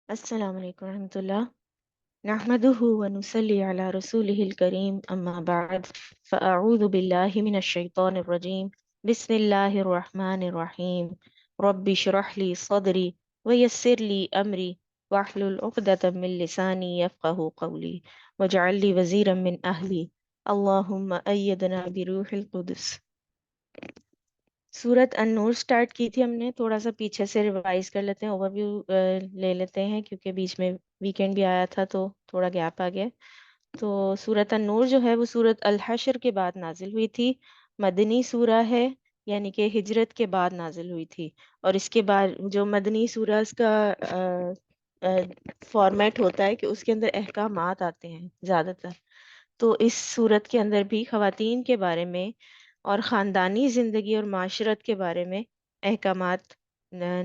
السلام علیکم ورحمۃ اللہ نحمده ونصلي على رسوله الكريم أما بعد فأعوذ بالله من الشيطان الرجيم بسم الله الرحمن الرحيم رب اشرح لي صدري ويسر لي أمري واحلل عقدة من لساني يفقه قولي واجعل لي وزيرا من أهلي اللهم أيدنا بروح القدس۔ سورت النور سٹارٹ کی تھی ہم نے، تھوڑا سا پیچھے سے ریوائز کر لیتے ہیں، اوور ویو لے لیتے ہیں کیونکہ بیچ میں ویکینڈ بھی آیا تھا تو تھوڑا گیپ آ گیا۔ تو سورت النور جو ہے وہ سورت الحشر کے بعد نازل ہوئی تھی، مدنی سورہ ہے، یعنی کہ ہجرت کے بعد نازل ہوئی تھی۔ اور اس کے بعد جو مدنی سورہ اس کا فارمیٹ ہوتا ہے کہ اس کے اندر احکامات آتے ہیں زیادہ تر، تو اس صورت کے اندر بھی خواتین کے بارے میں اور خاندانی زندگی اور معاشرت کے بارے میں احکامات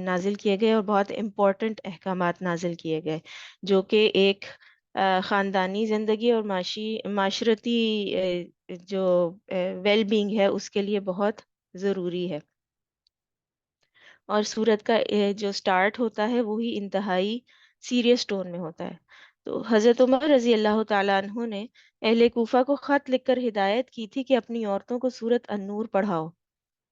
نازل کیے گئے، اور بہت امپورٹنٹ احکامات نازل کیے گئے جو کہ ایک خاندانی زندگی اور معاشرتی جو ویل بینگ ہے اس کے لیے بہت ضروری ہے۔ اور سورت کا جو سٹارٹ ہوتا ہے وہی انتہائی سیریس ٹون میں ہوتا ہے۔ تو حضرت عمر رضی اللہ تعالیٰ عنہ نے اہل کوفہ کو خط لکھ کر ہدایت کی تھی کہ اپنی عورتوں کو سورت النور پڑھاؤ۔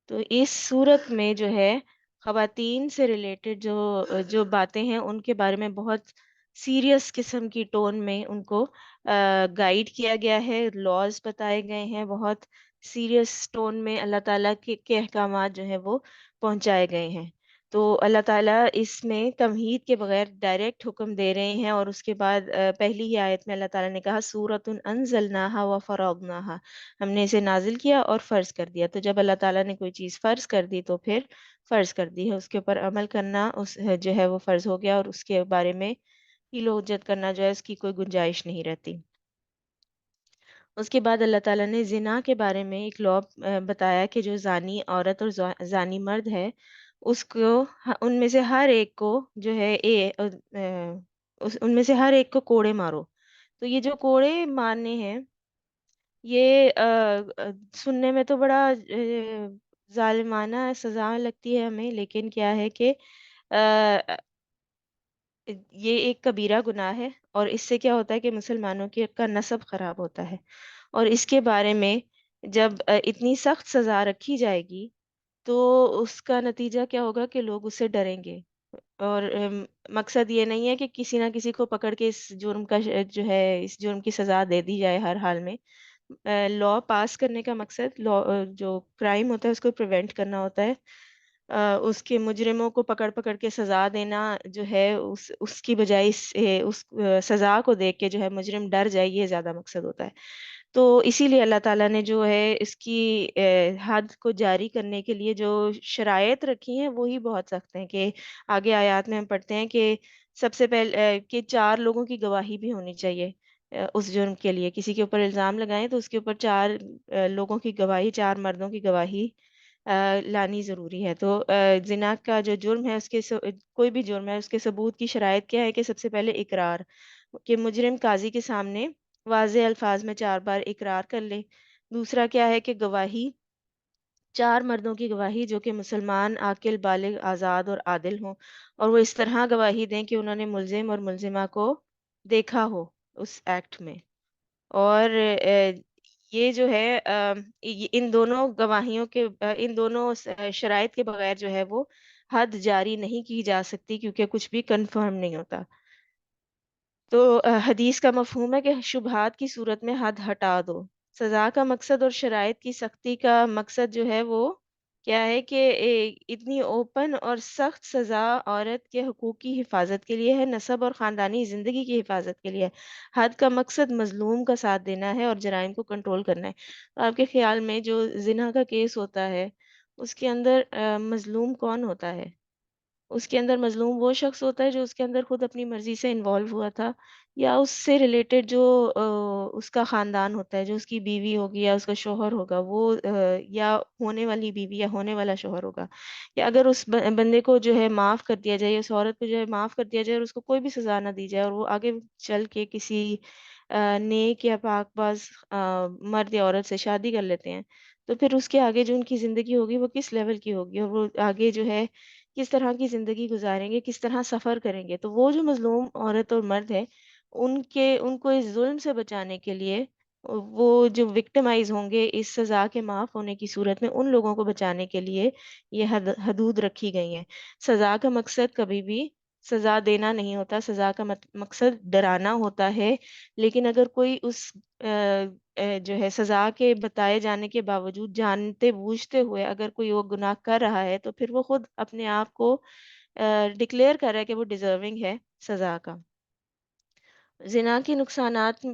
تو اس صورت میں جو ہے خواتین سے ریلیٹڈ جو جو باتیں ہیں ان کے بارے میں بہت سیریس قسم کی ٹون میں ان کو گائیڈ کیا گیا ہے، لاز بتائے گئے ہیں، بہت سیریس ٹون میں اللہ تعالیٰ کے احکامات جو ہیں وہ پہنچائے گئے ہیں۔ تو اللہ تعالیٰ اس میں تمہید کے بغیر ڈائریکٹ حکم دے رہے ہیں، اور اس کے بعد پہلی ہی آیت میں اللہ تعالیٰ نے کہا سورۃ انزلناہا وفرضناہا، ہم نے اسے نازل کیا اور فرض کر دیا۔ تو جب اللہ تعالیٰ نے کوئی چیز فرض کر دی تو پھر فرض کر دی ہے، اس کے اوپر عمل کرنا اس جو ہے وہ فرض ہو گیا، اور اس کے بارے میں ہیل و حجت کرنا جو ہے اس کی کوئی گنجائش نہیں رہتی۔ اس کے بعد اللہ تعالیٰ نے زنا کے بارے میں ایک لاء بتایا کہ جو زانی عورت اور زانی مرد ہے اس کو ان میں سے ہر ایک کو جو ہے ان میں سے ہر ایک کو کوڑے مارو۔ تو یہ جو کوڑے مارنے ہیں یہ سننے میں تو بڑا ظالمانہ سزا لگتی ہے ہمیں، لیکن کیا ہے کہ یہ ایک کبیرہ گناہ ہے، اور اس سے کیا ہوتا ہے کہ مسلمانوں کا نسب خراب ہوتا ہے۔ اور اس کے بارے میں جب اتنی سخت سزا رکھی جائے گی تو اس کا نتیجہ کیا ہوگا کہ لوگ اس سے ڈریں گے۔ اور مقصد یہ نہیں ہے کہ کسی نہ کسی کو پکڑ کے اس جرم کا جو ہے اس جرم کی سزا دے دی جائے ہر حال میں۔ لاء پاس کرنے کا مقصد جو کرائم ہوتا ہے اس کو پریونٹ کرنا ہوتا ہے، اس کے مجرموں کو پکڑ پکڑ کے سزا دینا جو ہے اس کی بجائے اس سزا کو دیکھ کے جو ہے مجرم ڈر جائے، یہ زیادہ مقصد ہوتا ہے۔ تو اسی لیے اللہ تعالیٰ نے جو ہے اس کی حد کو جاری کرنے کے لیے جو شرائط رکھی ہیں وہی بہت سخت ہیں، کہ آگے آیات میں ہم پڑھتے ہیں کہ سب سے پہلے کہ 4 لوگوں کی گواہی بھی ہونی چاہیے اس جرم کے لیے، کسی کے اوپر الزام لگائیں تو اس کے اوپر 4 لوگوں کی گواہی، 4 مردوں کی گواہی لانی ضروری ہے۔ تو زنا کا جو جرم ہے اس کے کوئی بھی جرم ہے اس کے ثبوت کی شرائط کیا ہے کہ سب سے پہلے اقرار، کہ مجرم قاضی کے سامنے واضح الفاظ میں 4 بار اقرار کر لے۔ دوسرا کیا ہے کہ گواہی، 4 مردوں کی گواہی جو کہ مسلمان، عاقل، بالغ، آزاد اور عادل ہوں، اور وہ اس طرح گواہی دیں کہ انہوں نے ملزم اور ملزمہ کو دیکھا ہو اس ایکٹ میں۔ اور یہ جو ہے ان دونوں گواہیوں کے ان دونوں شرائط کے بغیر جو ہے وہ حد جاری نہیں کی جا سکتی، کیونکہ کچھ بھی کنفرم نہیں ہوتا۔ تو حدیث کا مفہوم ہے کہ شبہات کی صورت میں حد ہٹا دو۔ سزا کا مقصد اور شرائط کی سختی کا مقصد جو ہے وہ کیا ہے کہ اتنی اوپن اور سخت سزا عورت کے حقوق کی حفاظت کے لیے ہے، نسب اور خاندانی زندگی کی حفاظت کے لیے ہے۔ حد کا مقصد مظلوم کا ساتھ دینا ہے اور جرائم کو کنٹرول کرنا ہے۔ تو آپ کے خیال میں جو زنا کا کیس ہوتا ہے اس کے اندر مظلوم کون ہوتا ہے؟ اس کے اندر مظلوم وہ شخص ہوتا ہے جو اس کے اندر خود اپنی مرضی سے انوالو ہوا تھا، یا اس سے ریلیٹڈ جو اس کا خاندان ہوتا ہے، جو اس کی بیوی ہوگی یا اس کا شوہر ہوگا، وہ یا ہونے والی بیوی یا ہونے والا شوہر ہوگا۔ یا اگر اس بندے کو جو ہے معاف کر دیا جائے، اس عورت کو جو ہے معاف کر دیا جائے اور اس کو کوئی بھی سزا نہ دی جائے، اور وہ آگے چل کے کسی نیک یا پاک باز مرد یا عورت سے شادی کر لیتے ہیں، تو پھر اس کے آگے جو ان کی زندگی ہوگی وہ کس لیول کی ہوگی، اور وہ آگے جو ہے کس طرح کی زندگی گزاریں گے، کس طرح سفر کریں گے. تو وہ جو مظلوم عورت اور مرد ہے، ان کو اس ظلم سے بچانے کے لیے، وہ جو وکٹمائز ہوں گے اس سزا کے معاف ہونے کی صورت میں، ان لوگوں کو بچانے کے لیے یہ حدود رکھی گئی ہیں. سزا کا مقصد کبھی بھی سزا دینا نہیں ہوتا، سزا کا مقصد ڈرانا ہوتا ہے. لیکن اگر کوئی اس جو ہے سزا کے بتائے جانے کے باوجود جانتے بوجھتے ہوئے اگر کوئی وہ گناہ کر رہا ہے، تو پھر وہ خود اپنے آپ کو ڈکلیئر کر رہا ہے کہ وہ ڈیزرونگ ہے سزا کا. زنا کے نقصانات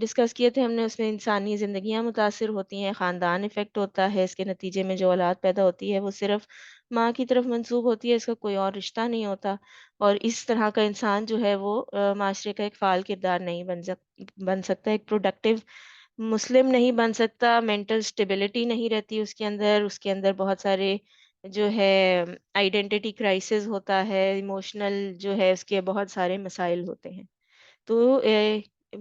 ڈسکس کیے تھے ہم نے. اس میں انسانی زندگیاں متاثر ہوتی ہیں، خاندان افیکٹ ہوتا ہے. اس کے نتیجے میں جو اولاد پیدا ہوتی ہے وہ صرف ماں کی طرف منسوب ہوتی ہے، اس کا کوئی اور رشتہ نہیں ہوتا. اور اس طرح کا انسان جو ہے وہ معاشرے کا ایک فعال کردار نہیں بن سکتا، ایک پروڈکٹیو مسلم نہیں بن سکتا. مینٹل سٹیبلٹی نہیں رہتی اس کے اندر. اس کے اندر بہت سارے جو ہے آئیڈینٹی کرائسس ہوتا ہے، ایموشنل جو ہے اس کے بہت سارے مسائل ہوتے ہیں. تو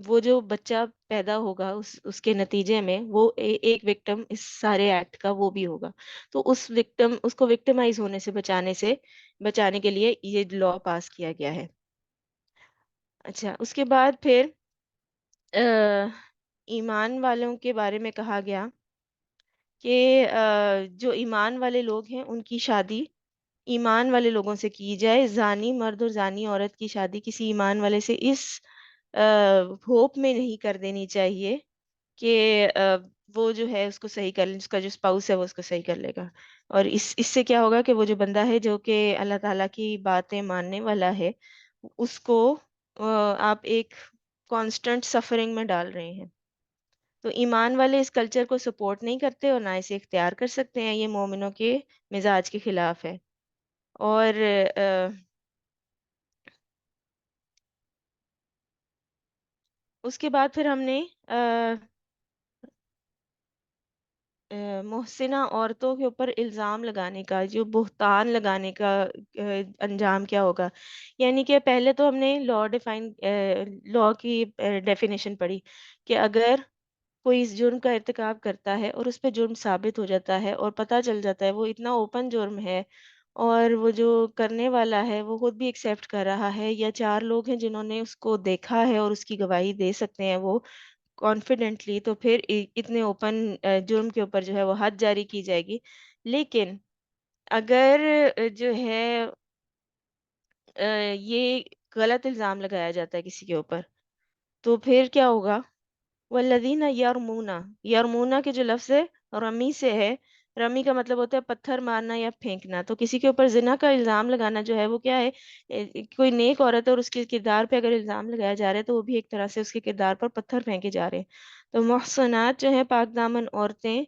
وہ جو بچہ پیدا ہوگا اس کے نتیجے میں وہ ایک وکٹم اس سارے ایکٹ کا وہ بھی ہوگا. تو اس کو وکٹمائز ہونے سے بچانے کے لیے یہ لا پاس کیا گیا ہے. اچھا، اس کے بعد پھر ایمان والوں کے بارے میں کہا گیا کہ جو ایمان والے لوگ ہیں ان کی شادی ایمان والے لوگوں سے کی جائے. زانی مرد اور زانی عورت کی شادی کسی ایمان والے سے اس ہوپ میں نہیں کر دینی چاہیے کہ وہ جو ہے اس کو صحیح کر لیں، اس کا جو اسپاؤس ہے وہ اس کو صحیح کر لے گا. اور اس سے کیا ہوگا کہ وہ جو بندہ ہے جو کہ اللہ تعالیٰ کی باتیں ماننے والا ہے، اس کو آپ ایک کانسٹنٹ سفرنگ میں ڈال رہے ہیں. تو ایمان والے اس کلچر کو سپورٹ نہیں کرتے اور نہ اسے اختیار کر سکتے ہیں. یہ مومنوں کے مزاج کے خلاف ہے. اور اس کے بعد پھر ہم نے محسنہ عورتوں کے اوپر الزام لگانے کا، جو بہتان لگانے کا انجام کیا ہوگا. یعنی کہ پہلے تو ہم نے لا کی ڈیفینیشن پڑھی کہ اگر کوئی اس جرم کا ارتکاب کرتا ہے اور اس پہ جرم ثابت ہو جاتا ہے اور پتہ چل جاتا ہے وہ اتنا اوپن جرم ہے، اور وہ جو کرنے والا ہے وہ خود بھی ایکسیپٹ کر رہا ہے، یا چار لوگ ہیں جنہوں نے اس کو دیکھا ہے اور اس کی گواہی دے سکتے ہیں وہ کانفیڈنٹلی، تو پھر اتنے اوپن جرم کے اوپر جو ہے وہ حد جاری کی جائے گی. لیکن اگر جو ہے یہ غلط الزام لگایا جاتا ہے کسی کے اوپر، تو پھر کیا ہوگا؟ والذین یرمونا، یرمونا کے جو لفظ ہے رمی سے ہے. رمی کا مطلب ہوتا ہے پتھر مارنا یا پھینکنا. تو کسی کے اوپر زنا کا الزام لگانا جو ہے وہ کیا ہے؟ کوئی نیک عورت ہے اور اس کے کردار پہ اگر الزام لگایا جا رہا ہے تو وہ بھی ایک طرح سے اس کے کردار پر پتھر پھینکے جا رہے ہیں. تو محسنات جو ہیں پاک دامن عورتیں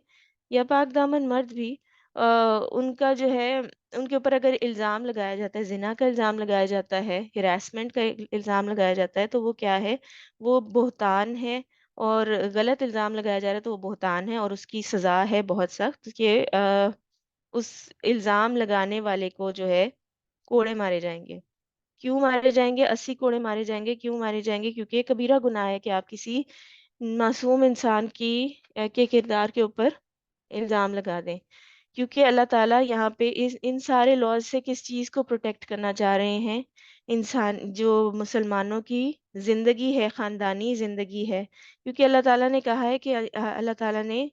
یا پاک دامن مرد بھی، ان کا جو ہے ان کے اوپر اگر الزام لگایا جاتا ہے، زنا کا الزام لگایا جاتا ہے، ہراسمنٹ کا الزام لگایا جاتا ہے، تو وہ کیا ہے؟ وہ بہتان ہے. اور غلط الزام لگایا جا رہا ہے تو وہ بہتان ہے، اور اس کی سزا ہے بہت سخت کہ اس الزام لگانے والے کو جو ہے کوڑے مارے جائیں گے. کیوں مارے جائیں گے؟ 80 کوڑے مارے جائیں گے. کیوں مارے جائیں گے؟ کیونکہ یہ کبیرہ گناہ ہے کہ آپ کسی معصوم انسان کے کردار کے اوپر الزام لگا دیں. کیونکہ اللہ تعالیٰ یہاں پہ ان سارے لاز سے کس چیز کو پروٹیکٹ کرنا چاہ رہے ہیں؟ انسان جو مسلمانوں کی زندگی ہے، خاندانی زندگی ہے. کیونکہ اللہ تعالیٰ نے کہا ہے کہ اللہ تعالیٰ نے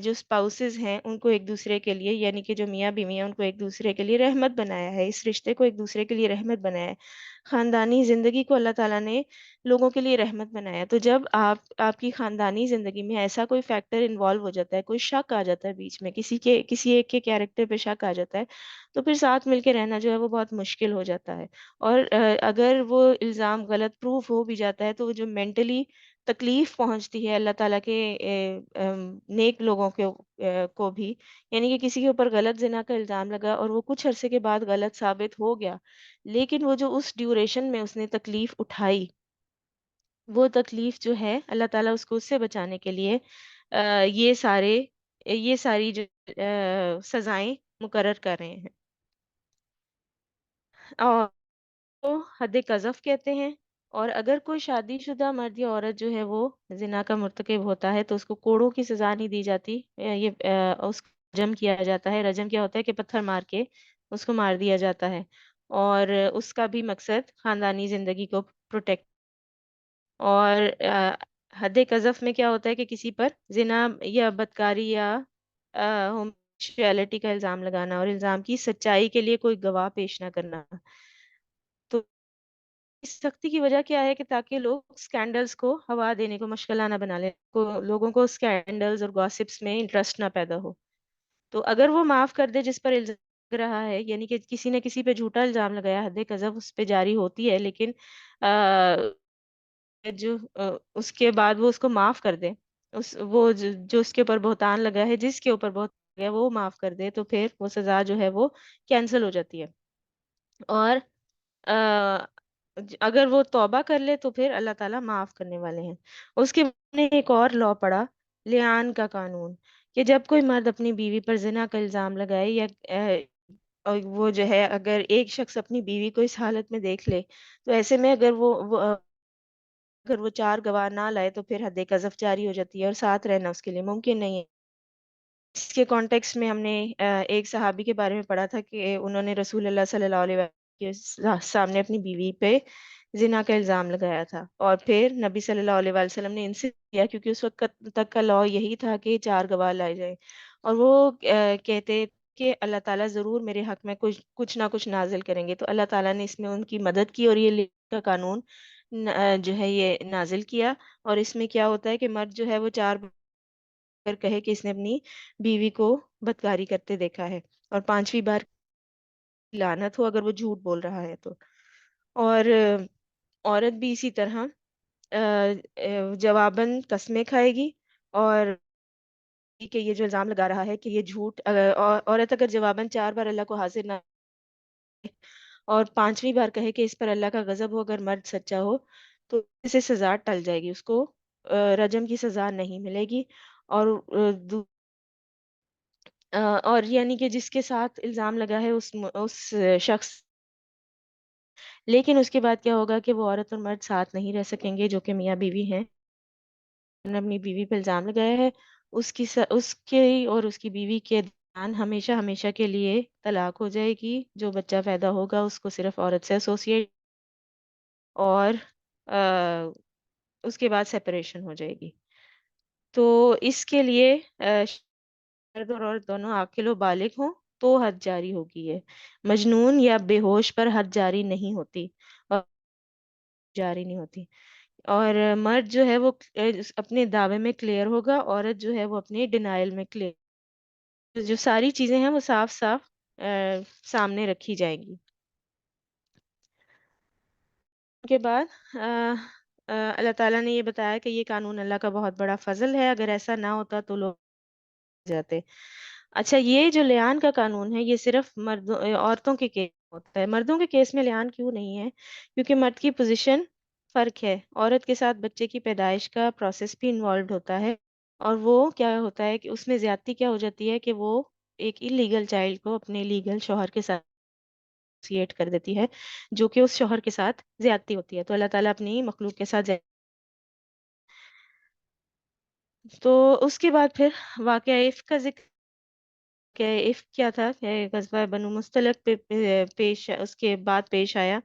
جو اسپاؤسز ہیں ان کو ایک دوسرے کے لیے، یعنی کہ جو میاں بیوی ہیں ان کو ایک دوسرے کے لیے رحمت بنایا ہے. اس رشتے کو ایک دوسرے کے لیے رحمت بنایا ہے. خاندانی زندگی کو اللہ تعالیٰ نے لوگوں کے لیے رحمت بنایا. تو جب آپ کی خاندانی زندگی میں ایسا کوئی فیکٹر انوالو ہو جاتا ہے، کوئی شک آ جاتا ہے بیچ میں، کسی ایک کے کیریکٹر پہ شک آ جاتا ہے، تو پھر ساتھ مل کے رہنا جو ہے وہ بہت مشکل ہو جاتا ہے. اور اگر وہ الزام غلط پروف ہو بھی جاتا ہے تو وہ جو مینٹلی تکلیف پہنچتی ہے اللہ تعالیٰ کے نیک لوگوں کو بھی، یعنی کہ کسی کے اوپر غلط زنا کا الزام لگا اور وہ کچھ عرصے کے بعد غلط ثابت ہو گیا، لیکن وہ جو اس ڈیوریشن میں اس نے تکلیف اٹھائی، وہ تکلیف جو ہے اللہ تعالیٰ اس کو اس سے بچانے کے لیے یہ ساری جو سزائیں مقرر کر رہے ہیں. اور کو حد قذف کہتے ہیں. اور اگر کوئی شادی شدہ مرد یا عورت جو ہے وہ زنا کا مرتکب ہوتا ہے تو اس کو کوڑوں کی سزا نہیں دی جاتی. اس کو رجم کیا جاتا ہے. رجم کیا ہوتا ہے کہ پتھر مار کے اس کو مار دیا جاتا ہے، اور اس کا بھی مقصد خاندانی زندگی کو پروٹیکٹ. اور حد قذف میں کیا ہوتا ہے کہ کسی پر زنا یا بدکاری یا ہوموسیکشوالٹی کا الزام لگانا، اور الزام کی سچائی کے لیے کوئی گواہ پیش نہ کرنا. تو اس سختی کی وجہ کیا ہے کہ تاکہ لوگ سکینڈلز کو ہوا دینے کو مشغلہ نہ بنا لیں، لوگوں کو سکینڈلز اور گاسپس میں انٹرسٹ نہ پیدا ہو. تو اگر وہ معاف کر دے جس پر الزام لگ رہا ہے، یعنی کہ کسی نے کسی پہ جھوٹا الزام لگایا، حد قذف اس پہ جاری ہوتی ہے، لیکن اس کے بعد وہ اس کو معاف کر دے، وہ جو اس کے اوپر بہتان لگا ہے، جس کے اوپر بہتان لگا ہے وہ معاف کر دے، تو پھر وہ سزا جو ہے وہ کینسل ہو جاتی ہے. اور اگر وہ توبہ کر لے تو پھر اللہ تعالیٰ معاف کرنے والے ہیں. اس کے بعد نے ایک اور لا پڑا، لیان کا قانون، کہ جب کوئی مرد اپنی بیوی پر زنا کا الزام لگائے، یا اور وہ جو ہے اگر ایک شخص اپنی بیوی کو اس حالت میں دیکھ لے، تو ایسے میں اگر وہ 4 گواہ نہ لائے تو پھر حد قذف جاری ہو جاتی ہے، اور ساتھ رہنا اس کے لیے ممکن نہیں ہے. اس کے کانٹیکس میں ہم نے ایک صحابی کے بارے میں پڑھا تھا کہ انہوں نے رسول اللہ صلی اللہ علیہ وسلم کے سامنے اپنی بیوی پہ زنا کا الزام لگایا تھا، اور پھر نبی صلی اللہ علیہ وسلم نے ان سے کیا، کیونکہ اس وقت تک کا لا یہی تھا کہ 4 گواہ لائے جائیں، اور وہ کہتے کہ اللہ تعالیٰ ضرور میرے حق میں کچھ نہ کچھ نازل کریں گے. تو اللہ تعالیٰ نے اس میں ان کی مدد کی، اور یہ کا قانون جو ہے یہ نازل کیا. اور اس میں کیا ہوتا ہے کہ مرد جو ہے وہ 4 بار کہے کہ اس نے اپنی بیوی کو بدکاری کرتے دیکھا ہے، اور 5ویں بار لعنت ہو اگر وہ جھوٹ بول رہا ہے تو. اور عورت بھی اسی طرح جواباً قسمیں کھائے گی، اور کہ یہ جو الزام لگا رہا ہے کہ یہ جھوٹ، عورت اگر جواباً 4 بار اللہ کو حاضر نہ، اور 5ویں بار کہے کہ اس پر اللہ کا غضب ہو، اگر مرد سچا ہو تو اسے سزا ٹل جائے گی، اس کو رجم کی سزا نہیں ملے گی. اور اور یعنی کہ جس کے ساتھ الزام لگا ہے اس شخص، لیکن اس کے بعد کیا ہوگا کہ وہ عورت اور مرد ساتھ نہیں رہ سکیں گے جو کہ میاں بیوی ہیں. نے اپنی بیوی پہ الزام لگایا ہے، اس کے اور اس کی بیوی کے درمیان ہمیشہ ہمیشہ کے لیے طلاق ہو جائے گی. جو بچہ پیدا ہوگا اس کو صرف عورت سے ایسوسیٹ، اور اس کے بعد سیپریشن ہو جائے گی. تو اس کے لیے مرد اور عورت دونوں عاقل و بالغ ہوں تو حد جاری ہوگی ہے. مجنون یا بے ہوش پر حد جاری نہیں ہوتی، اور مرد جو ہے وہ اپنے دعوے میں کلیئر ہوگا، عورت جو ہے وہ اپنے ڈینائل میں کلیئر. جو ساری چیزیں ہیں وہ صاف صاف سامنے رکھی جائیں گی. کے بعد اللہ تعالیٰ نے یہ بتایا کہ یہ قانون اللہ کا بہت بڑا فضل ہے، اگر ایسا نہ ہوتا تو لوگ جاتے. اچھا، یہ جو لیان کا قانون ہے یہ صرف عورتوں کے کیس میں ہوتا ہے. مردوں کے کیس میں لیان کیوں نہیں ہے؟ کیونکہ مرد کی پوزیشن فرق ہے، عورت کے ساتھ بچے کی پیدائش کا پروسیس بھی انوالوڈ ہوتا ہے، اور وہ کیا ہوتا ہے کہ اس میں زیادتی کیا ہو جاتی ہے کہ وہ ایک انلیگل چائلڈ کو اپنے لیگل شوہر کے ساتھ ایسوسیٹ کر دیتی ہے، جو کہ اس شوہر کے ساتھ زیادتی ہوتی ہے. تو اللہ تعالیٰ اپنی مخلوق کے ساتھ تو اس کے بعد پھر واقعہ عفق کا ذکر، کہ عفق کیا تھا کہ غزوہ بنو مستلق پہ اس کے بعد پیش آیا.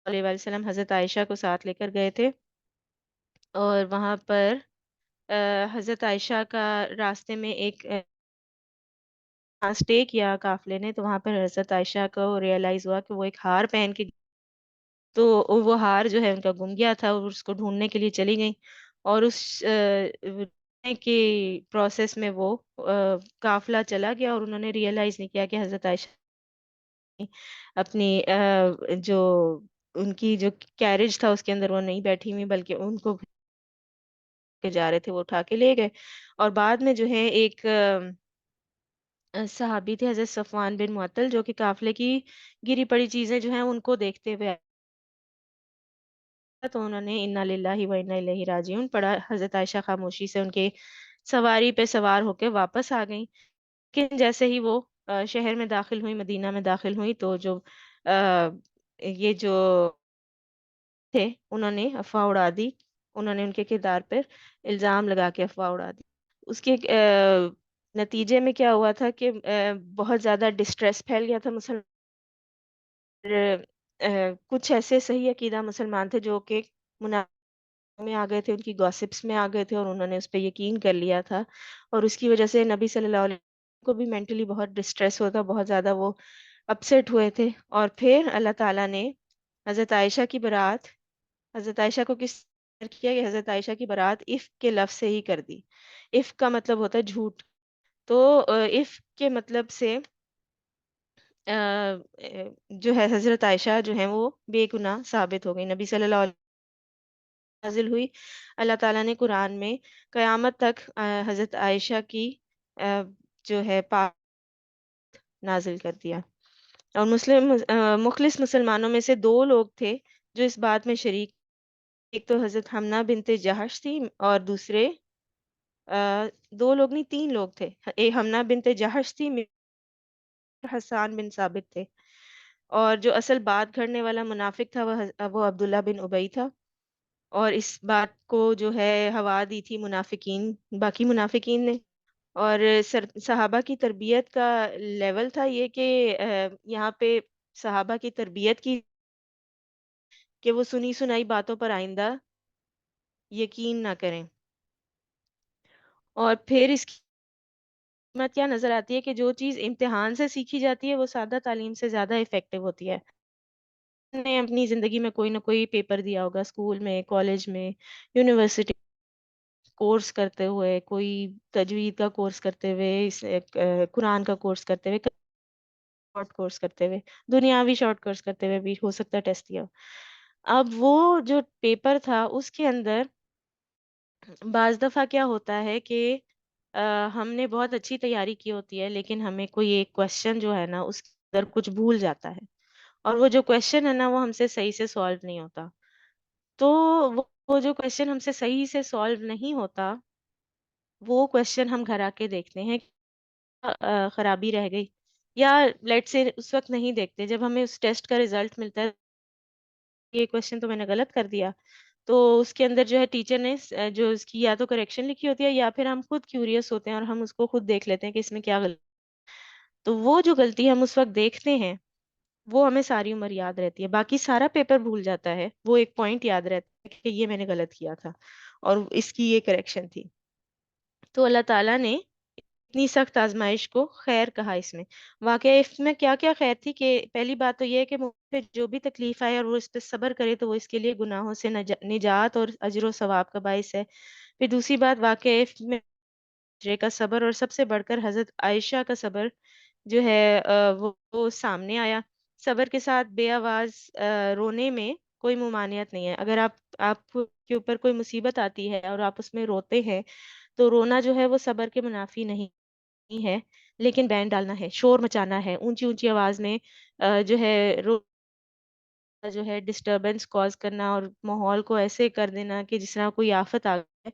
علیہ وسلم حضرت عائشہ کو ساتھ لے کر گئے تھے، اور وہاں پر حضرت عائشہ کا راستے میں ایک اسٹے کیا قافلے نے، تو وہاں پر حضرت عائشہ کو ریئلائز ہوا کہ وہ ایک ہار پہن کے، تو وہ ہار جو ہے ان کا گم گیا تھا، اور اس کو ڈھونڈنے کے لیے چلی گئی. اور اس کے پروسیس میں وہ قافلہ چلا گیا، اور انہوں نے ریئلائز نہیں کیا کہ حضرت عائشہ اپنی جو ان کی جو کیریج تھا اس کے اندر وہ نہیں بیٹھی ہوئی، بلکہ ان کو کے جا رہے تھے وہ اٹھا کے لے گئے. اور بعد میں جو ہے ایک صحابی تھے حضرت صفوان بن معطل، جو کہ قافلے کی گری پڑی چیزیں جو ہیں ان کو دیکھتے ہوئے، تو انہوں نے انا للہ و انا الیہ راجعون پڑھا. حضرت عائشہ خاموشی سے ان کے سواری پہ سوار ہو کے واپس آ گئیں. لیکن جیسے ہی وہ شہر میں داخل ہوئی، مدینہ میں داخل ہوئی، تو جو یہ جو تھے انہوں نے افواہ اڑا دی، انہوں نے ان کے کردار پر الزام لگا کے افواہ اڑا دی. اس کے نتیجے میں کیا ہوا تھا کہ بہت زیادہ ڈسٹریس پھیل گیا تھا مسلمان، کچھ ایسے صحیح عقیدہ مسلمان تھے جو کہ میں آ گئے تھے، ان کی گوسپس میں آ گئے تھے، اور انہوں نے اس پہ یقین کر لیا تھا، اور اس کی وجہ سے نبی صلی اللہ علیہ وسلم کو بھی مینٹلی بہت ڈسٹریس ہوتا، بہت زیادہ وہ اپسیٹ ہوئے تھے. اور پھر اللہ تعالیٰ نے حضرت عائشہ کی برات، حضرت عائشہ کو کس طرح کیا کہ حضرت عائشہ کی برات عفق کے لفظ سے ہی کر دی. عفق کا مطلب ہوتا ہے جھوٹ. تو عفق کے مطلب سے جو ہے حضرت عائشہ جو ہیں وہ بے گناہ ثابت ہو گئی. نبی صلی اللہ علیہ نازل ہوئی. اللہ تعالیٰ نے قرآن میں قیامت تک حضرت عائشہ کی آ، جو ہے پاک نازل کر دیا. اور مخلص مسلمانوں میں سے دو لوگ تھے جو اس بات میں شریک. ایک تو حضرت حمنہ بنت جہش تھی، اور دوسرے دو لوگ نہیں، تین لوگ تھے. ایک حمنہ بنت جہش تھی، حسان بن ثابت تھے، اور جو اصل بات گھڑنے والا منافق تھا وہ عبداللہ بن ابی تھا. اور اس بات کو جو ہے ہوا دی تھی منافقین، باقی منافقین نے. اور صحابہ کی تربیت کا لیول تھا یہ کہ یہاں پہ صحابہ کی تربیت کی کہ وہ سنی سنائی باتوں پر آئندہ یقین نہ کریں. اور پھر اس کی قیمت کیا نظر آتی ہے کہ جو چیز امتحان سے سیکھی جاتی ہے وہ سادہ تعلیم سے زیادہ افیکٹو ہوتی ہے. نے اپنی زندگی میں کوئی نہ کوئی پیپر دیا ہوگا، اسکول میں، کالج میں، یونیورسٹی، کورس کرتے ہوئے، کوئی تجوید کا کورس کرتے ہوئے، قرآن کا کورس کرتے ہوئے، شارٹ کورس کرتے ہوئے، دنیاوی شارٹ کورس کرتے ہوئے بھی ہو سکتا ہے ٹیسٹ دیا ہو. اب وہ جو پیپر تھا اس کے اندر بعض دفعہ کیا ہوتا ہے کہ ہم نے بہت اچھی تیاری کی ہوتی ہے، لیکن ہمیں کوئی ایک کوشچن جو ہے نا اس کے اندر کچھ بھول جاتا ہے، اور وہ جو کوشچن ہے نا وہ ہم سے صحیح سے سالو نہیں ہوتا. تو وہ جو کوشچن ہم سے صحیح سے سالو نہیں ہوتا، وہ کوشچن ہم گھر آ کے دیکھتے ہیں خرابی رہ گئی، یا لیٹ سے اس وقت نہیں دیکھتے جب ہمیں اس ٹیسٹ کا رزلٹ ملتا ہے یہ کوشچن تو میں نے غلط کر دیا. تو اس کے اندر جو ہے ٹیچر نے جو اس کی یا تو کریکشن لکھی ہوتی ہے، یا پھر ہم خود کیوریس ہوتے ہیں اور ہم اس کو خود دیکھ لیتے ہیں کہ اس میں کیا غلط. تو وہ جو غلطی ہم اس وقت دیکھتے ہیں وہ ہمیں ساری عمر یاد رہتی ہے، باقی سارا پیپر بھول جاتا ہے، وہ ایک پوائنٹ یاد رہتا ہے کہ یہ میں نے غلط کیا تھا اور اس کی یہ کریکشن تھی. تو اللہ تعالیٰ نے اتنی سخت آزمائش کو خیر کہا اس میں. واقعہ اس میں کیا کیا خیر تھی کہ پہلی بات تو یہ ہے کہ مجھے جو بھی تکلیف آئے اور وہ اس پہ صبر کرے تو وہ اس کے لیے گناہوں سے نجات اور اجر و ثواب کا باعث ہے. پھر دوسری بات، واقعہ میں ہجرے کا صبر، اور سب سے بڑھ کر حضرت عائشہ کا صبر جو ہے وہ سامنے آیا. صبر کے ساتھ بے آواز رونے میں کوئی ممانعت نہیں ہے. اگر آپ کے اوپر کوئی مصیبت آتی ہے اور آپ اس میں روتے ہیں تو رونا جو ہے وہ صبر کے منافی نہیں ہے، لیکن بین ڈالنا ہے، شور مچانا ہے، اونچی اونچی آواز میں جو ہے جو ہے ڈسٹربنس کاز کرنا اور ماحول کو ایسے کر دینا کہ جس طرح کوئی آفت آ گئے،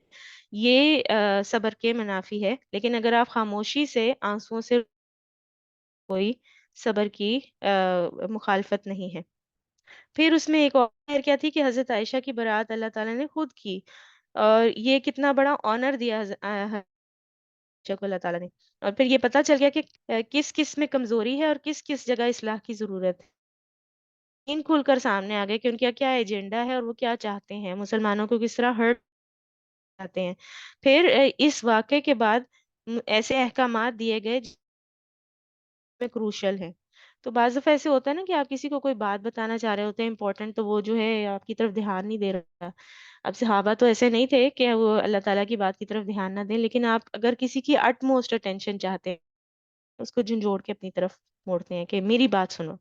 یہ صبر کے منافی ہے. لیکن اگر آپ خاموشی سے آنسوؤں سے کوئی صبر کی مخالفت نہیں ہے. پھر اس میں ایک اور خیر کیا تھی کہ حضرت عائشہ کی برات اللہ تعالیٰ نے خود کی، اور یہ کتنا بڑا آنر دیا عائشہ کو اللہ تعالیٰ نے. اور پھر یہ پتا چل گیا کہ کس کس میں کمزوری ہے اور کس کس جگہ اصلاح کی ضرورت ہے. ان کھل کر سامنے آ گئے کہ ان کا کیا ایجنڈا ہے اور وہ کیا چاہتے ہیں، مسلمانوں کو کس طرح ہرٹ چاہتے ہیں. پھر اس واقعے کے بعد ایسے احکامات دیے گئے میں کروشل ہے. تو بعض دفعہ ایسے ہوتا ہے نا کہ آپ کسی کو کوئی بات بتانا چاہ رہے ہوتے ہیں امپورٹنٹ، تو وہ جو ہے آپ کی طرف دھیان نہیں دے رہا. اب صحابہ تو ایسے نہیں تھے کہ وہ اللہ تعالیٰ کی بات کی طرف دھیان نہ دیں، لیکن آپ اگر کسی کی اٹ موسٹ اٹینشن چاہتے ہیں اس کو جھنجھوڑ کے اپنی طرف موڑتے ہیں کہ میری بات سنو.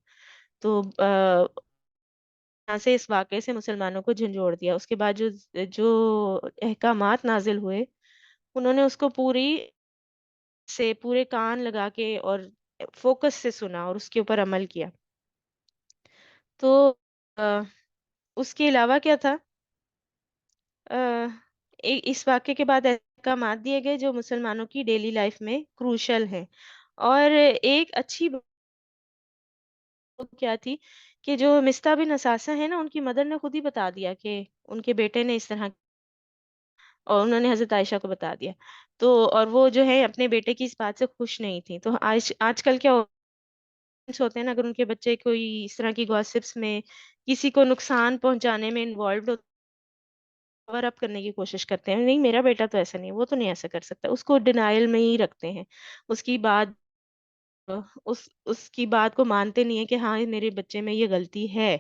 تو یہاں سے اس واقعے سے مسلمانوں کو جھنجھوڑ دیا. اس کے بعد جو احکامات نازل ہوئے انہوں نے اس کو پورے کان لگا کے اور فوکس سے سنا اور اس کے اوپر عمل کیا. تو آ، اس کے علاوہ کیا تھا، آ، اس واقعے کے بعد احکامات دیے گئے جو مسلمانوں کی ڈیلی لائف میں کروشل ہیں. اور ایک اچھی بات کیا تھی کہ جو مستہ بن اساسہ ہے نا، ان کی مدر نے خود ہی بتا دیا کہ ان کے بیٹے نے اس طرح اور انہوں نے حضرت عائشہ کو بتا دیا. تو اور وہ جو ہے اپنے بیٹے کی اس بات سے خوش نہیں تھی. تو آج کل کیا ہوتے ہیں نا، اگر ان کے بچے کوئی اس طرح کی گوسپس میں کسی کو نقصان پہنچانے میں انوالوڈ ہو، کور اپ کرنے کی کوشش کرتے ہیں، نہیں میرا بیٹا تو ایسا نہیں، وہ تو نہیں ایسا کر سکتا، اس کو ڈینائل میں ہی رکھتے ہیں. اس کی بات اس کی بات کو مانتے نہیں ہے کہ ہاں میرے بچے میں یہ غلطی ہے.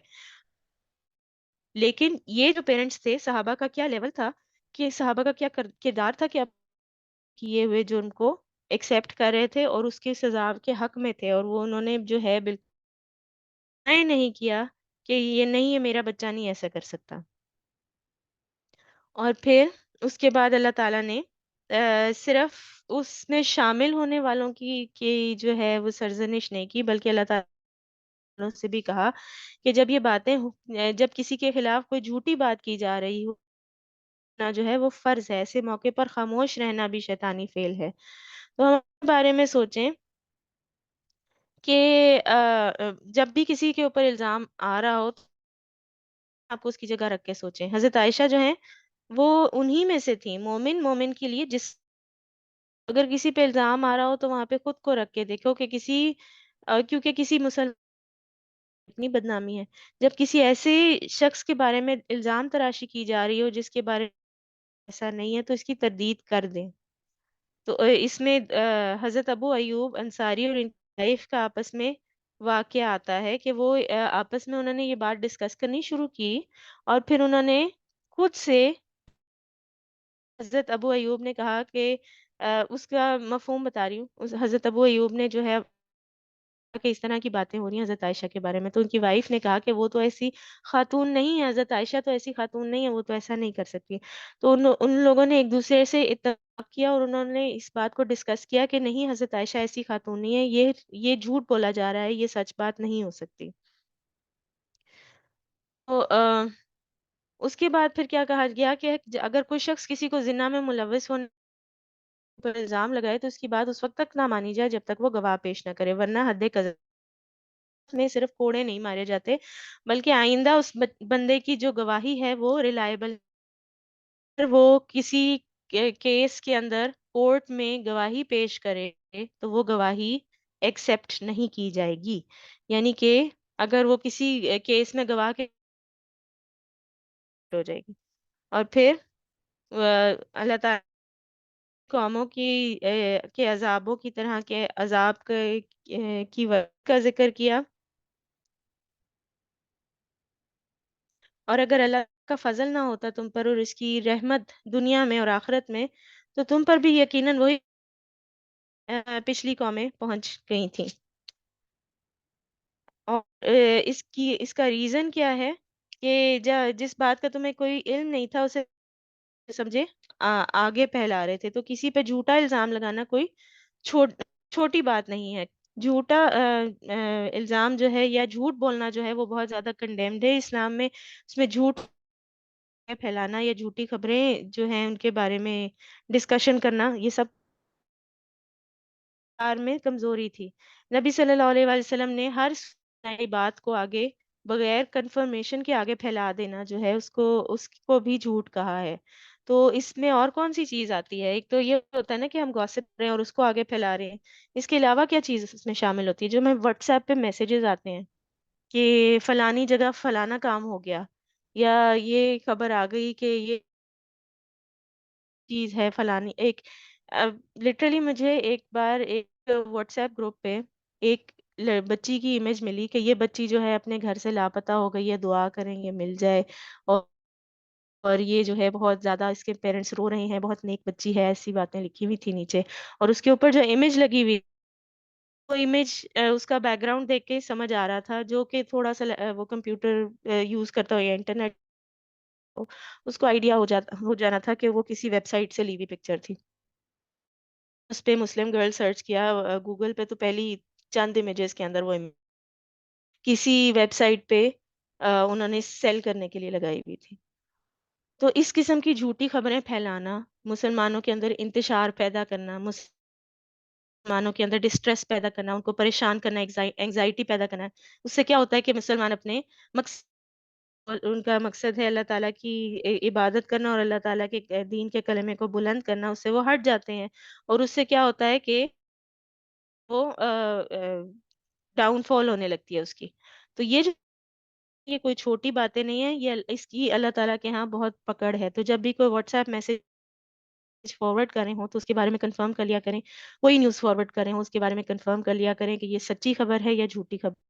لیکن یہ جو پیرنٹس تھے، صحابہ کا کیا لیول تھا، کہ صحابہ کا کیا کردار تھا، کہ اب کیے ہوئے جو ان کو ایکسیپٹ کر رہے تھے اور اس کی سزا کے حق میں تھے، اور وہ انہوں نے جو ہے بالکل نہیں کیا کہ یہ نہیں ہے، میرا بچہ نہیں ایسا کر سکتا. اور پھر اس کے بعد اللہ تعالیٰ نے صرف اس میں شامل ہونے والوں کی جو ہے وہ سرزنش نہیں کی، بلکہ اللہ تعالیٰ سے بھی کہا کہ جب یہ باتیں جب کسی کے خلاف کوئی جھوٹی بات کی جا رہی ہو نہ، جو ہے وہ فرض ہے، ایسے موقع پر خاموش رہنا بھی شیطانی فعل ہے. تو ہم اس بارے میں سوچیں کہ جب بھی کسی کے اوپر الزام آ رہا ہو تو آپ کو اس کی جگہ رکھ کے سوچیں. حضرت عائشہ جو ہیں وہ انہی میں سے تھیں، مومن کے لیے جس اگر کسی پہ الزام آ رہا ہو تو وہاں پہ خود کو رکھ کے دیکھو کہ کیونکہ کسی مسلمان اتنی بدنامی ہے، جب کسی ایسے شخص کے بارے میں الزام تراشی کی جا رہی ہو جس کے بارے میں ایسا نہیں ہے، تو اس کی تردید کر دیں. تو اس میں حضرت ابو ایوب انصاری اور ان طائف کا آپس میں واقعہ آتا ہے کہ وہ آپس میں انہوں نے یہ بات ڈسکس کرنی شروع کی، اور پھر انہوں نے خود سے حضرت ابو ایوب نے کہا کہ اس کا مفہوم بتا رہی ہوں. حضرت ابو ایوب نے جو ہے کہ اس طرح کی باتیں ہو رہی ہیں حضرت عائشہ کے بارے میں، تو ان کی وائف نے کہا کہ وہ تو ایسی خاتون نہیں ہے، حضرت عائشہ تو ایسی خاتون نہیں ہے، وہ تو ایسا نہیں کر سکتی. تو ان لوگوں نے ایک دوسرے سے اتفاق کیا اور انہوں نے اس بات کو ڈسکس کیا کہ نہیں، حضرت عائشہ ایسی خاتون نہیں ہے، یہ جھوٹ بولا جا رہا ہے، یہ سچ بات نہیں ہو سکتی. تو اس کے بعد پھر کیا کہا گیا کہ اگر کوئی شخص کسی کو زنا میں ملوث ہونے پر الزام لگائے تو اس کی بات اس وقت تک نہ مانی جائے جب تک وہ گواہ پیش نہ کرے، ورنہ حد قذف میں صرف کوڑے نہیں مارے جاتے، بلکہ آئندہ اس بندے کی جو گواہی ہے وہ ریلائبل، وہ کسی کیس کے اندر کورٹ میں گواہی پیش کرے تو وہ گواہی ایکسیپٹ نہیں کی جائے گی. یعنی کہ اگر وہ کسی کیس میں گواہ کے ہو جائے گی. اور پھر اللہ تعالیٰ قوموں کے عذابوں کی طرح کے عذاب کی وقت کا ذکر کیا. اور اگر اللہ کا فضل نہ ہوتا تم پر اور اس کی رحمت دنیا میں اور آخرت میں، تو تم پر بھی یقیناً وہی پچھلی قومیں پہنچ گئی تھیں. اور اس کا ریزن کیا ہے کہ جس بات کا تمہیں کوئی علم نہیں تھا اسے سمجھے آگے پھیلا رہے تھے. تو کسی پہ جھوٹا الزام لگانا کوئی چھوٹی بات نہیں ہے. جھوٹا الزام جو ہے یا جھوٹ بولنا جو ہے وہ بہت زیادہ کنڈیمڈ ہے اسلام میں. اس میں جھوٹ پھیلانا یا جھوٹی خبریں جو ہیں ان کے بارے میں ڈسکشن کرنا، یہ سب میں کمزوری تھی. نبی صلی اللہ علیہ وآلہ وسلم نے ہر نئی بات کو آگے بغیر کنفرمیشن کے آگے پھیلا دینا جو ہے اس کو بھی جھوٹ کہا ہے. تو اس میں اور کون سی چیز آتی ہے؟ ایک تو یہ ہوتا ہے نا کہ ہم گوسپ کر رہے ہیں اور اس کو آگے پھیلا رہے ہیں. اس کے علاوہ کیا چیز اس میں شامل ہوتی ہے؟ جو میں واٹس ایپ پہ میسیجز آتے ہیں کہ فلانی جگہ فلانا کام ہو گیا، یا یہ خبر آ گئی کہ یہ چیز ہے فلانی. ایک لٹرلی مجھے ایک بار ایک واٹس ایپ گروپ پہ ایک بچی کی امیج ملی کہ یہ بچی جو ہے اپنے گھر سے لاپتہ ہو گئی ہے، دعا کریں گے مل جائے. اور اور یہ جو ہے بہت زیادہ اس کے پیرنٹس رو رہے ہیں، بہت نیک بچی ہے، ایسی باتیں لکھی ہوئی تھی نیچے. اور اس کے اوپر جو امیج لگی ہوئی، وہ امیج اس کا بیک گراؤنڈ دیکھ کے سمجھ آ رہا تھا، جو کہ تھوڑا سا وہ کمپیوٹر یوز کرتا ہو یا انٹرنیٹ، اس کو آئیڈیا ہو جانا تھا کہ وہ کسی ویب سائٹ سے لی ہوئی پکچر تھی. اس پہ مسلم گرل سرچ کیا گوگل پہ، تو پہلی چند امیجز کے اندر وہ کسی ویب سائٹ پہ انہوں نے سیل کرنے کے لیے لگائی ہوئی تھی. تو اس قسم کی جھوٹی خبریں پھیلانا، مسلمانوں کے اندر انتشار پیدا کرنا، مسلمانوں کے اندر ڈسٹریس پیدا کرنا، ان کو پریشان کرنا، انگزائٹی پیدا کرنا، اس سے کیا ہوتا ہے کہ مسلمان اپنے مقصد اور ان کا مقصد ہے اللہ تعالیٰ کی عبادت کرنا اور اللہ تعالیٰ کے دین کے کلمے کو بلند کرنا، اس سے وہ ہٹ جاتے ہیں، اور اس سے کیا ہوتا ہے کہ وہ ڈاؤن فال ہونے لگتی ہے اس کی. تو یہ کوئی چھوٹی باتیں نہیں ہیں، اس کی اللہ تعالیٰ کے ہاں بہت پکڑ ہے. تو جب بھی کوئی واٹس ایپ میسج فارورڈ کریں ہو تو اس کے بارے میں کنفرم کر لیا کریں، کوئی نیوز فارورڈ کریں ہو اس کے بارے میں کنفرم کر لیا کریں کہ یہ سچی خبر ہے یا جھوٹی خبر.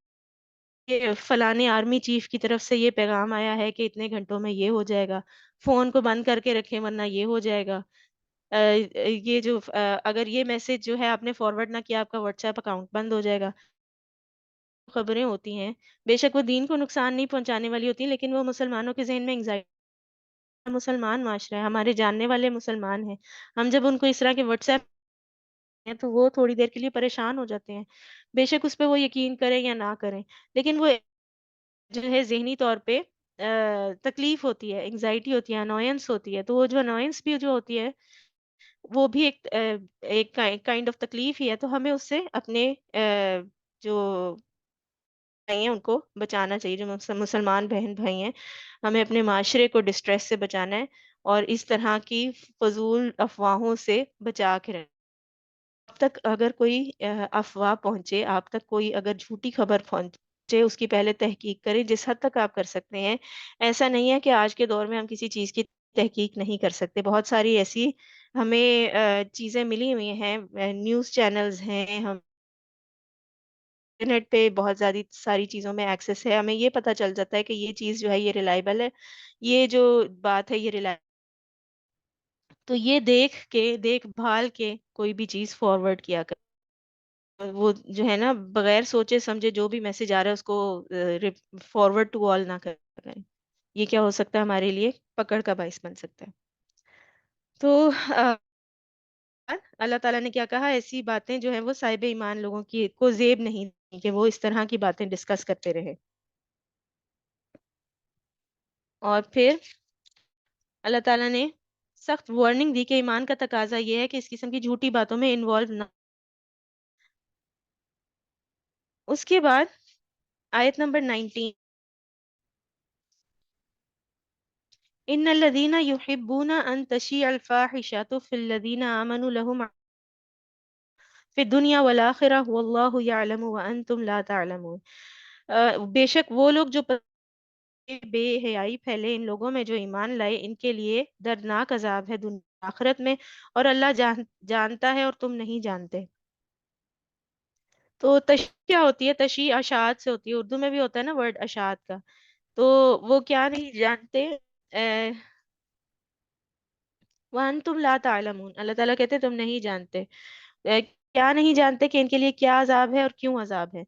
یہ فلانے آرمی چیف کی طرف سے یہ پیغام آیا ہے کہ اتنے گھنٹوں میں یہ ہو جائے گا، فون کو بند کر کے رکھیں ورنہ یہ ہو جائے گا. یہ جو اگر یہ میسج جو ہے آپ نے فارورڈ نہ کیا، آپ کا واٹس ایپ اکاؤنٹ بند ہو جائے گا. خبریں ہوتی ہیں، بے شک وہ دین کو نقصان نہیں پہنچانے والی ہوتی ہیں، لیکن وہ مسلمانوں کے ذہن میں انگزائٹی. مسلمان معاشرہ ہے، ہمارے جاننے والے مسلمان ہیں، ہم جب ان کو اس طرح کے واٹس ایپ ہیں تو وہ تھوڑی دیر کے لیے پریشان ہو جاتے ہیں، بے شک اس پہ وہ یقین کریں یا نہ کریں، لیکن وہ جو ہے ذہنی طور پہ تکلیف ہوتی ہے، انگزائٹی ہوتی ہے، انوائنس ہوتی ہے. تو وہ جو انوائنس بھی جو ہوتی ہے وہ بھی ایک کائنڈ آف تکلیف ہی ہے. تو ہمیں اس سے اپنے جو بھائی ہیں ان کو بچانا چاہیے، جو مسلمان بہن بھائی ہیں، ہمیں اپنے معاشرے کو ڈسٹریس سے بچانا ہے اور اس طرح کی فضول افواہوں سے بچا کے رہنا. آپ تک اگر کوئی افواہ پہنچے، آپ تک کوئی اگر جھوٹی خبر پہنچے، اس کی پہلے تحقیق کریں جس حد تک آپ کر سکتے ہیں. ایسا نہیں ہے کہ آج کے دور میں ہم کسی چیز کی تحقیق نہیں کر سکتے. بہت ساری ایسی ہمیں چیزیں ملی ہوئی ہیں، نیوز چینلز ہیں، ہم انٹرنیٹ پہ بہت زیادہ ساری چیزوں میں ایکسیس ہے، ہمیں یہ پتہ چل جاتا ہے کہ یہ چیز جو ہے یہ ریلائبل ہے، یہ جو بات ہے یہ ریلائبل. تو یہ دیکھ بھال کے کوئی بھی چیز فارورڈ کیا کر. وہ جو ہے نا بغیر سوچے سمجھے جو بھی میسج آ رہا ہے اس کو فارورڈ ٹو آل نہ کریں. یہ کیا ہو سکتا ہے ہمارے لیے پکڑ کا باعث بن سکتا ہے. تو اللہ تعالیٰ نے کیا کہا، ایسی باتیں جو ہیں وہ صاحب ایمان لوگوں کی کو زیب نہیں دی کہ وہ اس طرح کی باتیں ڈسکس کرتے رہے. اور پھر اللہ تعالیٰ نے سخت وارننگ دی کہ ایمان کا تقاضا یہ ہے کہ اس قسم کی جھوٹی باتوں میں انوالو نہ. اس کے بعد آیت نمبر 19، ان الذين يحبون ان تشيع الفاحشة في الذين آمنوا لهم في الدنيا والآخرة والله يعلم وانتم لا تعلمون. بے شک وہ لوگ جو بے حیائی پھیلے ان لوگوں میں جو ایمان لائے، ان کے لیے دردناک عذاب ہے دنیا آخرت میں، اور اللہ جانتا ہے اور تم نہیں جانتے. تو تشیع کیا ہوتی ہے؟ تشیع اشاعت سے ہوتی ہے، اردو میں بھی ہوتا ہے نا ورڈ اشاعت کا. تو وہ کیا نہیں جانتے، وَأَنْتُمْ لَا تَعْلَمُونَ، اللہ تعالیٰ کہتے ہیں تم نہیں جانتے. کیا نہیں جانتے کہ ان کے لیے کیا عذاب ہے اور کیوں عذاب ہے.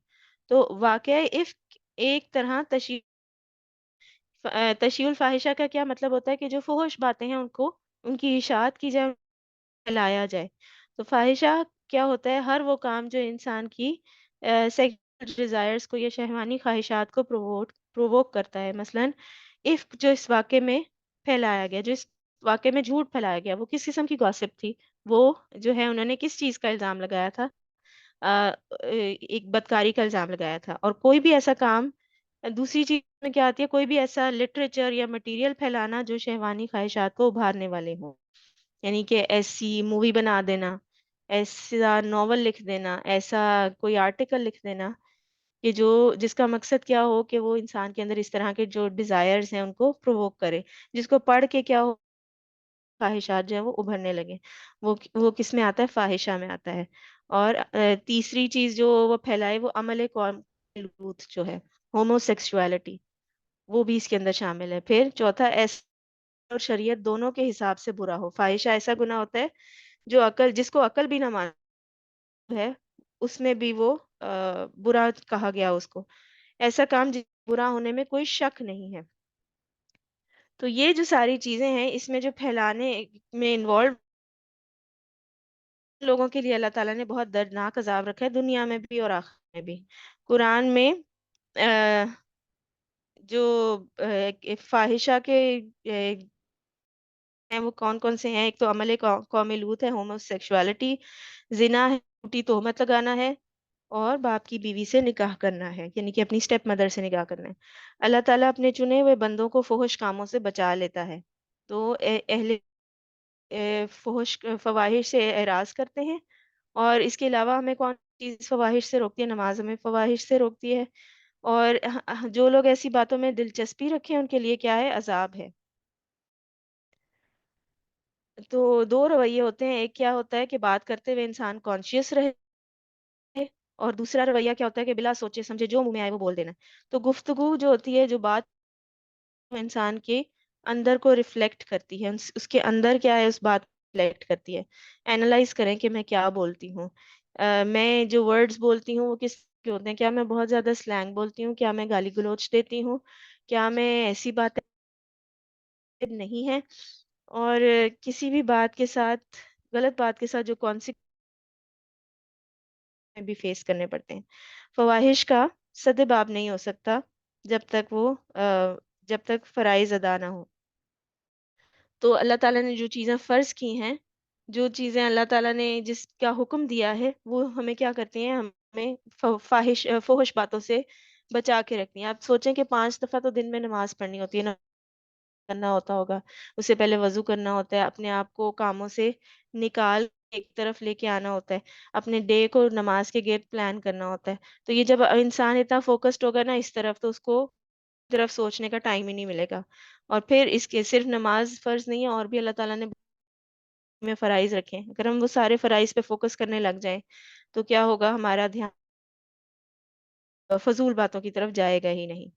تو واقعہ افک ایک طرح تشیع الفاحشہ کا کیا مطلب ہوتا ہے کہ جو فحش باتیں ہیں ان کو ان کی اشاعت کی جائے، پھیلایا جائے. تو فاحشہ کیا ہوتا ہے؟ ہر وہ کام جو انسان کی سیکسول ڈیزائرز کو یا شہوانی خواہشات کو پرووک کرتا ہے. مثلا عفق جو اس واقعے میں پھیلایا گیا، جو اس واقعے میں جھوٹ پھیلایا گیا، وہ کس قسم کی گاسپ تھی؟ وہ جو ہے انہوں نے کس چیز کا الزام لگایا تھا؟ ایک بدکاری کا الزام لگایا تھا. اور کوئی بھی ایسا کام، دوسری چیز میں کیا آتی ہے، کوئی بھی ایسا لٹریچر یا مٹیریل پھیلانا جو شہوانی خواہشات کو ابھارنے والے ہوں، یعنی کہ ایسی مووی بنا دینا، ایسا ناول لکھ دینا، ایسا کوئی آرٹیکل لکھ دینا کہ جس کا مقصد کیا ہو کہ وہ انسان کے اندر اس طرح کے جو ڈیزائرز ہیں ان کو پرووک کرے، جس کو پڑھ کے کیا ہو خواہشات جو ہے وہ ابھرنے لگے. وہ کس میں آتا ہے؟ فاحشہ میں آتا ہے. اور تیسری چیز جو وہ پھیلائے وہ عمل قوم لوط جو ہے، ہومو سیکسوالٹی، وہ بھی اس کے اندر شامل ہے. پھر چوتھا، ایسا اور شریعت دونوں کے حساب سے برا ہو. فاحشہ ایسا گناہ ہوتا ہے جو جس کو عقل بھی نہ مان ہے، اس میں بھی وہ برا کہا گیا اس کو. ایسا کام برا ہونے میں کوئی شک نہیں ہے. تو یہ جو ساری چیزیں ہیں اس میں جو پھیلانے میں انوالو لوگوں کے لیے اللہ تعالیٰ نے بہت دردناک عذاب رکھا ہے، دنیا میں بھی اور آخرت میں بھی. قرآن میں جو فاحشہ کے ہیں وہ کون کون سے ہیں؟ ایک تو عمل قوم لوط ہے، ہومو سیکشوالٹی، زنا ہے، جھوٹی تہمت لگانا ہے، اور باپ کی بیوی سے نکاح کرنا ہے، یعنی کہ اپنی اسٹیپ مدر سے نکاح کرنا ہے۔ اللہ تعالیٰ اپنے چنے ہوئے بندوں کو فحش کاموں سے بچا لیتا ہے۔ تو اہل فحش فواہش سے اعراض کرتے ہیں، اور اس کے علاوہ ہمیں کون چیز فواہش سے روکتی ہے؟ نماز ہمیں فواہش سے روکتی ہے۔ اور جو لوگ ایسی باتوں میں دلچسپی رکھیں ان کے لیے کیا ہے؟ عذاب ہے۔ تو دو رویے ہوتے ہیں، ایک کیا ہوتا ہے کہ بات کرتے ہوئے انسان کانشیس رہے، اور دوسرا رویہ کیا ہوتا ہے کہ بلا سوچے سمجھے جو منہ میں آئے وہ بول دینا۔ تو گفتگو جو ہوتی ہے، جو بات انسان کے اندر کو ریفلیکٹ کرتی ہے، اس کے اندر کیا ہے اس بات کو ریفلیکٹ کرتی ہے۔ اینالائز کریں کہ میں کیا بولتی ہوں، میں جو ورڈز بولتی ہوں وہ کس کے ہوتے ہیں؟ کیا میں بہت زیادہ سلینگ بولتی ہوں؟ کیا میں گالی گلوچ دیتی ہوں؟ کیا میں ایسی باتیں نہیں ہیں؟ اور کسی بھی بات کے ساتھ، غلط بات کے ساتھ جو بھی فیس کرنے پڑتے ہیں۔ فواہش کا سد باب نہیں ہو سکتا جب تک جب تک فرائض ادا نہ ہو۔ تو اللہ تعالیٰ نے جو چیزیں فرض کی ہیں، جو چیزیں اللہ تعالیٰ نے جس کا حکم دیا ہے، وہ ہمیں کیا کرتی ہیں؟ ہمیں فحش باتوں سے بچا کے رکھنی ہے۔ آپ سوچیں کہ 5 دفعہ تو دن میں نماز پڑھنی ہوتی ہے نا، کرنا ہوتا ہوگا، اس سے پہلے وضو کرنا ہوتا ہے، اپنے آپ کو کاموں سے نکال ایک طرف لے کے آنا ہوتا ہے، اپنے ڈے کو نماز کے گرد پلان کرنا ہوتا ہے۔ تو یہ جب انسان اتنا فوکسڈ ہوگا نا اس طرف، تو اس کو طرف سوچنے کا ٹائم ہی نہیں ملے گا۔ اور پھر اس کے صرف نماز فرض نہیں ہے، اور بھی اللہ تعالیٰ نے میں فرائض رکھے ہیں۔ اگر ہم وہ سارے فرائض پہ فوکس کرنے لگ جائیں تو کیا ہوگا؟ ہمارا دھیان فضول باتوں کی طرف جائے گا ہی نہیں۔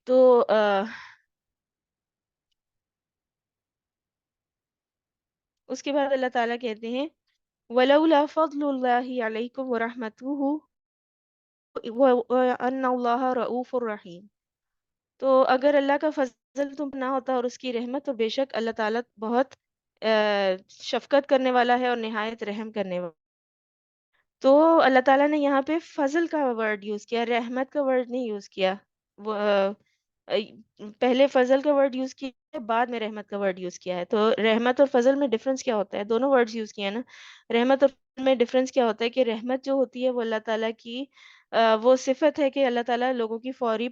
تو اس کے بعد اللہ تعالیٰ کہتے ہیں وَلَوْلَا فَضْلُ اللَّهِ عَلَيْكُمْ وَرَحْمَتُهُ وَأَنَّ اللَّهَ رَءُوفٌ رَحِيمٌ۔ تو اگر اللہ کا فضل تم پہ نہ ہوتا اور اس کی رحمت، تو بے شک اللہ تعالیٰ بہت شفقت کرنے والا ہے اور نہایت رحم کرنے والا۔ تو اللہ تعالیٰ نے یہاں پہ فضل کا ورڈ یوز کیا، رحمت کا ورڈ نہیں یوز کیا۔ وہ پہلے فضل کا ورڈ یوز کیا ہے، بعد میں رحمت کا ورڈ یوز کیا ہے۔ تو رحمت اور فضل میں ڈفرنس کیا ہوتا ہے؟ دونوں ورڈز یوز کیے ہیں نا۔ رحمت اور فضل میں ڈفرنس کیا ہوتا ہے کہ رحمت جو ہوتی ہے وہ اللہ تعالیٰ کی وہ صفت ہے کہ اللہ تعالیٰ لوگوں کی فوری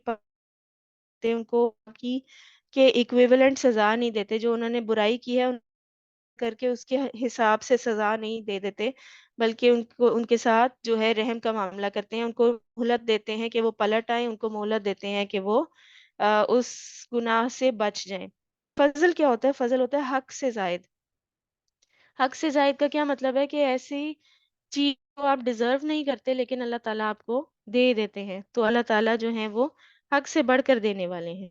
ان کو کی کے ایکویولنٹ سزا نہیں دیتے، جو انہوں نے برائی کی ہے کر کے اس کے حساب سے سزا نہیں دے دیتے، بلکہ ان کے ساتھ جو ہے رحم کا معاملہ کرتے ہیں، ان کو مہلت دیتے ہیں کہ وہ پلٹ آئیں، ان کو مہلت دیتے ہیں کہ وہ اس گناہ سے بچ جائیں۔ فضل کیا ہوتا ہے؟ فضل ہوتا ہے حق سے زائد۔ حق سے زائد کا کیا مطلب ہے؟ کہ ایسی چیز کو آپ ڈیزرو نہیں کرتے لیکن اللہ تعالیٰ آپ کو دے دیتے ہیں۔ تو اللہ تعالیٰ جو ہیں وہ حق سے بڑھ کر دینے والے ہیں۔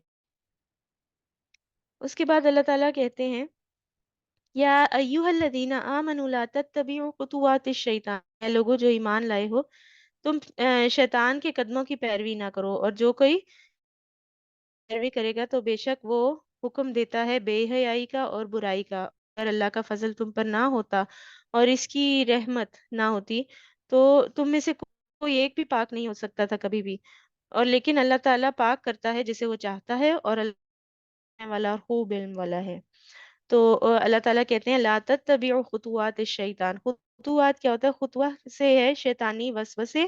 اس کے بعد اللہ تعالیٰ کہتے ہیں یا ایوہ الذین آمنوا لا تتبعوا خطوات الشیطان، اے لوگو جو ایمان لائے ہو، تم شیطان کے قدموں کی پیروی نہ کرو، اور جو کوئی پیروی کرے گا تو بے شک وہ حکم دیتا ہے بے حیائی کا اور برائی کا۔ اگر اللہ کا فضل تم پر نہ ہوتا اور اس کی رحمت نہ ہوتی تو تم میں سے کوئی ایک بھی پاک نہیں ہو سکتا تھا کبھی بھی۔ اور لیکن اللہ تعالیٰ پاک کرتا ہے جسے وہ چاہتا ہے، اور اللہ والا اور خوب علم والا ہے۔ تو اللہ تعالیٰ کہتے ہیں لا تتبعوا خطوات الشیطان۔ خطوات کیا ہوتا ہے؟ خطوہ سے ہے شیطانی وسوسے،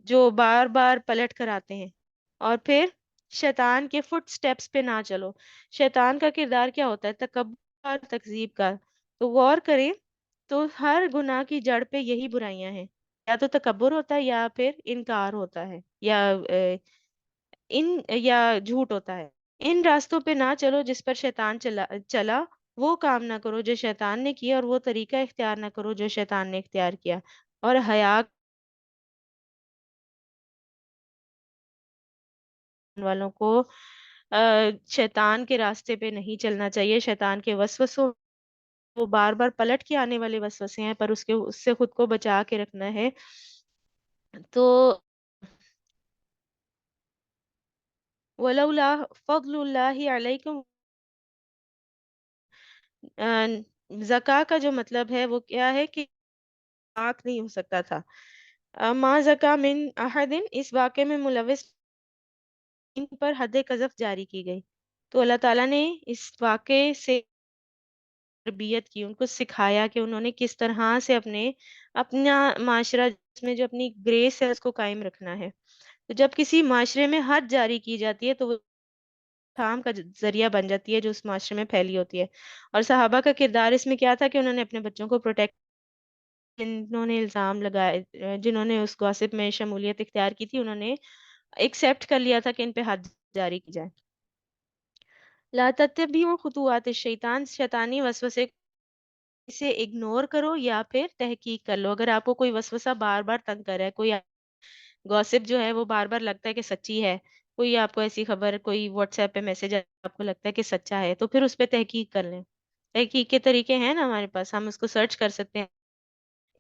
جو بار بار پلٹ کر آتے ہیں۔ اور پھر شیطان کے فٹ سٹیپس پہ نہ چلو۔ شیطان کا کردار کیا ہوتا ہے؟ تکبر اور تکذیب کا۔ تو غور کریں تو ہر گناہ کی جڑ پہ یہی برائیاں ہیں، یا تو تکبر ہوتا ہے، یا پھر انکار ہوتا ہے، یا جھوٹ ہوتا ہے۔ ان راستوں پہ نہ چلو جس پر شیطان چلا، وہ کام نہ کرو جو شیطان نے کیا، اور وہ طریقہ اختیار نہ کرو جو شیطان نے اختیار کیا۔ اور حیا والوں کو شیطان کے راستے پہ نہیں چلنا چاہیے، شیطان کے وسوسوں، وہ بار بار پلٹ کے آنے والے وسوسے ہیں، پر اس سے خود کو بچا کے رکھنا ہے۔ تو ولولا فضل اللہ علیکم، زکا کا جو مطلب ہے وہ کیا ہے؟ کہ پاک نہیں ہو سکتا تھا۔ ما زکا من احد، اس واقعے میں ملوث ان پر حد قذف جاری کی گئی۔ تو اللہ تعالیٰ نے اس واقعے سے تربیت کی، ان کو سکھایا کہ انہوں نے کس طرح سے اپنا معاشرہ اس میں جو اپنی گریس ہے اس کو قائم رکھنا ہے. تو جب کسی معاشرے میں حد جاری کی جاتی ہے تو وہ کام کا ذریعہ بن جاتی ہے جو اس معاشرے میں پھیلی ہوتی ہے. اور صحابہ کا کردار اس میں کیا تھا کہ انہوں نے اپنے بچوں کو پروٹیکٹ، جنہوں نے الزام لگائے، جنہوں نے اس گوسپ میں شمولیت اختیار کی تھی، انہوں نے ایکسیپٹ کر لیا تھا کہ ان پہ حد جاری کی جائے. لا تتبعوا خطوات الشیطان، شیطانی وسوسے اسے اگنور کرو یا پھر تحقیق کر لو. اگر آپ کو کوئی وسوسہ بار بار تنگ کر رہا ہے، کوئی گوسپ جو ہے وہ بار بار لگتا ہے کہ سچی ہے، کوئی آپ کو ایسی خبر، کوئی واٹس ایپ پہ میسج آپ کو لگتا ہے کہ سچا ہے، تو پھر اس پہ تحقیق کر لیں. تحقیق کے طریقے ہیں نا ہمارے پاس، ہم اس کو سرچ کر سکتے ہیں،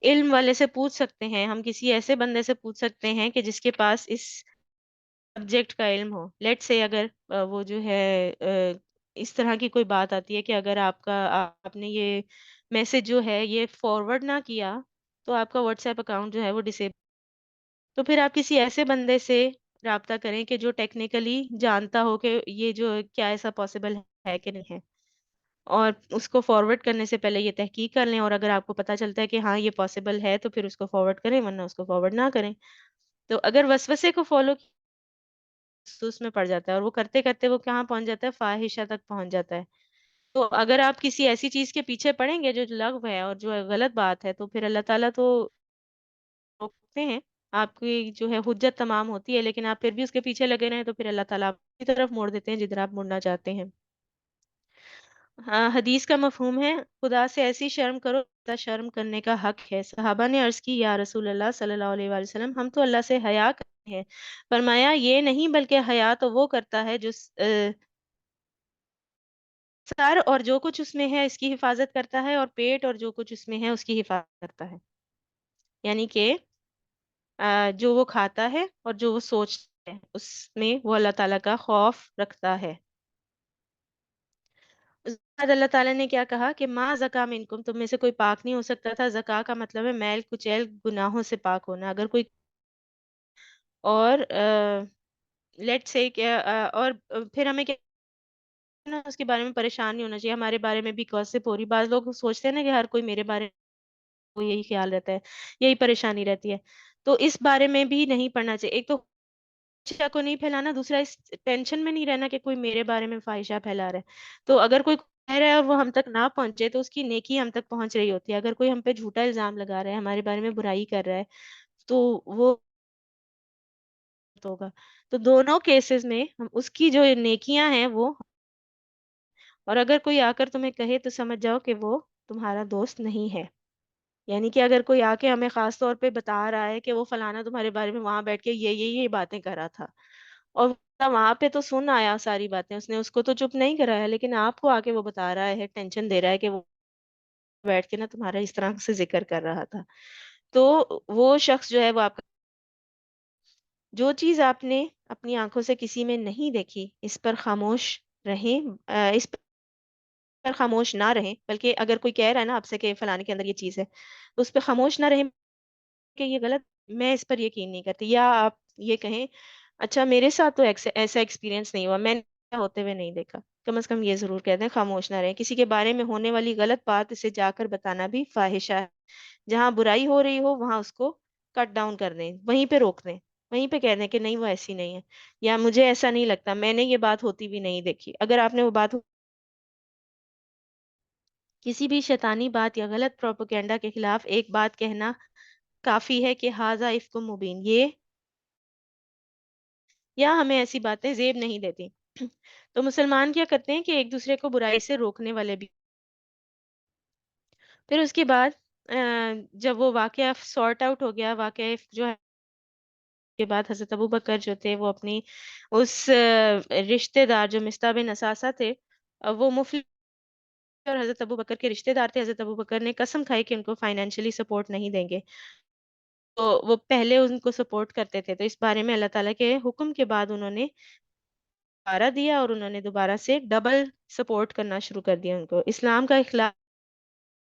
علم والے سے پوچھ سکتے ہیں، ہم کسی ایسے بندے سے پوچھ سکتے ہیں کہ جس کے پاس اس سبجیکٹ کا علم ہو. لیٹ سے اگر وہ جو ہے اس طرح کی کوئی بات آتی ہے کہ اگر آپ نے یہ میسج جو ہے یہ فارورڈ نہ کیا تو آپ کا واٹس ایپ اکاؤنٹ جو ہے وہ ڈسیبل. تو پھر آپ کسی ایسے بندے سے رابطہ کریں کہ جو ٹیکنیکلی جانتا ہو کہ یہ جو کیا ایسا پاسبل ہے کہ نہیں ہے، اور اس کو فارورڈ کرنے سے پہلے یہ تحقیق کر لیں. اور اگر آپ کو پتہ چلتا ہے کہ ہاں یہ پاسبل ہے تو پھر اس کو فارورڈ کریں، ورنہ اس کو فارورڈ نہ کریں. تو اگر وسوسے کو فالو اس میں پڑ جاتا ہے، اور وہ کرتے کرتے وہ کہاں پہنچ جاتا ہے، فاحشہ تک پہنچ جاتا ہے. تو اگر آپ کسی ایسی چیز کے پیچھے پڑیں گے جو لغو ہے اور جو غلط بات ہے، تو پھر اللہ تعالیٰ تو روکتے ہیں، آپ کی جو ہے حجت تمام ہوتی ہے، لیکن آپ پھر بھی اس کے پیچھے لگے رہیں تو پھر اللہ تعالیٰ آپ کی طرف موڑ دیتے ہیں جدھر آپ مڑنا چاہتے ہیں. ہاں، حدیث کا مفہوم ہے خدا سے ایسی شرم کرو جتنا شرم کرنے کا حق ہے. صحابہ نے عرض کی یا رسول اللہ صلی اللہ علیہ وآلہ وسلم، ہم تو اللہ سے حیا کرتے ہیں. فرمایا یہ نہیں بلکہ حیا تو وہ کرتا ہے جو سر اور جو کچھ اس میں ہے اس کی حفاظت کرتا ہے، اور پیٹ اور جو کچھ اس میں ہے اس کی حفاظت کرتا ہے. یعنی کہ جو وہ کھاتا ہے اور جو وہ سوچتا ہے اس میں وہ اللہ تعالیٰ کا خوف رکھتا ہے. اس کے بعد اللہ تعالیٰ نے کیا کہا کہ ما زکا منکم، تم میں سے کوئی پاک نہیں ہو سکتا تھا. زکا کا مطلب ہے میل کچیل گناہوں سے پاک ہونا. اگر کوئی اور لیٹ سے اور پھر ہمیں کیا نا اس کے بارے میں پریشان نہیں ہونا چاہیے. ہمارے بارے میں بھی گوسپ ہو رہی، بعض لوگ سوچتے ہیں نا کہ ہر کوئی میرے بارے میں یہی خیال رہتا ہے، یہی پریشانی رہتی ہے. تو اس بارے میں بھی نہیں پڑھنا چاہیے. ایک تو فاحشہ کو نہیں پھیلانا، دوسرا اس ٹینشن میں نہیں رہنا کہ کوئی میرے بارے میں فاحشہ پھیلا رہا ہے. تو اگر کوئی کہہ رہا ہے اور وہ ہم تک نہ پہنچے تو اس کی نیکی ہم تک پہنچ رہی ہوتی ہے. اگر کوئی ہم پہ جھوٹا الزام لگا رہا ہے، ہمارے بارے میں برائی کر رہا ہے، تو وہ ہوگا. تو دونوں کیسز میں اس کی جو نیکیاں ہیں وہ، اور اگر کوئی آ کر تمہیں کہے تو سمجھ جاؤ کہ وہ تمہارا دوست نہیں ہے. یعنی کہ اگر کوئی آ کے ہمیں خاص طور پہ بتا رہا ہے کہ وہ فلانا تمہارے بارے میں وہاں بیٹھ کے یہ باتیں کر رہا تھا، اور وہاں پہ تو سن آیا ساری باتیں، اس نے اس کو تو چپ نہیں کرایا، لیکن آپ کو آ کے وہ بتا رہا ہے، ٹینشن دے رہا ہے کہ وہ بیٹھ کے نا تمہارا اس طرح سے ذکر کر رہا تھا، تو وہ شخص جو ہے وہ آپ کا، جو چیز آپ نے اپنی آنکھوں سے کسی میں نہیں دیکھی اس پر خاموش رہیں. اس پر خاموش نہ رہیں، بلکہ اگر کوئی کہہ رہا ہے نا آپ سے کہ فلانے کے اندر یہ چیز ہے، تو اس پہ خاموش نہ رہیں کہ یہ غلط، میں اس پر یقین نہیں کرتی. یا آپ یہ کہیں اچھا میرے ساتھ تو ایسا ایکسپیرینس نہیں ہوا، میں نے ہوتے ہوئے نہیں دیکھا. کم از کم یہ ضرور کہتے ہیں خاموش نہ رہیں. کسی کے بارے میں ہونے والی غلط بات اسے جا کر بتانا بھی فاحشہ ہے. جہاں برائی ہو رہی ہو وہاں اس کو کٹ ڈاؤن کر دیں، وہیں پہ روک دیں، وہیں پہ کہہ دیں کہ نہیں وہ ایسی نہیں ہے، یا مجھے ایسا نہیں لگتا، میں نے یہ بات ہوتی بھی نہیں دیکھی. اگر آپ نے وہ بات کسی بھی شیطانی بات یا غلط پروپیگنڈا کے خلاف ایک بات کہنا کافی ہے کہ ہاذا افک مبین، یہ یا ہمیں ایسی باتیں زیب نہیں دیتی. تو مسلمان کیا کرتے ہیں کہ ایک دوسرے کو برائی سے روکنے والے بھی. پھر اس کے بعد جب وہ واقعہ سارٹ آؤٹ ہو گیا، واقعہ جو ہے کے بعد حضرت ابو بکر جو تھے وہ اپنی اس رشتہ دار جو مصطح بن اساسہ تھے، وہ مفلس اور حضرت ابو بکر کے رشتہ دار تھے. حضرت ابو بکر نے قسم کھائی کہ ان کو فائنینشلی سپورٹ نہیں دیں گے. تو وہ پہلے ان کو سپورٹ کرتے تھے، تو اس بارے میں اللہ تعالیٰ کے حکم کے بعد انہوں نے دوبارہ دیا، اور انہوں نے دوبارہ سے ڈبل سپورٹ کرنا شروع کر دیا ان کو. اسلام کا اخلاق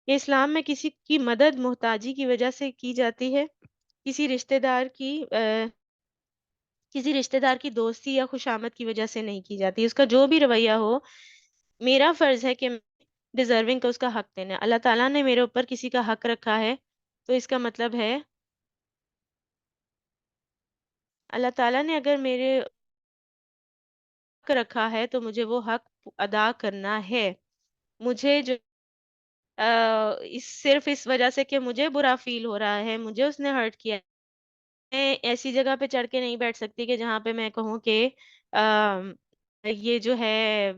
یہ اسلام میں کسی کی مدد محتاجی کی وجہ سے کی جاتی ہے، کسی رشتہ دار کی دوستی یا خوشامد کی وجہ سے نہیں کی جاتی. اس کا جو بھی رویہ ہو، میرا فرض ہے کہ ڈیزرونگ کا اس کا حق دینا. اللہ تعالیٰ نے میرے اوپر کسی کا حق رکھا ہے، تو اس کا مطلب ہے اللہ تعالیٰ نے اگر میرے حق رکھا ہے تو مجھے وہ حق ادا کرنا ہے. مجھے جو صرف اس وجہ سے کہ مجھے برا فیل ہو رہا ہے، مجھے اس نے ہرٹ کیا ہے، میں ایسی جگہ پہ چڑھ کے نہیں بیٹھ سکتی کہ جہاں پہ میں کہوں کہ آم، یہ جو ہے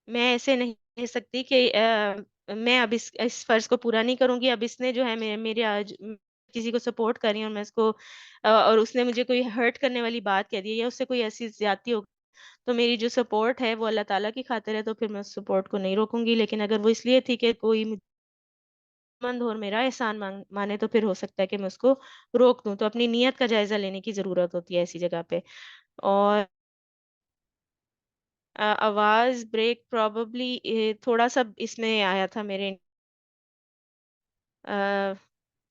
میں ایسے نہیں کہہ سکتی کہ میں اب اس فرض کو پورا نہیں کروں گی. اب اس نے جو ہے میرے آج کسی کو سپورٹ کر رہی ہوں اور میں اس کو اور اس نے مجھے کوئی ہرٹ کرنے والی بات کہہ دی ہے یا اس سے کوئی ایسی زیادتی ہو، تو میری جو سپورٹ ہے وہ اللہ تعالیٰ کی خاطر ہے، تو پھر میں اس سپورٹ کو نہیں روکوں گی. لیکن اگر وہ اس لیے تھی کہ کوئی مند ہو اور میرا احسان مانے، تو پھر ہو سکتا ہے کہ میں اس کو روک دوں. تو اپنی نیت کا جائزہ لینے کی ضرورت ہوتی ہے ایسی جگہ پہ. اور آواز بریک پروبیبلی تھوڑا سا اس میں آیا تھا میرے.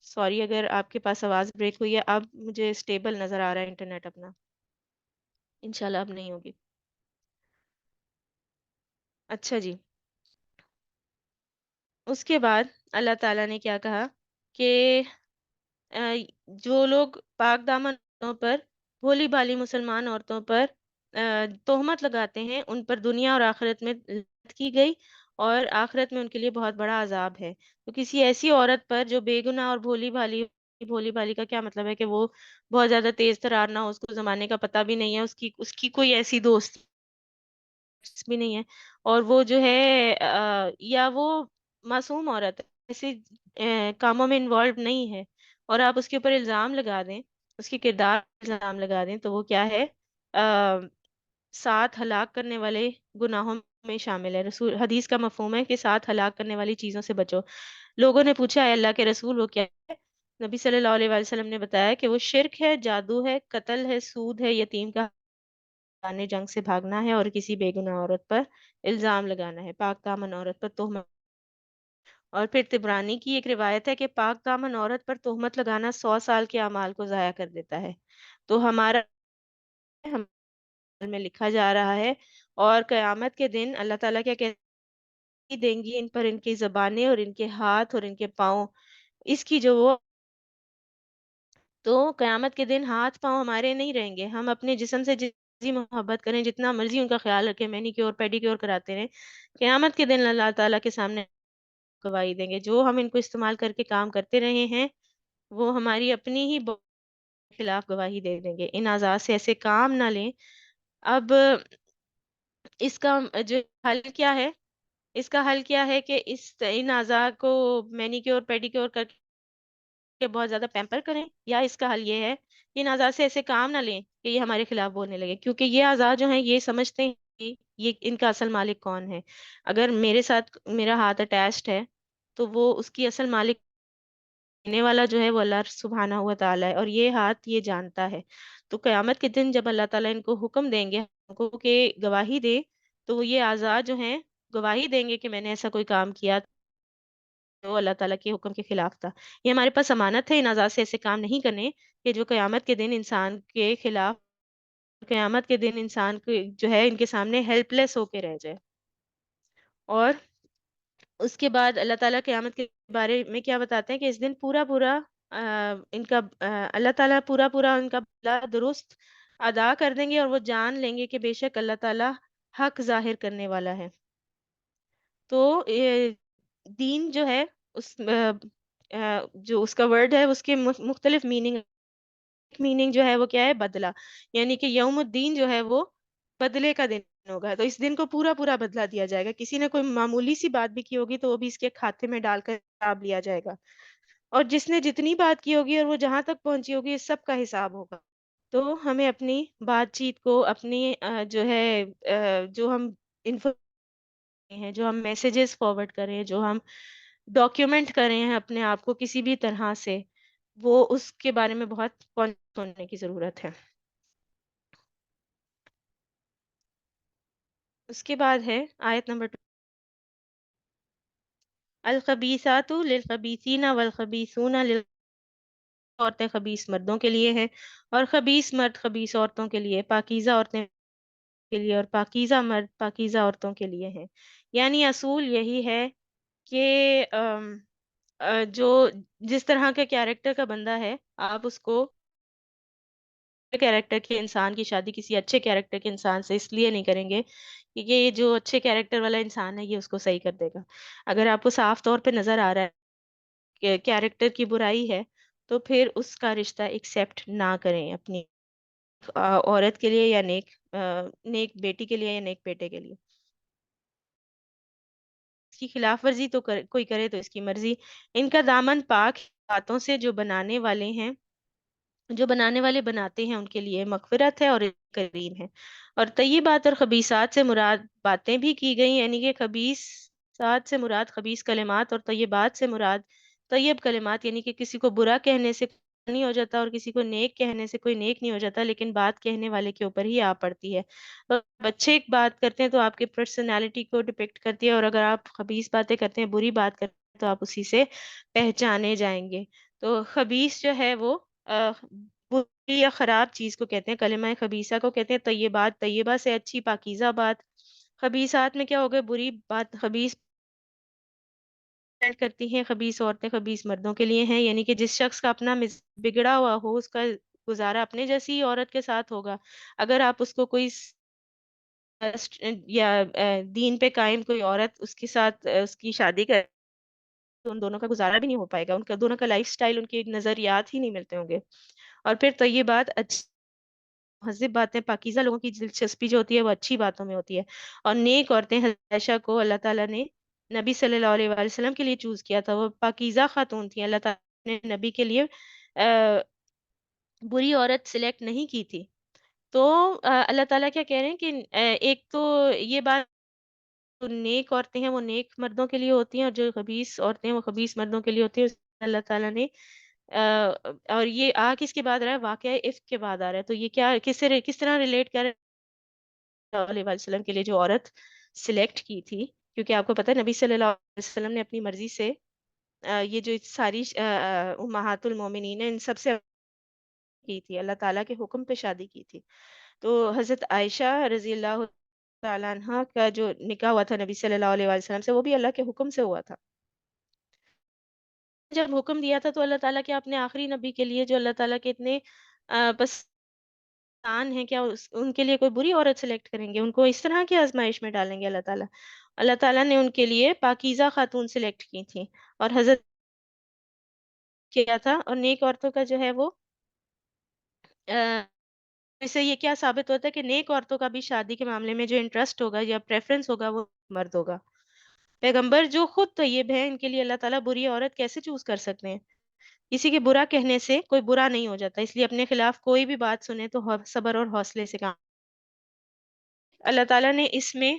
سوری اگر آپ کے پاس آواز بریک ہوئی ہے. اب مجھے اسٹیبل نظر آ رہا ہے انٹرنیٹ اپنا. انشاءاللہ اب نہیں ہوگی. اچھا جی. اس کے بعد اللہ تعالیٰ نے کیا کہا کہ آ، جو لوگ پاک دامن عورتوں پر، بھولی بھالی مسلمان عورتوں پر تہمت لگاتے ہیں، ان پر دنیا اور آخرت میں لعنت کی گئی اور آخرت میں ان کے لیے بہت بڑا عذاب ہے. تو کسی ایسی عورت پر جو بے گناہ اور بھولی بھالی کا کیا مطلب ہے کہ وہ بہت زیادہ تیز ترار نہ ہو، اس کو زمانے کا پتہ بھی نہیں ہے، اس کی کوئی ایسی دوست بھی نہیں ہے، اور وہ جو ہے یا وہ معصوم عورت ہے، ایسے کاموں میں انوالو نہیں ہے، اور آپ اس کے اوپر الزام لگا دیں، اس کے کردار پر الزام لگا دیں، تو وہ کیا ہے؟ آ، 7 ہلاک کرنے والے گناہوں میں شامل ہے. رسول حدیث کا مفہوم ہے کہ 7 ہلاک کرنے والی چیزوں سے بچو. لوگوں نے پوچھا ہے اللہ کے رسول وہ کیا ہے؟ نبی صلی اللہ علیہ وسلم نے بتایا کہ وہ شرک ہے، جادو ہے، قتل ہے، سود ہے، یتیم کا جنگ سے بھاگنا ہے، اور کسی بے گناہ عورت پر الزام لگانا ہے، پاک دامن عورت پر تہمت. اور پھر تبرانی کی ایک روایت ہے کہ پاک دامن عورت پر تہمت لگانا 100 سال کے اعمال کو ضائع کر دیتا ہے. تو ہمارا میں لکھا جا رہا ہے. اور قیامت کے دن اللہ تعالیٰ کیا کہتی دیں گی ان پر ان کی زبانیں اور ان کے ہاتھ اور ان کے پاؤں، اس کی جو وہ. تو قیامت کے دن ہاتھ پاؤں ہمارے نہیں رہیں گے، ہم اپنے جسم سے جتنی محبت کریں، جتنا مرضی ان کا خیال رکھیں، مینی کیور پیڈی کیور کراتے رہیں، قیامت کے دن اللہ تعالیٰ کے سامنے گواہی دیں گے. جو ہم ان کو استعمال کر کے کام کرتے رہے ہیں، وہ ہماری اپنی ہی خلاف گواہی دے دیں گے. ان اعضاء سے ایسے کام نہ لیں. اب اس کا جو حل کیا ہے؟ اس کا حل کیا ہے کہ ان اعضاء کو مینی کیور پیڈی کیور کر کہ بہت زیادہ پیمپر کریں، یا اس کا حل یہ ہے کہ ان اعضاء سے ایسے کام نہ لیں کہ یہ ہمارے خلاف بولنے لگے، کیونکہ یہ اعضاء جو ہیں یہ سمجھتے ہیں کہ یہ ان کا اصل مالک کون ہے. اگر میرے ساتھ میرا ہاتھ اٹیچڈ ہے تو وہ اس کی اصل مالک دینے والا جو ہے وہ اللہ سبحانہ ہوا تعالیٰ ہے، اور یہ ہاتھ یہ جانتا ہے. تو قیامت کے دن جب اللہ تعالیٰ ان کو حکم دیں گے ہم کو کہ گواہی دے، تو یہ اعضاء جو ہیں گواہی دیں گے کہ میں نے ایسا کوئی کام کیا جو اللہ تعالیٰ کے حکم کے خلاف تھا. یہ ہمارے پاس امانت ہے ان اعضاء سے ایسے کام نہیں کرنے کہ جو قیامت کے دن انسان کے خلاف، قیامت کے دن انسان کو جو ہے ان کے سامنے ہیلپ لیس ہو کے رہ جائے. اور اس کے بعد اللہ تعالیٰ قیامت کے بارے میں کیا بتاتے ہیں کہ اس دن پورا پورا ان کا اللہ تعالیٰ پورا پورا ان کا بدلہ درست ادا کر دیں گے، اور وہ جان لیں گے کہ بے شک اللہ تعالیٰ حق ظاہر کرنے والا ہے. تو دین جو ہے اس جو اس کا ورڈ ہے اس کے مختلف میننگ جو ہے وہ کیا ہے؟ بدلہ. یعنی کہ یوم الدین جو ہے وہ بدلے کا دن ہوگا. تو اس دن کو پورا پورا بدلہ دیا جائے گا. کسی نے کوئی معمولی سی بات بھی کی ہوگی تو وہ بھی اس کے کھاتے میں ڈال کر حساب لیا جائے گا، اور جس نے جتنی بات کی ہوگی اور وہ جہاں تک پہنچی ہوگی اس سب کا حساب ہوگا. تو ہمیں اپنی بات چیت کو، اپنی جو ہے جو ہم انفو ہیں، جو ہم میسیجز فارورڈ کریں، جو ہم ڈاکیومنٹ کریں ہیں اپنے آپ کو کسی بھی طرح سے، وہ اس کے بارے میں بہت کانشیس ہونے کی ضرورت ہے. اس کے بعد ہے آیت نمبر 2. الخبیثات للخبیثین والخبیثون عورتیں خبیث مردوں کے لیے ہیں اور خبیث مرد خبیث عورتوں کے لیے، پاکیزہ عورتیں کے لیے اور پاکیزہ مرد پاکیزہ عورتوں کے لیے ہیں. یعنی اصول یہی ہے کہ جو جس طرح کا کیریکٹر کا بندہ ہے، آپ اس کو کیریکٹر کے انسان کی شادی کسی اچھے کیریکٹر کے انسان سے اس لیے نہیں کریں گے کیونکہ یہ جو اچھے کیریکٹر والا انسان ہے یہ اس کو صحیح کر دے گا۔ اگر آپ کو صاف طور پہ نظر آ رہا ہے کہ کیریکٹر کی برائی ہے، تو پھر اس کا رشتہ ایکسیپٹ نہ کریں اپنی عورت کے لیے، یا نیک بیٹی کے لیے یا نیک بیٹے کے لیے۔ اس کی خلاف ورزی تو کوئی کرے تو اس کی مرضی۔ ان کا دامن پاک باتوں سے، جو بنانے والے بناتے ہیں ان کے لیے مغفرت ہے اور کریم ہے۔ اور طیبات اور خبیثات سے مراد باتیں بھی کی گئی، یعنی کہ خبیثات سے مراد خبیث کلمات، اور طیبات سے مراد طیب کلمات، یعنی کہ کسی کو برا کہنے سے نہیں ہو جاتا اور کسی کو نیک کہنے سے کوئی نیک نہیں ہو جاتا، لیکن بات کہنے والے کے اوپر ہی آ پڑتی ہے۔ تو بچے ایک بات کرتے ہیں تو آپ کی پرسنالٹی کو ڈپیکٹ کرتی ہے، اور اگر آپ خبیث باتیں کرتے ہیں، بری بات کرتے ہیں، تو آپ اسی سے پہچانے جائیں گے۔ تو خبیث جو ہے وہ بری یا خراب چیز کو کہتے ہیں، کلمہ خبیثہ کو کہتے ہیں طیبات، طیبہ سے اچھی پاکیزہ بات۔ خبیثات میں کیا ہو گئے؟ بری بات، خبیث کرتی ہیں، خبیث عورتیں خبیث مردوں کے لیے ہیں، یعنی کہ جس شخص کا اپنا بگڑا ہوا ہو، اس کا گزارا اپنے جیسی عورت کے ساتھ ہوگا۔ اگر آپ اس کو کوئی یا دین پہ قائم کوئی عورت اس کے ساتھ اس کی شادی کر، تو ان دونوں کا گزارا بھی نہیں ہو پائے گا، ان کا دونوں کا لائف سٹائل، ان کے نظریات ہی نہیں ملتے ہوں گے۔ اور پھر طیبات، اچھی مہذب باتیں، پاکیزہ لوگوں کی دلچسپی جو ہوتی ہے وہ اچھی باتوں میں ہوتی ہے۔ اور نیک عورتیں، حضرت عائشہ کو اللہ تعالیٰ نے نبی صلی اللہ علیہ وآلہ وسلم کے لیے چوز کیا تھا، وہ پاکیزہ خاتون تھیں، اللہ تعالیٰ نے نبی کے لیے بری عورت سلیکٹ نہیں کی تھی۔ تو اللہ تعالیٰ کیا کہہ رہے ہیں کہ ایک تو یہ بات، جو نیک عورتیں ہیں وہ نیک مردوں کے لیے ہوتی ہیں، اور جو خبیث عورتیں ہیں وہ خبیث مردوں کے لیے ہوتی ہیں۔ اللہ تعالیٰ نے اور یہ کس کے بعد آ رہا ہے؟ واقعہ افک کے بعد آ رہا ہے۔ تو یہ کیا کس طرح ریلیٹ کر رہا ہے؟ علیہ وسلم کے لیے جو عورت سلیکٹ کی تھی، کیونکہ آپ کو پتہ ہے نبی صلی اللہ علیہ وسلم نے اپنی مرضی سے یہ جو ساری امہات المومنین ہیں ان سب سے کی تھی، اللہ تعالیٰ کے حکم پہ شادی کی تھی۔ تو حضرت عائشہ رضی اللہ تعالیٰ عنہ کا جو نکاح ہوا تھا نبی صلی اللہ علیہ وسلم سے، وہ بھی اللہ کے حکم سے ہوا تھا۔ جب حکم دیا تھا تو اللہ تعالیٰ کے اپنے آخری نبی کے لیے، جو اللہ تعالیٰ کے اتنے پسند ہیں، کیا ان کے لیے کوئی بری عورت سلیکٹ کریں گے؟ ان کو اس طرح کی آزمائش میں ڈالیں گے اللہ تعالیٰ؟ اللہ تعالیٰ نے ان کے لیے پاکیزہ خاتون سلیکٹ کی تھی، اور حضرت کیا تھا۔ اور نیک عورتوں کا جو ہے وہ اس سے یہ کیا ثابت ہوتا ہے کہ نیک عورتوں کا بھی شادی کے معاملے میں جو انٹرسٹ ہوگا یا پریفرنس ہوگا وہ مرد ہوگا۔ پیغمبر جو خود طیب ہیں، ان کے لیے اللہ تعالیٰ بری عورت کیسے چوز کر سکتے ہیں؟ کسی کے برا کہنے سے کوئی برا نہیں ہو جاتا، اس لیے اپنے خلاف کوئی بھی بات سنے تو صبر اور حوصلے سے کام۔ اللہ تعالیٰ نے اس میں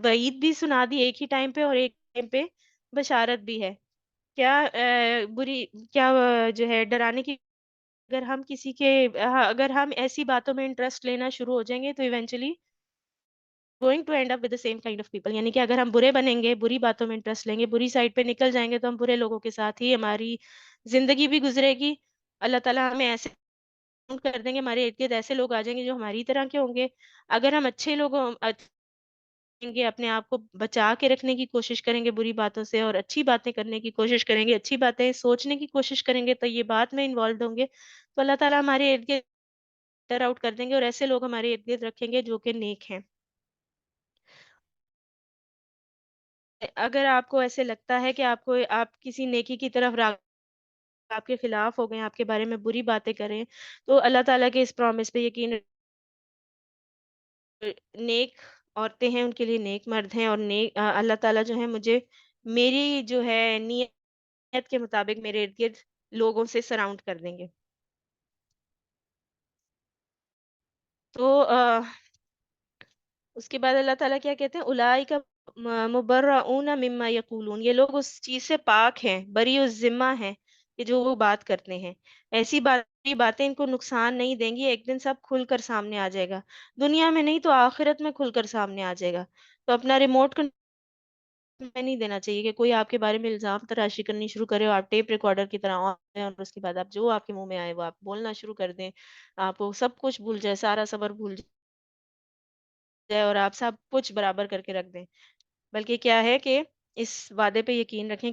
وعید بھی سنا دی ایک ہی ٹائم پہ، اور ایک ٹائم پہ بشارت بھی ہے۔ کیا بری کیا جو ہے ڈرانے کی، اگر ہم ایسی باتوں میں انٹرسٹ لینا شروع ہو جائیں گے تو eventually going to end up with the same kind of people، یعنی کہ اگر ہم برے بنیں گے، بری باتوں میں انٹرسٹ لیں گے، بری سائڈ پہ نکل جائیں گے، تو ہم برے لوگوں کے ساتھ ہی ہماری زندگی بھی گزرے گی۔ اللہ تعالیٰ ہمیں ایسے کر دیں گے، ہمارے ارد گرد ایسے لوگ آ جائیں گے جو ہماری طرح کے ہوں گے۔ اگر ہم اچھے لوگوں گے، اپنے آپ کو بچا کے رکھنے کی کوشش کریں گے بری باتوں سے، اور اچھی باتیں کرنے کی کوشش کریں گے، اچھی باتیں سوچنے کی کوشش کریں گے، تو یہ بات میں انوالوڈ ہوں گے، تو اللہ تعالیٰ ہمارے ارد گرد آؤٹ کر دیں گے، اور ایسے لوگ ہمارے ارد گرد رکھیں گے جو کہ نیک ہیں۔ اگر آپ کو ایسے لگتا ہے کہ آپ کسی نیکی کی طرف آپ کے خلاف ہو گئے، آپ کے بارے میں بری باتیں کریں، تو اللہ تعالیٰ کے اس پرومس پہ یقین، نیک عورتیں ہیں ان کے لیے نیک مرد ہیں، اور نیک اللہ تعالیٰ جو ہے مجھے میری جو ہے نیت کے مطابق میرے ارد گرد لوگوں سے سراؤنڈ کر دیں گے۔ تو اس کے بعد اللہ تعالیٰ کیا کہتے ہیں؟ اولئک مبرؤون مما یقولون، یہ لوگ اس چیز سے پاک ہیں، بری الذمہ ہیں کہ جو وہ بات کرتے ہیں۔ ایسی باتیں ان کو نقصان نہیں دیں گی، ایک دن سب کھل کر سامنے آ جائے گا، دنیا میں نہیں تو آخرت میں کھل کر سامنے آ جائے گا۔ تو اپنا ریموٹ میں نہیں دینا چاہیے کہ کوئی آپ کے بارے میں الزام تراشی کرنی شروع کرے، اور آپ ٹیپ ریکارڈر کی طرح آن کریں، اور اس کے بعد آپ جو آپ کے منہ میں آئے وہ آپ بولنا شروع کر دیں، آپ وہ سب کچھ بھول جائے، سارا صبر بھول جائے، اور آپ سب کچھ برابر کر کے رکھ دیں۔ بلکہ کیا ہے کہ اس وعدے پہ یقین رکھیں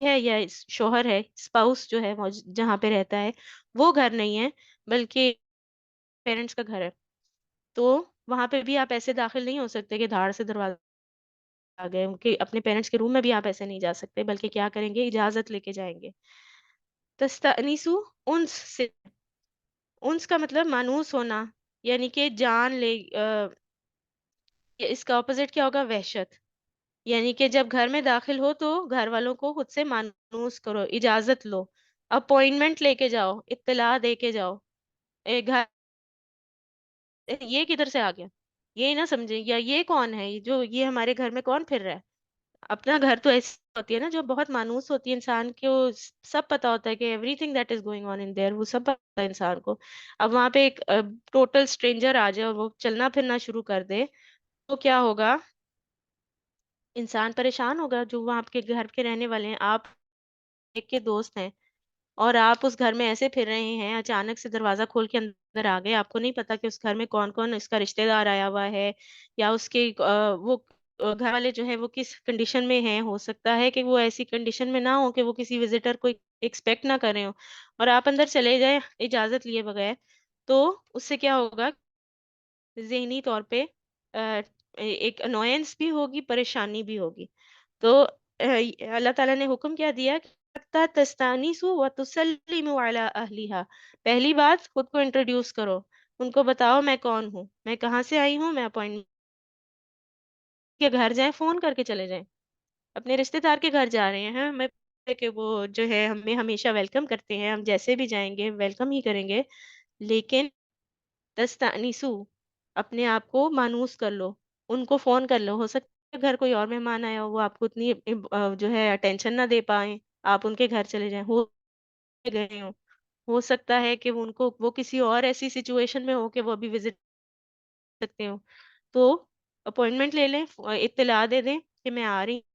ہے یا شوہر ہے، اسپاؤس جو ہے جہاں پہ رہتا ہے وہ گھر نہیں ہے، بلکہ پیرنٹس کا گھر ہے، تو وہاں پہ بھی آپ ایسے داخل نہیں ہو سکتے کہ دھاڑ سے دروازہ آ گئے کہ اپنے پیرنٹس کے روم میں بھی آپ ایسے نہیں جا سکتے، بلکہ کیا کریں گے، اجازت لے کے جائیں گے. تستأنیسو، انس سے، انس کا مطلب مانوس ہونا، یعنی کہ جان لے اس کا اپوزٹ کیا ہوگا، وحشت. یعنی کہ جب گھر میں داخل ہو تو گھر والوں کو خود سے مانوس کرو، اجازت لو، اپوائنٹمنٹ لے کے جاؤ، اطلاع دے کے جاؤ. گھر یہ کدھر سے آ گیا، یہ نہ سمجھے، یا یہ کون ہے جو یہ ہمارے گھر میں کون پھر رہا ہے. اپنا گھر تو ایسی ہوتی ہے نا جو بہت مانوس ہوتی ہے، انسان کو سب پتا ہوتا ہے کہ everything that is going on in there, وہ سب پتا ہے انسان کو. اب وہاں پہ ایک ٹوٹل اسٹرینجر آ جائے اور وہ چلنا پھرنا شروع کر دے تو کیا ہوگا، انسان پریشان ہوگا. جو وہاں کے گھر کے رہنے والے ہیں، آپ ایک کے دوست ہیں اور آپ اس گھر میں ایسے پھر رہے ہیں، اچانک سے دروازہ کھول کے اندر آ گئے، آپ کو نہیں پتا کہ اس گھر میں کون کون اس کا رشتہ دار آیا ہوا ہے، یا اس کے وہ گھر والے جو ہیں وہ کس کنڈیشن میں ہیں. ہو سکتا ہے کہ وہ ایسی کنڈیشن میں نہ ہو کہ وہ کسی وزٹر کو ایکسپیکٹ نہ کرے ہو، اور آپ اندر چلے جائیں اجازت لیے بغیر، تو اس سے کیا ہوگا، ذہنی طور پہ ایک انوائنس بھی ہوگی، پریشانی بھی ہوگی. تو اللہ تعالیٰ نے حکم کیا دیا کہ حتیٰ تستانسوا وتسلموا علی اہلہا. پہلی بات، خود کو انٹروڈیوس کرو، ان کو بتاؤ میں کون ہوں، میں کہاں سے آئی ہوں، میں اپوائنٹمنٹ کے گھر جائیں، فون کر کے چلے جائیں. اپنے رشتہ دار کے گھر جا رہے ہیں میں، کہ وہ جو ہے ہمیں ہمیشہ ویلکم کرتے ہیں، ہم جیسے بھی جائیں گے ویلکم ہی کریں گے، لیکن تستانسو، اپنے آپ کو مانوس کر لو، ان کو فون کر لو. ہو سکتا ہے گھر کوئی اور مہمان آیا ہو، وہ آپ کو اتنی جو ہے اٹینشن نہ دے پائیں، آپ ان کے گھر چلے جائیں، ہو گئے ہو سکتا ہے کہ وہ ان کو وہ کسی اور ایسی سچویشن میں ہو کہ وہ ابھی وزٹ سکتے ہو، تو اپوائنٹمنٹ لے لیں، اطلاع دے دیں کہ میں آ رہی ہوں،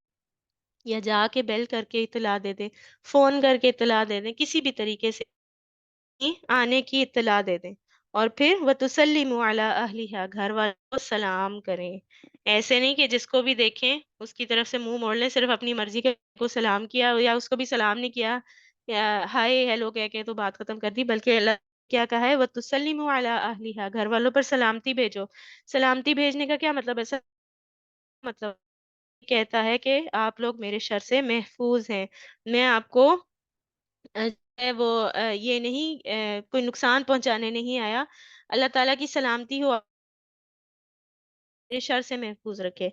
یا جا کے بیل کر کے اطلاع دے دیں، فون کر کے اطلاع دے دیں، کسی بھی طریقے سے آنے کی اطلاع دے دیں. اور پھر وَتُسَلِّمُوا عَلَىٰ أَهْلِهَا، گھر والوں کو سلام کریں. ایسے نہیں کہ جس کو بھی دیکھیں اس کی طرف سے منہ موڑ لیں، صرف اپنی مرضی کے کو سلام کیا یا اس کو بھی سلام نہیں کیا، یا ہائے ہیلو کہہ کے تو بات ختم کر دی، بلکہ اللہ کیا کہا ہے، وَتُسَلِّمُوا عَلَىٰ أَهْلِهَا، گھر والوں پر سلامتی بھیجو. سلامتی بھیجنے کا کیا مطلب ہے، مطلب کہتا ہے کہ آپ لوگ میرے شر سے محفوظ ہیں، میں آپ کو جو ہے وہ یہ نہیں کوئی نقصان پہنچانے نہیں آیا. اللہ تعالیٰ کی سلامتی ہو، میرے شر سے محفوظ رکھے.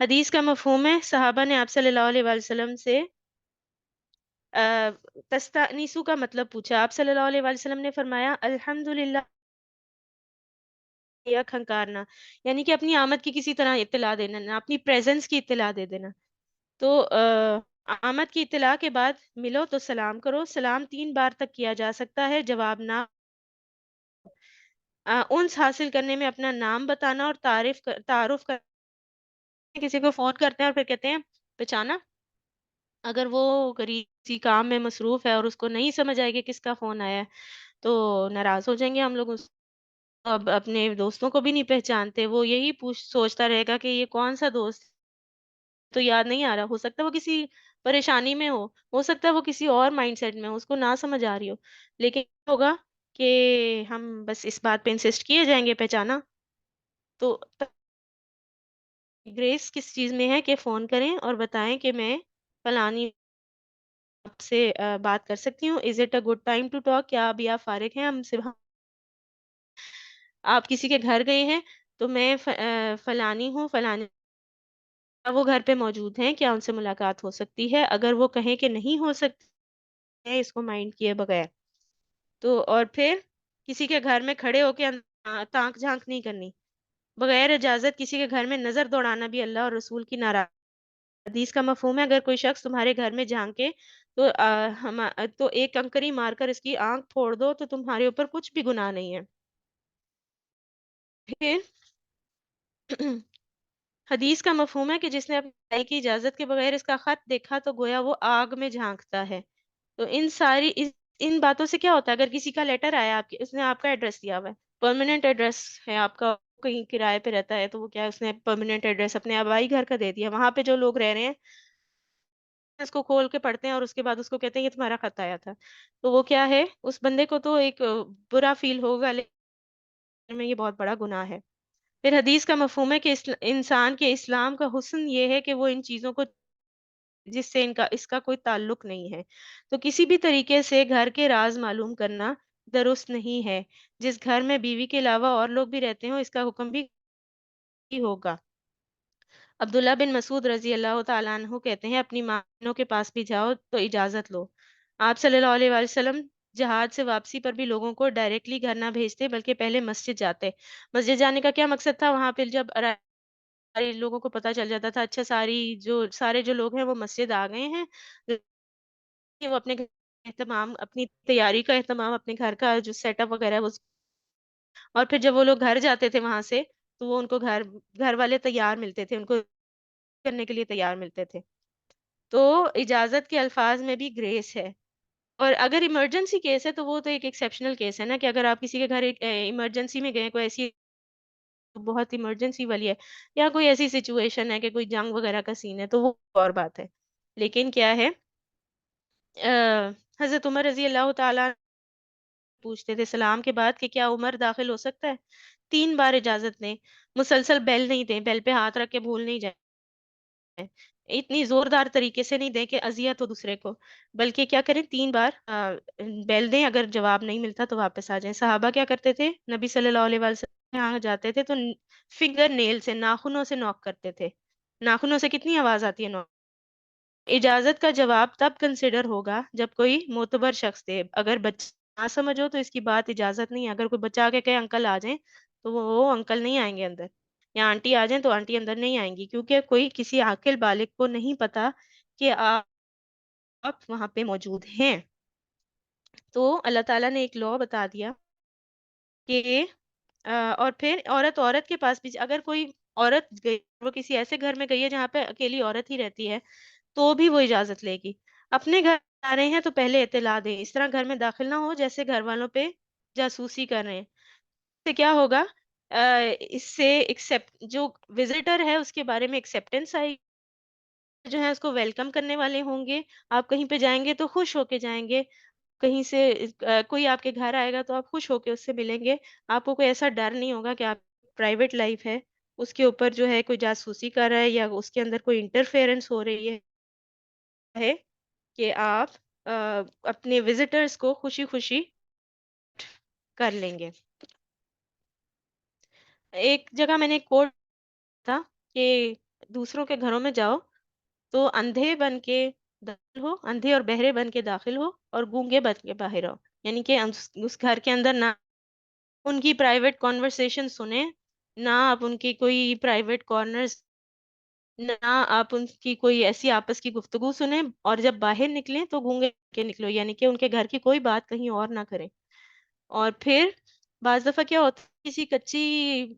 حدیث کا مفہوم ہے، صحابہ نے آپ صلی اللہ علیہ وآلہ وسلم سے تستانیسو کا مطلب پوچھا. آپ صلی اللہ علیہ وآلہ وسلم نے فرمایا الحمدللہ، یا کھنکارنا، یعنی کہ اپنی آمد کی کسی طرح اطلاع دینا، اپنی پریزنس کی اطلاع دے دینا. تو آمد کی اطلاع کے بعد ملو تو سلام کرو. سلام 3 بار تک کیا جا سکتا ہے، جواب نہ انس حاصل کرنے میں اپنا نام بتانا اور تعارف کسی کو فون کرتے ہیں اور پھر کہتے ہیں پہچانا. اگر وہ غریب کسی کام میں مصروف ہے اور اس کو نہیں سمجھ آئے کہ کس کا فون آیا ہے تو ناراض ہو جائیں گے ہم لوگ. اب اپنے دوستوں کو بھی نہیں پہچانتے، وہ یہی سوچتا رہے گا کہ یہ کون سا دوست تو یاد نہیں آ رہا. ہو سکتا ہے وہ کسی پریشانی میں ہو سکتا ہے وہ کسی اور مائنڈ سیٹ میں ہو، اس کو نہ سمجھ آ رہی ہو، لیکن کیا ہوگا کہ ہم بس اس بات پہ انسسٹ کیے جائیں گے پہچانا. تو گریس کس چیز میں ہے کہ فون کریں اور بتائیں کہ میں فلانی آپ سے بات کر سکتی ہوں، is it a good time to talk, کیا ابھی آپ فارغ ہیں، ہم سے آپ کسی کے گھر گئے ہیں تو میں فلانی ہوں، فلانی وہ گھر پہ موجود ہیں، کیا ان سے ملاقات ہو سکتی ہے. اگر وہ کہیں کہ نہیں ہو سکتی ہے اس کو مائنڈ کیے بغیر، تو اور پھر کسی کے گھر میں کھڑے ہو کے تانک جھانک نہیں کرنی، بغیر اجازت کسی کے گھر میں نظر دوڑانا بھی اللہ اور رسول کی ناراضگی. حدیث کا مفہوم ہے، اگر کوئی شخص تمہارے گھر میں جھانکے تو تو ایک کنکری مار کر اس کی آنکھ پھوڑ دو تو تمہارے اوپر کچھ بھی گناہ نہیں ہے. پھر حدیث کا مفہوم ہے کہ جس نے اپنے بھائی کی اجازت کے بغیر اس کا خط دیکھا تو گویا وہ آگ میں جھانکتا ہے. تو ان باتوں سے کیا ہوتا ہے، اگر کسی کا لیٹر آیا آپ کے، اس نے آپ کا ایڈریس دیا ہوا ہے، پرماننٹ ایڈریس ہے آپ کا، کہیں کرائے پہ رہتا ہے تو وہ کیا ہے، اس نے پرماننٹ ایڈریس اپنے آبائی گھر کا دے دیا، وہاں پہ جو لوگ رہ رہے ہیں اس کو کھول کے پڑھتے ہیں اور اس کے بعد اس کو کہتے ہیں یہ تمہارا خط آیا تھا، تو وہ کیا ہے، اس بندے کو تو ایک برا فیل ہوگا، لیکن میں یہ بہت بڑا گناہ ہے۔ پھر حدیث کا مفہوم ہے کہ انسان کے اسلام کا حسن یہ ہے کہ وہ ان چیزوں کو، جس سے اس کا کوئی تعلق نہیں ہے، تو کسی بھی طریقے سے گھر کے راز معلوم کرنا درست نہیں ہے۔ جس گھر میں بیوی کے علاوہ اور لوگ بھی رہتے ہوں، اس کا حکم بھی ہوگا۔ عبداللہ بن مسعود رضی اللہ تعالیٰ عنہ کہتے ہیں اپنی ماں کے پاس بھی جاؤ تو اجازت لو۔ آپ صلی اللہ علیہ وآلہ وسلم جہاد سے واپسی پر بھی لوگوں کو ڈائریکٹلی گھر نہ بھیجتے بلکہ پہلے مسجد جاتے۔ مسجد جانے کا کیا مقصد تھا؟ وہاں پہ جب سارے لوگوں کو پتہ چل جاتا تھا، اچھا سارے جو لوگ ہیں وہ مسجد آ گئے ہیں، کہ وہ اپنے اہتمام، اپنی تیاری کا اہتمام، اپنے گھر کا جو سیٹ اپ وغیرہ ہے وہ، اور پھر جب وہ لوگ گھر جاتے تھے وہاں سے، تو وہ ان کو گھر والے تیار ملتے تھے، ان کو کرنے کے لیے تیار ملتے تھے۔ تو اجازت کے الفاظ میں بھی گریس ہے، اور اگر ایمرجنسی کیس ہے تو وہ تو ایک ایکسیپشنل کیس ہے نا، کہ اگر آپ کسی کے گھر ایک ایمرجنسی میں گئے، کوئی ایسی بہت ایمرجنسی والی ہے، یا کوئی ایسی سچویشن ہے کہ کوئی جنگ وغیرہ کا سین ہے، تو وہ اور بات ہے۔ لیکن کیا ہے، حضرت عمر رضی اللہ تعالیٰ پوچھتے تھے سلام کے بعد کہ کیا عمر داخل ہو سکتا ہے؟ 3 بار اجازت دیں، مسلسل بیل نہیں دیں، بیل پہ ہاتھ رکھ کے بھول نہیں جائیں، اتنی زوردار طریقے سے نہیں دیں کہ اذیت ہو دوسرے کو، بلکہ کیا کریں، 3 بار بیل دیں، اگر جواب نہیں ملتا تو واپس آ جائیں۔ صحابہ کیا کرتے تھے، نبی صلی اللہ علیہ وسلم یہاں جاتے تھے تو فنگر نیل سے، ناخنوں سے نوک کرتے تھے۔ ناخنوں سے کتنی آواز آتی ہے نوک؟ اجازت کا جواب تب کنسیڈر ہوگا جب کوئی معتبر شخص دے، اگر بچہ نہ سمجھو تو اس کی بات اجازت نہیں ہے، اگر کوئی بچہ آ کے کہے انکل آ جائیں، تو وہ انکل نہیں آئیں گے اندر، یا آنٹی آ جائیں تو آنٹی اندر نہیں آئیں گی، کیونکہ کوئی کسی عاقل بالغ کو نہیں پتا کہ آپ وہاں پہ موجود ہیں۔ تو اللہ تعالیٰ نے ایک لا بتا دیا کہ اور پھر عورت کے پاس بھی، اگر کوئی عورت گئی، وہ کسی ایسے گھر میں گئی ہے جہاں پہ اکیلی عورت ہی رہتی ہے، تو بھی وہ اجازت لے گی۔ اپنے گھر آ رہے ہیں تو پہلے اطلاع دیں، اس طرح گھر میں داخل نہ ہو جیسے گھر والوں پہ جاسوسی کر رہے ہیں۔ اس سے کیا ہوگا، اس سے جو وزٹر ہے اس کے بارے میں ایکسیپٹنس آئے، جو ہے اس کو ویلکم کرنے والے ہوں گے۔ آپ کہیں پہ جائیں گے تو خوش ہو کے جائیں گے، کہیں سے کوئی آپ کے گھر آئے گا تو آپ خوش ہو کے اس سے ملیں گے۔ آپ کو کوئی ایسا ڈر نہیں ہوگا کہ آپ پرائیویٹ لائف ہے اس کے اوپر جو ہے کوئی جاسوسی کر رہا ہے، یا اس کے اندر کوئی انٹرفیئرنس ہو رہی ہے، کہ آپ اپنے وزٹرز کو خوشی خوشی کر لیں گے۔ ایک جگہ میں نے کوٹ تھا کہ دوسروں کے گھروں میں جاؤ تو اندھے بن کے داخل ہو، اندھے اور بہرے بن کے داخل ہو، اور گونگے بن کے باہر آؤ، یعنی کہ اس گھر کے اندر نہ ان کی پرائیویٹ کانورسیشن سنیں، نہ آپ ان کی کوئی پرائیویٹ کارنرز، نہ آپ ان کی کوئی ایسی آپس کی گفتگو سنیں، اور جب باہر نکلیں تو گونگے کے نکلو، یعنی کہ ان کے گھر کی کوئی بات کہیں اور نہ کریں۔ اور پھر بعض دفعہ کیا ہوتا ہے، کسی کچی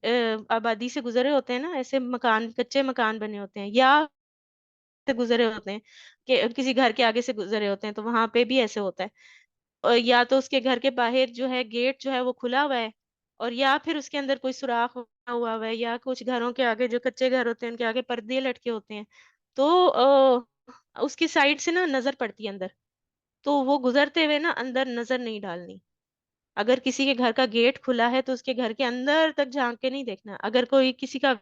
آبادی سے گزرے ہوتے ہیں نا، ایسے مکان، کچے مکان بنے ہوتے ہیں، یا سے گزرے ہوتے ہیں کہ کسی گھر کے آگے سے گزرے ہوتے ہیں، تو وہاں پہ بھی ایسے ہوتا ہے، اور یا تو اس کے گھر کے باہر جو ہے گیٹ جو ہے وہ کھلا ہوا ہے، اور یا پھر اس کے اندر کوئی سوراخ بنا ہوا ہے، یا کچھ گھروں کے آگے جو کچے گھر ہوتے ہیں ان کے آگے پردے لٹکے ہوتے ہیں، تو اس کی سائڈ سے نا نظر پڑتی ہے اندر، تو وہ گزرتے ہوئے نا اندر نظر نہیں ڈالنی۔ اگر کسی کے گھر کا گیٹ کھلا ہے تو اس کے گھر کے اندر تک جھانک کے نہیں دیکھنا۔ اگر کوئی کسی کا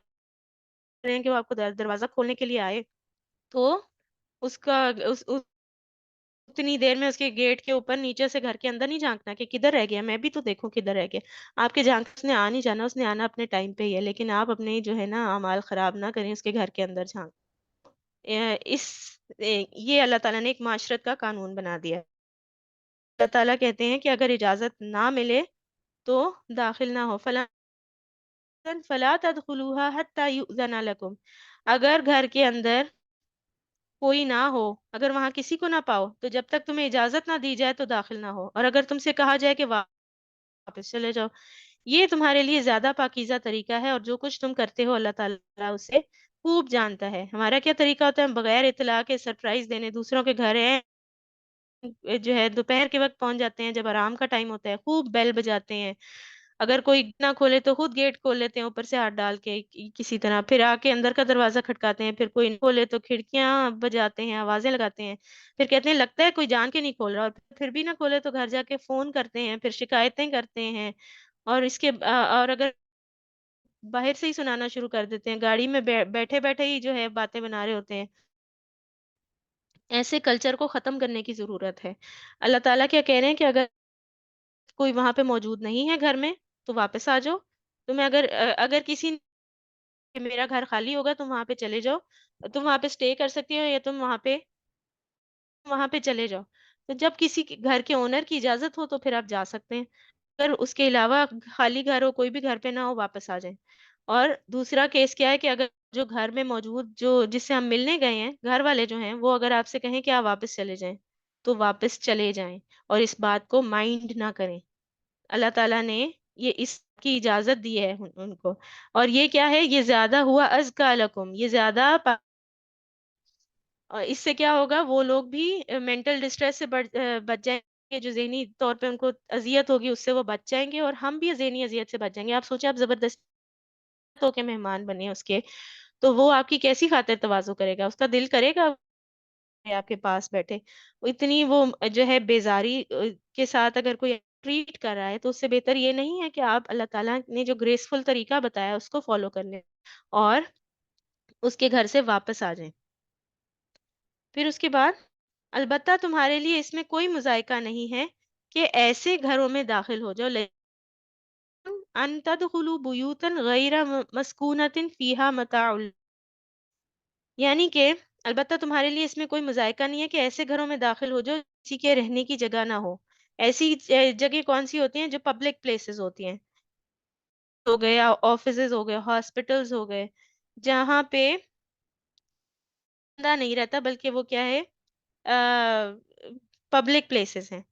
کہ وہ آپ کو دروازہ کھولنے کے لیے آئے، تو اس کا اتنی دیر میں اس کے گیٹ کے اوپر نیچے سے گھر کے اندر نہیں جھانکنا کہ کدھر رہ گیا، میں بھی تو دیکھوں کدھر رہ گیا۔ آپ کے جھانک اس نے آ نہیں جانا، اس نے آنا اپنے ٹائم پہ ہی ہے، لیکن آپ اپنے جو ہے نا اعمال خراب نہ کریں اس کے گھر کے اندر جھانک۔ اس یہ اللہ تعالیٰ نے ایک معاشرت کا قانون بنا دیا ہے۔ اللہ تعالیٰ کہتے ہیں کہ اگر اجازت نہ ملے تو داخل نہ ہو، فلا تدخلوها حتى يؤذن لكم، اگر گھر کے اندر کوئی نہ ہو، اگر وہاں کسی کو نہ پاؤ تو جب تک تمہیں اجازت نہ دی جائے تو داخل نہ ہو، اور اگر تم سے کہا جائے کہ واپس چلے جاؤ، یہ تمہارے لیے زیادہ پاکیزہ طریقہ ہے، اور جو کچھ تم کرتے ہو اللہ تعالیٰ اسے خوب جانتا ہے۔ ہمارا کیا طریقہ ہوتا ہے، ہم بغیر اطلاع کے سرپرائز دینے، دوسروں کے گھر ہیں جو ہے دوپہر کے وقت پہنچ جاتے ہیں، جب آرام کا ٹائم ہوتا ہے خوب بیل بجاتے ہیں، اگر کوئی نہ کھولے تو خود گیٹ کھول لیتے ہیں اوپر سے ہاتھ ڈال کے کسی طرح، پھر آ کے اندر کا دروازہ کھٹکاتے ہیں، پھر کوئی نہیں کھولے تو کھڑکیاں بجاتے ہیں، آوازیں لگاتے ہیں، پھر کہتے ہیں لگتا ہے کوئی جان کے نہیں کھول رہا، اور پھر بھی نہ کھولے تو گھر جا کے فون کرتے ہیں، پھر شکایتیں کرتے ہیں، اور اور اگر باہر سے ہی سنانا شروع کر دیتے ہیں، گاڑی میں بیٹھے بیٹھے ہی جو ہے باتیں بنا رہے ہوتے ہیں۔ ایسے کلچر کو ختم کرنے کی ضرورت ہے۔ اللہ تعالیٰ کیا کہہ رہے ہیں کہ اگر کوئی وہاں پہ موجود نہیں ہے گھر میں تو واپس آ جاؤ۔ تمہیں اگر کسی نے میرا گھر خالی ہوگا تم وہاں پہ چلے جاؤ، تم وہاں پہ اسٹے کر سکتی ہو، یا تم وہاں پہ چلے جاؤ۔ تو جب کسی کے گھر کے اونر کی اجازت ہو تو پھر آپ جا سکتے ہیں، اگر اس کے علاوہ خالی گھر ہو، کوئی بھی گھر پہ نہ ہو، واپس آ جائیں۔ اور دوسرا کیس کیا ہے کہ اگر جو گھر میں موجود جو جس سے ہم ملنے گئے ہیں، گھر والے جو ہیں، وہ اگر آپ سے کہیں کہ آپ واپس چلے جائیں تو واپس چلے جائیں، اور اس بات کو مائنڈ نہ کریں۔ اللہ تعالیٰ نے یہ اس کی اجازت دی ہے ان کو، اور یہ کیا ہے، یہ زیادہ ہوا ازکا لکم، یہ زیادہ اور اس سے کیا ہوگا، وہ لوگ بھی مینٹل ڈسٹریس سے بچ جائیں گے، جو ذہنی طور پہ ان کو اذیت ہوگی اس سے وہ بچ جائیں گے، اور ہم بھی ذہنی اذیت سے بچ جائیں گے۔ آپ سوچیں، آپ زبردست ہو کے مہمان بنے اس کے، تو وہ آپ کی کیسی خاطر تواضع کرے گا، اس کا دل کرے گا آپ کے پاس بیٹھے؟ وہ اتنی وہ جو ہے بیزاری کے ساتھ اگر کوئی ٹریٹ کر رہا ہے تو اس سے بہتر یہ نہیں ہے کہ آپ اللہ تعالیٰ نے جو گریسفل طریقہ بتایا اس کو فالو کر لیں اور اس کے گھر سے واپس آ جائیں۔ پھر اس کے بعد، البتہ تمہارے لیے اس میں کوئی مذائقہ نہیں ہے کہ ایسے گھروں میں داخل ہو جاؤ، ان تدخلوا بیوتا غیر مسکونۃ فیہا متاع، یعنی کہ البتہ تمہارے لیے اس میں کوئی مذائقہ نہیں ہے کہ ایسے گھروں میں داخل ہو جو کسی کے رہنے کی جگہ نہ ہو۔ ایسی جگہ کون سی ہوتی ہیں؟ جو پبلک پلیسز ہوتی ہیں، ہو گئے، آفیسز ہو گئے، ہاسپٹلز ہو گئے، جہاں پہ بندہ نہیں رہتا بلکہ وہ کیا ہے، پبلک پلیسز ہیں۔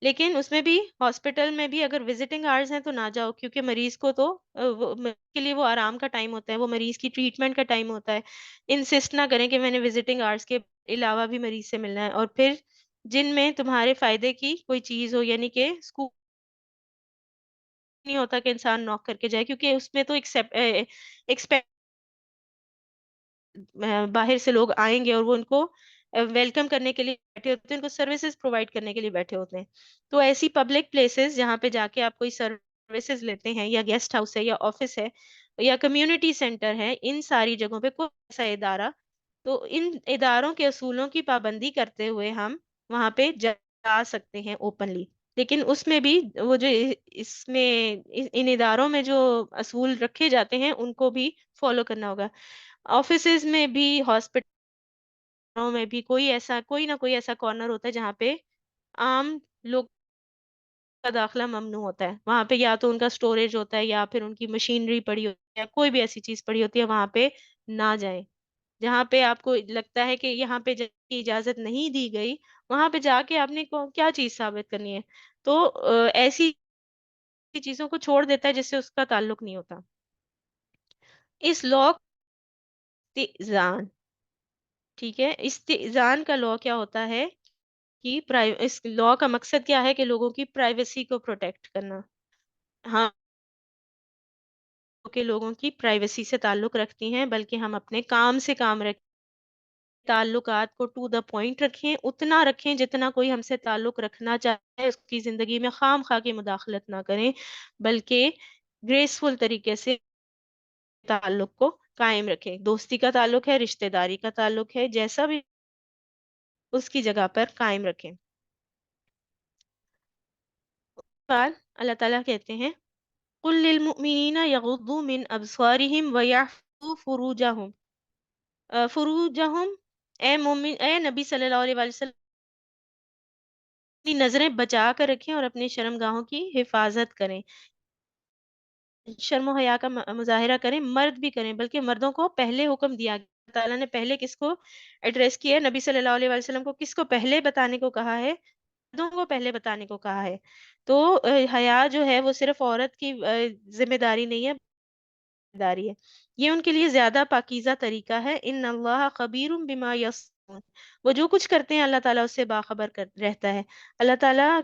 لیکن اس میں بھی، ہاسپٹل میں بھی اگر وزٹنگ آورز ہیں تو نہ جاؤ، کیونکہ مریض کو تو کے لیے وہ آرام کا ٹائم ہوتا ہے، وہ مریض کی ٹریٹمنٹ کا ٹائم ہوتا ہے۔ انسسٹ نہ کریں کہ میں نے وزٹنگ آورز کے علاوہ بھی مریض سے ملنا ہے۔ اور پھر جن میں تمہارے فائدے کی کوئی چیز ہو، یعنی کہ اسکول نہیں ہوتا کہ انسان نوک کر کے جائے، کیونکہ اس میں تو ایکسپیکٹ باہر سے لوگ آئیں گے اور وہ ان کو ویلکم کرنے کے لیے بیٹھے ہوتے ہیں، ان کو سروسز پرووائڈ کرنے کے لیے بیٹھے ہوتے ہیں۔ تو ایسی پبلک پلیسز جہاں پہ جا کے آپ کوئی سروسز لیتے ہیں، یا گیسٹ ہاؤس ہے، یا آفس ہے، یا کمیونٹی سینٹر ہے، ان ساری جگہوں پہ کوئی ایسا ادارہ، تو ان اداروں کے اصولوں کی پابندی کرتے ہوئے ہم وہاں پہ جا سکتے ہیں اوپنلی۔ لیکن اس میں بھی وہ جو اس میں ان اداروں میں جو اصول رکھے جاتے ہیں ان کو بھی فالو کرنا ہوگا۔ آفیسز میں بھی، ہاسپٹلوں میں بھی کوئی نہ کوئی ایسا کارنر ہوتا ہے جہاں پہ عام لوگ کا داخلہ ممنوع ہوتا ہے۔ وہاں پہ یا تو ان کا سٹوریج ہوتا ہے، یا پھر ان کی مشینری پڑی ہوتی ہے، یا کوئی بھی ایسی چیز پڑی ہوتی ہے، وہاں پہ نہ جائیں۔ جہاں پہ آپ کو لگتا ہے کہ یہاں پہ جانے کی اجازت نہیں دی گئی، وہاں پہ جا کے آپ نے کیا چیز ثابت کرنی ہے؟ تو ایسی چیزوں کو چھوڑ دیتا ہے جس سے اس کا تعلق نہیں ہوتا۔ اس لا استئذان، ٹھیک ہے، استئذان کا لا کیا ہوتا ہے کہ اس لا کا مقصد کیا ہے کہ لوگوں کی پرائیویسی کو پروٹیکٹ کرنا۔ ہاں، کہ لوگوں کی پرائیویسی سے تعلق رکھتی ہیں، بلکہ ہم اپنے کام سے کام رکھیں، تعلقات کو ٹو دا پوائنٹ رکھیں، اتنا رکھیں جتنا کوئی ہم سے تعلق رکھنا چاہے، اس کی زندگی میں خام خواہ کی مداخلت نہ کریں، بلکہ گریسفل طریقے سے تعلق کو قائم رکھیں۔ دوستی کا تعلق ہے، رشتہ داری کا تعلق ہے، جیسا بھی اس کی جگہ پر قائم رکھیں۔ بعد اللہ تعالیٰ کہتے ہیں، قُل لِّلْمُؤْمِنِينَ يَغُضُّوا مِنْ أَبْصَارِهِمْ وَيَحْفَظُوا فُرُوجَهُمْ، اے نبی صلی اللہ علیہ وسلم، اپنی نظریں بچا کر رکھیں اور اپنے شرم گاہوں کی حفاظت کریں۔ شرم و حیا کا مظاہرہ کریں، مرد بھی کریں، بلکہ مردوں کو پہلے حکم دیا گیا۔ اللہ تعالیٰ نے پہلے کس کو ایڈریس کیا ہے؟ نبی صلی اللہ علیہ وسلم کو کس کو پہلے بتانے کو کہا ہے؟ مردوں کو پہلے بتانے کو کہا ہے۔ تو حیا جو ہے وہ صرف عورت کی ذمہ داری نہیں ہے، داری ہے، یہ ان کے لیے زیادہ پاکیزہ طریقہ ہے۔ ان اللہ خبیر بما یصنعون، وہ جو کچھ کرتے ہیں اللہ تعالیٰ اس سے باخبر رہتا ہے۔ اللہ تعالیٰ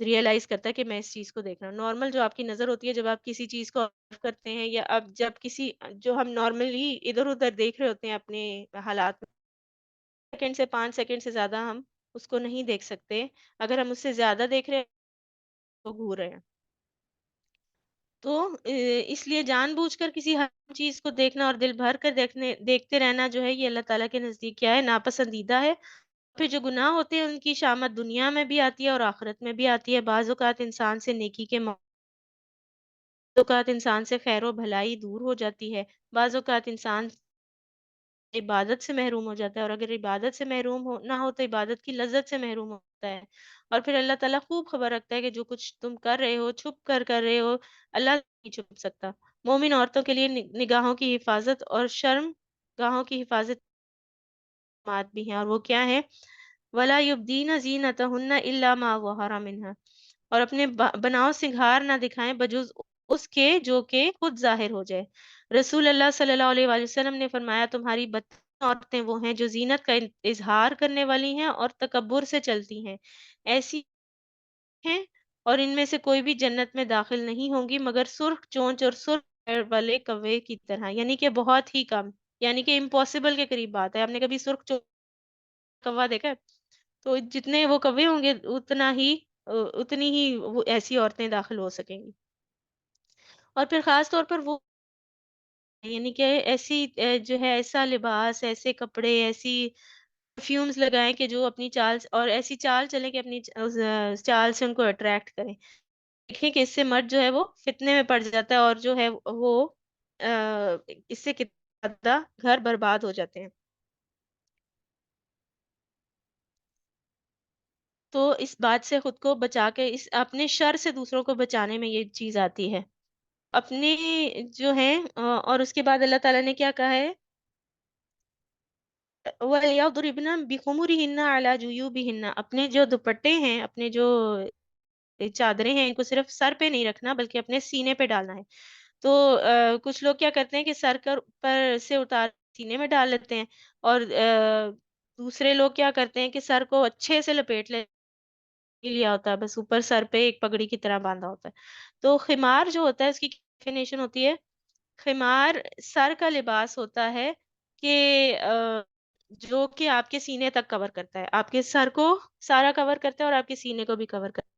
ریئلائز کرتا ہے کہ میں اس چیز کو دیکھ رہا ہوں. نارمل جو آپ کی نظر ہوتی ہے جب آپ کسی چیز کو آبزرو کرتے ہیں، یا اب جب کسی جو ہم نارملی ادھر ادھر دیکھ رہے ہوتے ہیں اپنے حالات میں، 2 سیکنڈ سے 5 سیکنڈ سے زیادہ ہم اس کو نہیں دیکھ سکتے. اگر ہم اس سے زیادہ دیکھ رہے ہیں تو گھور رہے ہیں. تو اس لیے جان بوجھ کر کسی حرام چیز کو دیکھنا اور دل بھر کر دیکھتے رہنا جو ہے، یہ اللہ تعالیٰ کے نزدیک کیا ہے؟ ناپسندیدہ ہے. پھر جو گناہ ہوتے ہیں ان کی شامت دنیا میں بھی آتی ہے اور آخرت میں بھی آتی ہے. بعض اوقات انسان سے نیکی کے بعض اوقات انسان سے خیر و بھلائی دور ہو جاتی ہے. بعض اوقات انسان عبادت سے محروم ہو جاتا ہے، اور اگر عبادت سے محروم نہ ہو تو عبادت کی لذت سے محروم ہوتا ہے. اور پھر اللہ تعالیٰ خوب خبر رکھتا ہے کہ جو کچھ تم کر رہے ہو چھپ کر رہے ہو، اللہ نہیں چھپ سکتا. مومن عورتوں کے لیے نگاہوں کی حفاظت اور شرم گاہوں کی حفاظت بات بھی ہیں، اور وہ کیا ہے؟ ولا یبدین زینتہن الا ما ظہر منہا، اور اپنے بناؤ سنگھار نہ دکھائیں بجز اس کے جو کہ خود ظاہر ہو جائے. رسول اللہ صلی اللہ علیہ وآلہ وسلم نے فرمایا، تمہاری بدترین عورتیں وہ ہیں جو زینت کا اظہار کرنے والی ہیں اور تکبر سے چلتی ہیں. ایسی ہیں، اور ان میں سے کوئی بھی جنت میں داخل نہیں ہوں گی مگر سرخ چونچ اور سرخ پیر والے کوے کی طرح، یعنی کہ بہت ہی کم، یعنی کہ امپاسبل کے قریب بات ہے. آپ نے کبھی سرخ چونچ کوا دیکھا ہے؟ تو جتنے وہ کوے ہوں گے اتنی ہی وہ ایسی عورتیں داخل ہو سکیں گی. اور پھر خاص طور پر وہ، یعنی کہ ایسی جو ہے ایسا لباس، ایسے کپڑے، ایسی پرفیومز لگائیں کہ جو اپنی چال، اور ایسی چال چلیں کہ اپنی چال سے ان کو اٹریکٹ کریں. دیکھیں کہ اس سے مرد جو ہے وہ فتنے میں پڑ جاتا ہے، اور جو ہے وہ اس سے کتنا زیادہ گھر برباد ہو جاتے ہیں. تو اس بات سے خود کو بچا کے، اس اپنے شر سے دوسروں کو بچانے میں یہ چیز آتی ہے. اپنے جو ہیں اور اس کے بعد اللہ تعالیٰ نے کیا کہا ہے؟ وَلْيَضْرِبْنَ بِخُمُرِهِنَّ عَلَى جُيُوبِهِنَّ، اپنے جو دوپٹے ہیں، اپنے جو چادریں ہیں، ان کو صرف سر پہ نہیں رکھنا بلکہ اپنے سینے پہ ڈالنا ہے. تو کچھ لوگ کیا کرتے ہیں کہ سر پر سے اتار سینے میں ڈال لیتے ہیں، اور دوسرے لوگ کیا کرتے ہیں کہ سر کو اچھے سے لپیٹ لیا ہوتا ہے، بس اوپر سر پہ ایک پگڑی کی طرح باندھا ہوتا ہے. تو خمار جو ہوتا ہے اس کی ڈیفینیشن ہوتی ہے، خمار سر کا لباس ہوتا ہے کہ جو کہ آپ کے سینے تک کور کرتا ہے، آپ کے سر کو سارا کور کرتا ہے اور آپ کے سینے کو بھی کور کرتا ہے.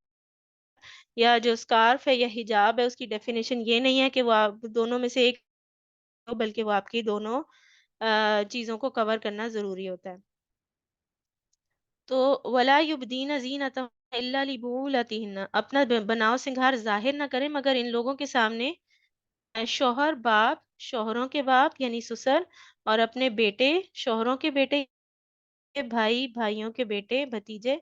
یا جو اسکارف ہے یا حجاب ہے، اس کی ڈیفینیشن یہ نہیں ہے کہ وہ آپ دونوں میں سے ایک ہو، بلکہ وہ آپ کی دونوں چیزوں کو کور کرنا ضروری ہوتا ہے. تو ولا یبدین زینتہن الا لبعولتہن، اپنا بناؤ سنگھار ظاہر نہ کریں مگر ان لوگوں کے سامنے، شوہر باپ، شوہروں کے باپ یعنی سسر، اور اپنے بیٹے، شوہروں کے بیٹے، بھائی، بھائیوں کے بیٹے، بھتیجے،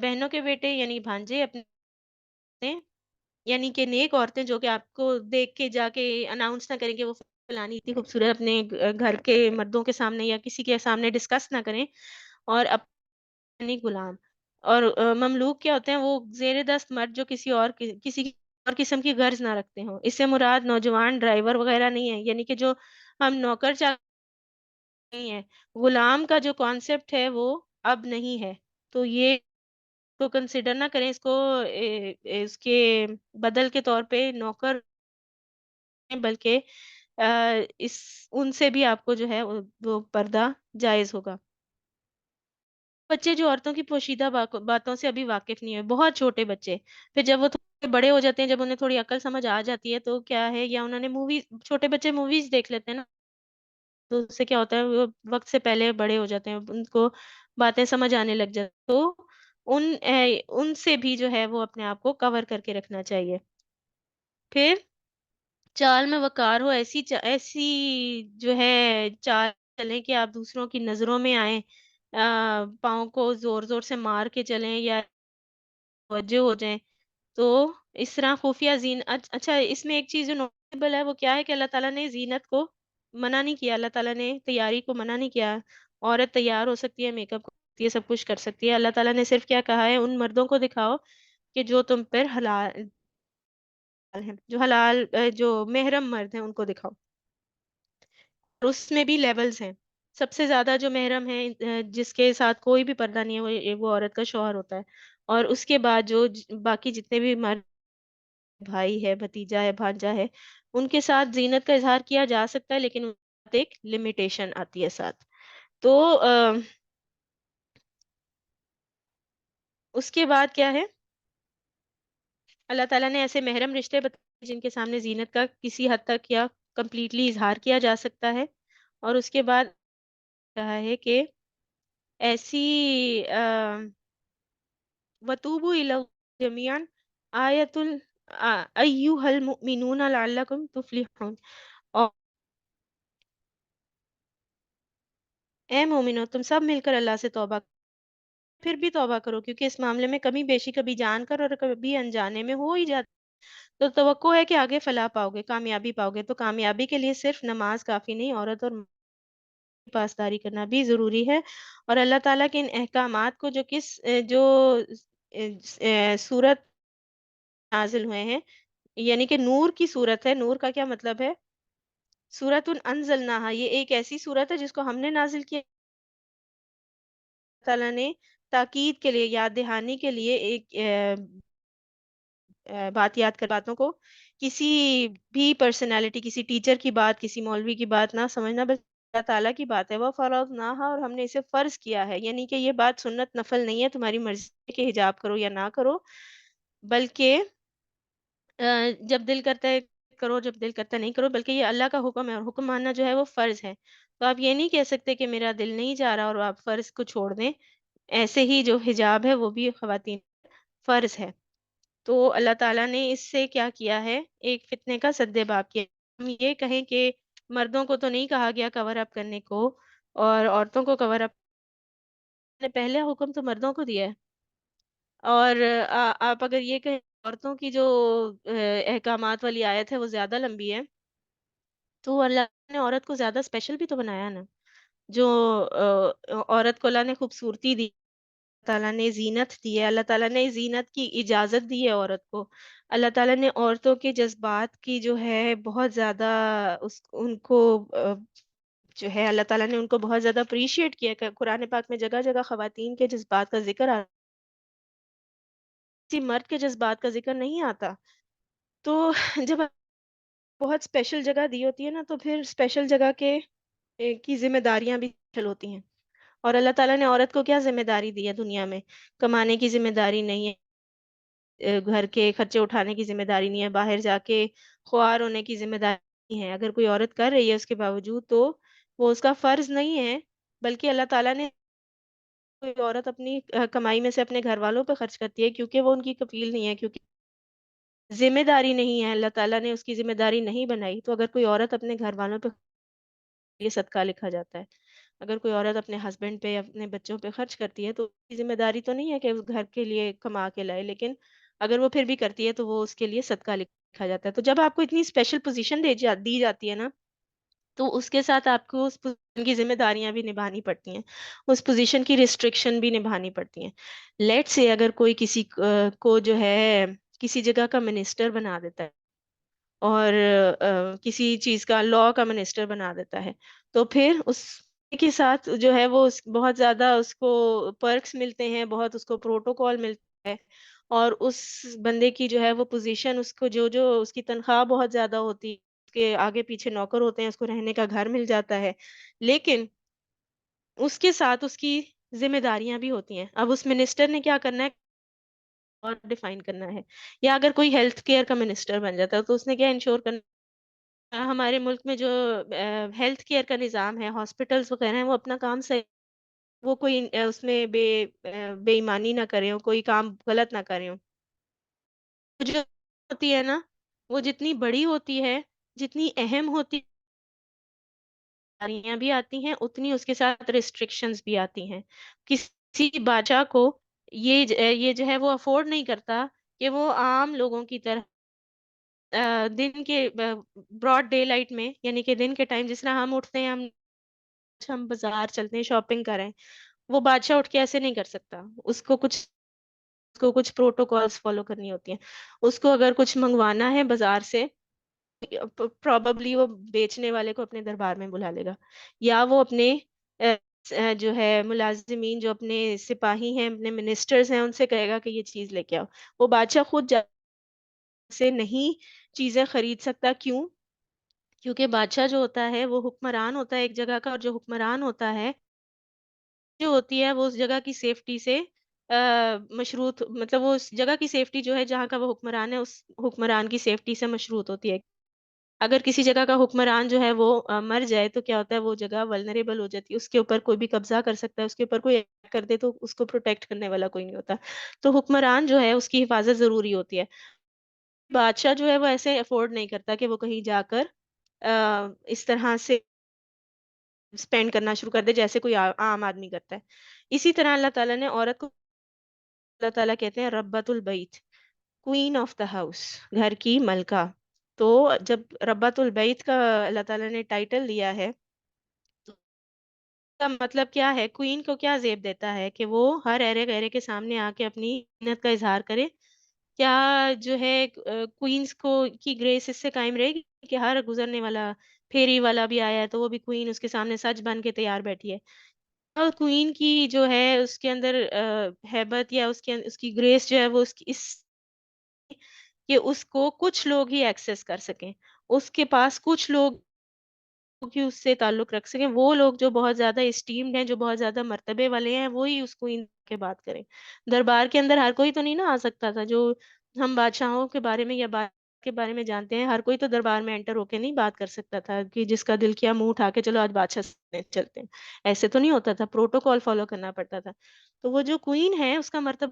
بہنوں کے بیٹے یعنی بھانجے، اپنے، یعنی کہ نیک عورتیں جو کہ آپ کو دیکھ کے جا کے اناؤنس نہ کریں کہ وہ فلانی اتنی خوبصورت، اپنے گھر کے مردوں کے سامنے یا کسی کے سامنے ڈسکس نہ کریں. اور اپنی غلام اور مملوک کیا ہوتے ہیں؟ وہ زیر دست مرد جو کسی اور قسم کی غرض نہ رکھتے ہوں. اس سے مراد نوجوان ڈرائیور وغیرہ نہیں ہے، یعنی کہ جو ہم نوکر چاکر نہیں ہے. غلام کا جو کانسیپٹ ہے وہ اب نہیں ہے. تو یہ کو کنسیڈر نہ کریں، اس کو اس کے بدل کے طور پہ نوکر، بلکہ اس ان سے بھی آپ کو جو ہے وہ پردہ جائز ہوگا. بچے جو عورتوں کی پوشیدہ باتوں سے ابھی واقف نہیں ہے، بہت چھوٹے بچے، پھر جب وہ تھوڑے بڑے ہو جاتے ہیں، جب انہیں تھوڑی عقل سمجھ آ جاتی ہے تو کیا ہے، یا انہوں نے موویز، چھوٹے بچے موویز دیکھ لیتے ہیں نا، تو اس سے کیا ہوتا ہے وہ وقت سے پہلے بڑے ہو جاتے ہیں، ان کو باتیں سمجھ آنے لگ جاتی. تو ان سے بھی جو ہے وہ اپنے آپ کو کور کر کے رکھنا چاہیے. پھر چال میں وقار ہو، ایسی جو ہے چال چلیں کہ آپ دوسروں کی نظروں میں آئیں، پاؤں کو زور زور سے مار کے چلیں یا توجہ ہو جائیں. تو اس طرح خفیہ اچھا، اس میں ایک چیز جو نوٹیبل ہے وہ کیا ہے کہ اللہ تعالیٰ نے زینت کو منع نہیں کیا، اللہ تعالیٰ نے تیاری کو منع نہیں کیا. عورت تیار ہو سکتی ہے، میک اپ کر سکتی ہے، سب کچھ کر سکتی ہے. اللہ تعالیٰ نے صرف کیا کہا ہے؟ ان مردوں کو دکھاؤ کہ جو تم پر حلال ہیں، جو حلال جو محرم مرد ہیں ان کو دکھاؤ. اور اس میں بھی لیولز ہیں. سب سے زیادہ جو محرم ہے، جس کے ساتھ کوئی بھی پردہ نہیں ہے، وہ عورت کا شوہر ہوتا ہے. اور اس کے بعد جو باقی جتنے بھی ہمارے بھائی ہے، بھتیجا ہے، بھانجا ہے، ان کے ساتھ زینت کا اظہار کیا جا سکتا ہے، لیکن ان کے ساتھ ایک لمیٹیشن آتی ہے ساتھ. تو اس کے بعد کیا ہے، اللہ تعالیٰ نے ایسے محرم رشتے بتائے جن کے سامنے زینت کا کسی حد تک یا کمپلیٹلی اظہار کیا جا سکتا ہے. اور اس کے بعد کہا ہے کہ ایسی وَتُوبُوا إِلَى اللَّهِ جَمِيعًا أَيُّهَا الْمُؤْمِنُونَ لَعَلَّكُمْ تُفْلِحُونَ. اور اے مومنو، تم سب مل کر اللہ سے توبہ پھر بھی توبہ کرو، کیونکہ اس معاملے میں کمی بیشی کبھی جان کر اور کبھی انجانے میں ہو ہی جاتی. تو توقع ہے کہ آگے فلاح پاؤ گے، کامیابی پاؤ گے. تو کامیابی کے لیے صرف نماز کافی نہیں، عورت اور پاسداری کرنا بھی ضروری ہے. اور اللہ تعالیٰ کے ان احکامات کو جو صورت نازل ہوئے ہیں، یعنی کہ نور کی صورت ہے. نور کا کیا مطلب ہے؟ سورۃ انزلناہا، یہ ایک ایسی صورت ہے جس کو ہم نے نازل کیا. اللہ تعالیٰ نے تاکید کے لیے، یاد دہانی کے لیے ایک بات یاد کر باتوں کو کسی بھی پرسنالٹی، کسی ٹیچر کی بات، کسی مولوی کی بات نہ سمجھنا، بس اللہ تعالیٰ کی بات ہے. وہ فرضناہا، اور ہم نے اسے فرض کیا ہے. یعنی کہ یہ بات سنت نفل نہیں ہے، تمہاری مرضی ہے کہ حجاب کرو یا نہ کرو، بلکہ جب دل کرتا ہے کرو، جب دل کرتا ہے نہیں کرو. بلکہ یہ اللہ کا حکم ہے، اور حکم ماننا جو ہے وہ فرض ہے. تو آپ یہ نہیں کہہ سکتے کہ میرا دل نہیں چاہ رہا اور آپ فرض کو چھوڑ دیں. ایسے ہی جو حجاب ہے وہ بھی خواتین فرض ہے. تو اللہ تعالیٰ نے اس سے کیا کیا ہے، ایک فتنے کا سد باب کیا. ہم یہ کہیں کہ مردوں کو تو نہیں کہا گیا کور اپ کرنے کو، اور عورتوں کو کور اپ نے پہلے حکم تو مردوں کو دیا ہے. اور آپ اگر یہ کہیں عورتوں کی جو احکامات والی آیت ہے وہ زیادہ لمبی ہے، تو اللہ نے عورت کو زیادہ اسپیشل بھی تو بنایا نا. جو عورت کو اللہ نے خوبصورتی دی، اللہ تعالیٰ نے زینت دی ہے، اللہ تعالیٰ نے زینت کی اجازت دی ہے عورت کو. اللہ تعالیٰ نے عورتوں کے جذبات کی جو ہے بہت زیادہ ان کو جو ہے اللہ تعالیٰ نے ان کو بہت زیادہ اپریشیٹ کیا. کہ قرآن پاک میں جگہ جگہ خواتین کے جذبات کا ذکر کسی مرد کے جذبات کا ذکر نہیں آتا. تو جب بہت اسپیشل جگہ دی ہوتی ہے نا، تو پھر اسپیشل جگہ کی ذمہ داریاں بھی اسپیشل ہوتی ہیں. اور اللہ تعالیٰ نے عورت کو کیا ذمہ داری دی ہے دنیا میں؟ کمانے کی ذمہ داری نہیں ہے، گھر کے خرچے اٹھانے کی ذمہ داری نہیں ہے، باہر جا کے خوار ہونے کی ذمہ داری نہیں ہے. اگر کوئی عورت کر رہی ہے اس کے باوجود، تو وہ اس کا فرض نہیں ہے، بلکہ اللہ تعالیٰ نے کوئی عورت اپنی کمائی میں سے اپنے گھر والوں پہ خرچ کرتی ہے کیونکہ وہ ان کی کفیل نہیں ہے، کیونکہ ذمہ داری نہیں ہے، اللہ تعالیٰ نے اس کی ذمہ داری نہیں بنائی. تو اگر کوئی عورت اپنے گھر والوں پہ، یہ صدقہ لکھا جاتا ہے. اگر کوئی عورت اپنے ہسبینڈ پہ یا اپنے بچوں پہ خرچ کرتی ہے تو اس کی ذمہ داری تو نہیں ہے کہ اس گھر کے لیے کما کے لائے، لیکن اگر وہ پھر بھی کرتی ہے تو وہ اس کے لیے صدقہ لکھا جاتا ہے. تو جب آپ کو اتنی اسپیشل پوزیشن دی جاتی ہے نا، تو اس کے ساتھ آپ کو اس پوزیشن کی ذمہ داریاں بھی نبھانی پڑتی ہیں، اس پوزیشن کی ریسٹرکشن بھی نبھانی پڑتی ہیں. لیٹ سے اگر کوئی کسی کو جو ہے کسی جگہ کا منسٹر بنا دیتا ہے، اور کسی چیز کا لا کا منسٹر بنا دیتا ہے، تو پھر اس کے ساتھ جو ہے وہ بہت زیادہ اس کو پرکس ملتے ہیں، بہت اس کو پروٹوکول ملتا ہے. اور اس بندے کی جو ہے وہ پوزیشن، اس کو جو اس کی تنخواہ بہت زیادہ ہوتی ہے، اس کے آگے پیچھے نوکر ہوتے ہیں، اس کو رہنے کا گھر مل جاتا ہے. لیکن اس کے ساتھ اس کی ذمہ داریاں بھی ہوتی ہیں. اب اس منسٹر نے کیا کرنا ہے اور ڈیفائن کرنا ہے. یا اگر کوئی ہیلتھ کیئر کا منسٹر بن جاتا ہے تو اس نے کیا انشور کرنا. ہمارے ملک میں جو ہیلتھ کیئر کا نظام ہے، ہاسپٹلس وغیرہ ہیں، وہ اپنا کام صحیح، وہ کوئی اس میں بے ایمانی نہ کریں، کوئی کام غلط نہ کریں. جو ہوتی ہے نا، وہ جتنی بڑی ہوتی ہے، جتنی اہم ہوتی داریاں بھی آتی ہیں، اتنی اس کے ساتھ ریسٹرکشنز بھی آتی ہیں. کسی بادشاہ کو یہ جو ہے وہ افورڈ نہیں کرتا کہ وہ عام لوگوں کی طرح دن کے براڈ ڈے لائٹ میں، یعنی کہ دن کے ٹائم جس طرح ہم اٹھتے ہیں، ہم بازار چلتے ہیں، شاپنگ کریں، وہ بادشاہ اٹھ کے ایسے نہیں کر سکتا. اس کو کچھ پروٹوکالز فالو کرنی ہوتی ہیں. اس کو اگر کچھ منگوانا ہے بازار سے، پروبیبلی وہ بیچنے والے کو اپنے دربار میں بلا لے گا، یا وہ اپنے جو ہے ملازمین جو اپنے سپاہی ہیں، اپنے منسٹرز ہیں، ان سے کہے گا کہ یہ چیز لے کے آؤ۔ وہ بادشاہ خود سے نہیں چیزیں خرید سکتا، کیوں؟ کیونکہ بادشاہ جو ہوتا ہے وہ حکمران ہوتا ہے ایک جگہ کا، اور جو حکمران ہوتا ہے جو ہوتی ہے وہ اس جگہ کی سیفٹی سے مشروط، مطلب وہ اس جگہ کی سیفٹی جو ہے جہاں کا وہ حکمران ہے، اس حکمران کی سیفٹی سے مشروط ہوتی ہے۔ اگر کسی جگہ کا حکمران جو ہے وہ مر جائے تو کیا ہوتا ہے، وہ جگہ ولنریبل ہو جاتی ہے، اس کے اوپر کوئی بھی قبضہ کر سکتا ہے، اس کے اوپر کوئی اٹیک کر دے تو اس کو پروٹیکٹ کرنے والا کوئی نہیں ہوتا۔ تو حکمران جو ہے اس کی حفاظت ضروری ہوتی ہے۔ بادشاہ جو ہے وہ ایسے افورڈ نہیں کرتا کہ وہ کہیں جا کر اس طرح سے اسپینڈ کرنا شروع کر دے جیسے کوئی عام آدمی کرتا ہے۔ اسی طرح اللہ تعالیٰ نے عورت کو، اللہ تعالیٰ کہتے ہیں ربۃ البیت، کوئین آف دا ہاؤس، گھر کی ملکہ۔ تو جب ربۃ البیت کا اللہ تعالیٰ نے ٹائٹل دیا ہے تو اس کا مطلب کیا ہے؟ کوئین کو کیا زیب دیتا ہے کہ وہ ہر ایرے غیرے کے سامنے آ کے اپنی زینت کا اظہار کرے؟ کیا جو ہے کوئینس کو کی گریس اس سے قائم رہے گی کہ ہر گزرنے والا پھیری والا بھی آیا ہے تو وہ بھی کوئین اس کے سامنے سج بن کے تیار بیٹھی ہے؟ اور کوئین کی جو ہے اس کے اندر ہیبت یا اس کی گریس جو ہے وہ اس کہ اس کو کچھ لوگ ہی ایکسس کر سکیں، اس کے پاس کچھ لوگ ہی اس سے تعلق رکھ سکیں، وہ لوگ جو بہت زیادہ اسٹیمڈ ہیں، جو بہت زیادہ مرتبے والے ہیں، وہی اس کو ان کے بات کریں۔ دربار کے اندر ہر کوئی تو نہیں نا آ سکتا تھا، جو ہم بادشاہوں کے بارے میں یا بات کے بارے میں جانتے ہیں، ہر کوئی تو دربار میں انٹر ہو کے نہیں بات کر سکتا تھا کہ جس کا دل کیا منہ اٹھا کے چلو آج بادشاہ سے چلتے ہیں۔ ایسے تو نہیں ہوتا تھا، پروٹوکول فالو کرنا پڑتا تھا۔ تو وہ جو کوئین ہے اس کا مرتبہ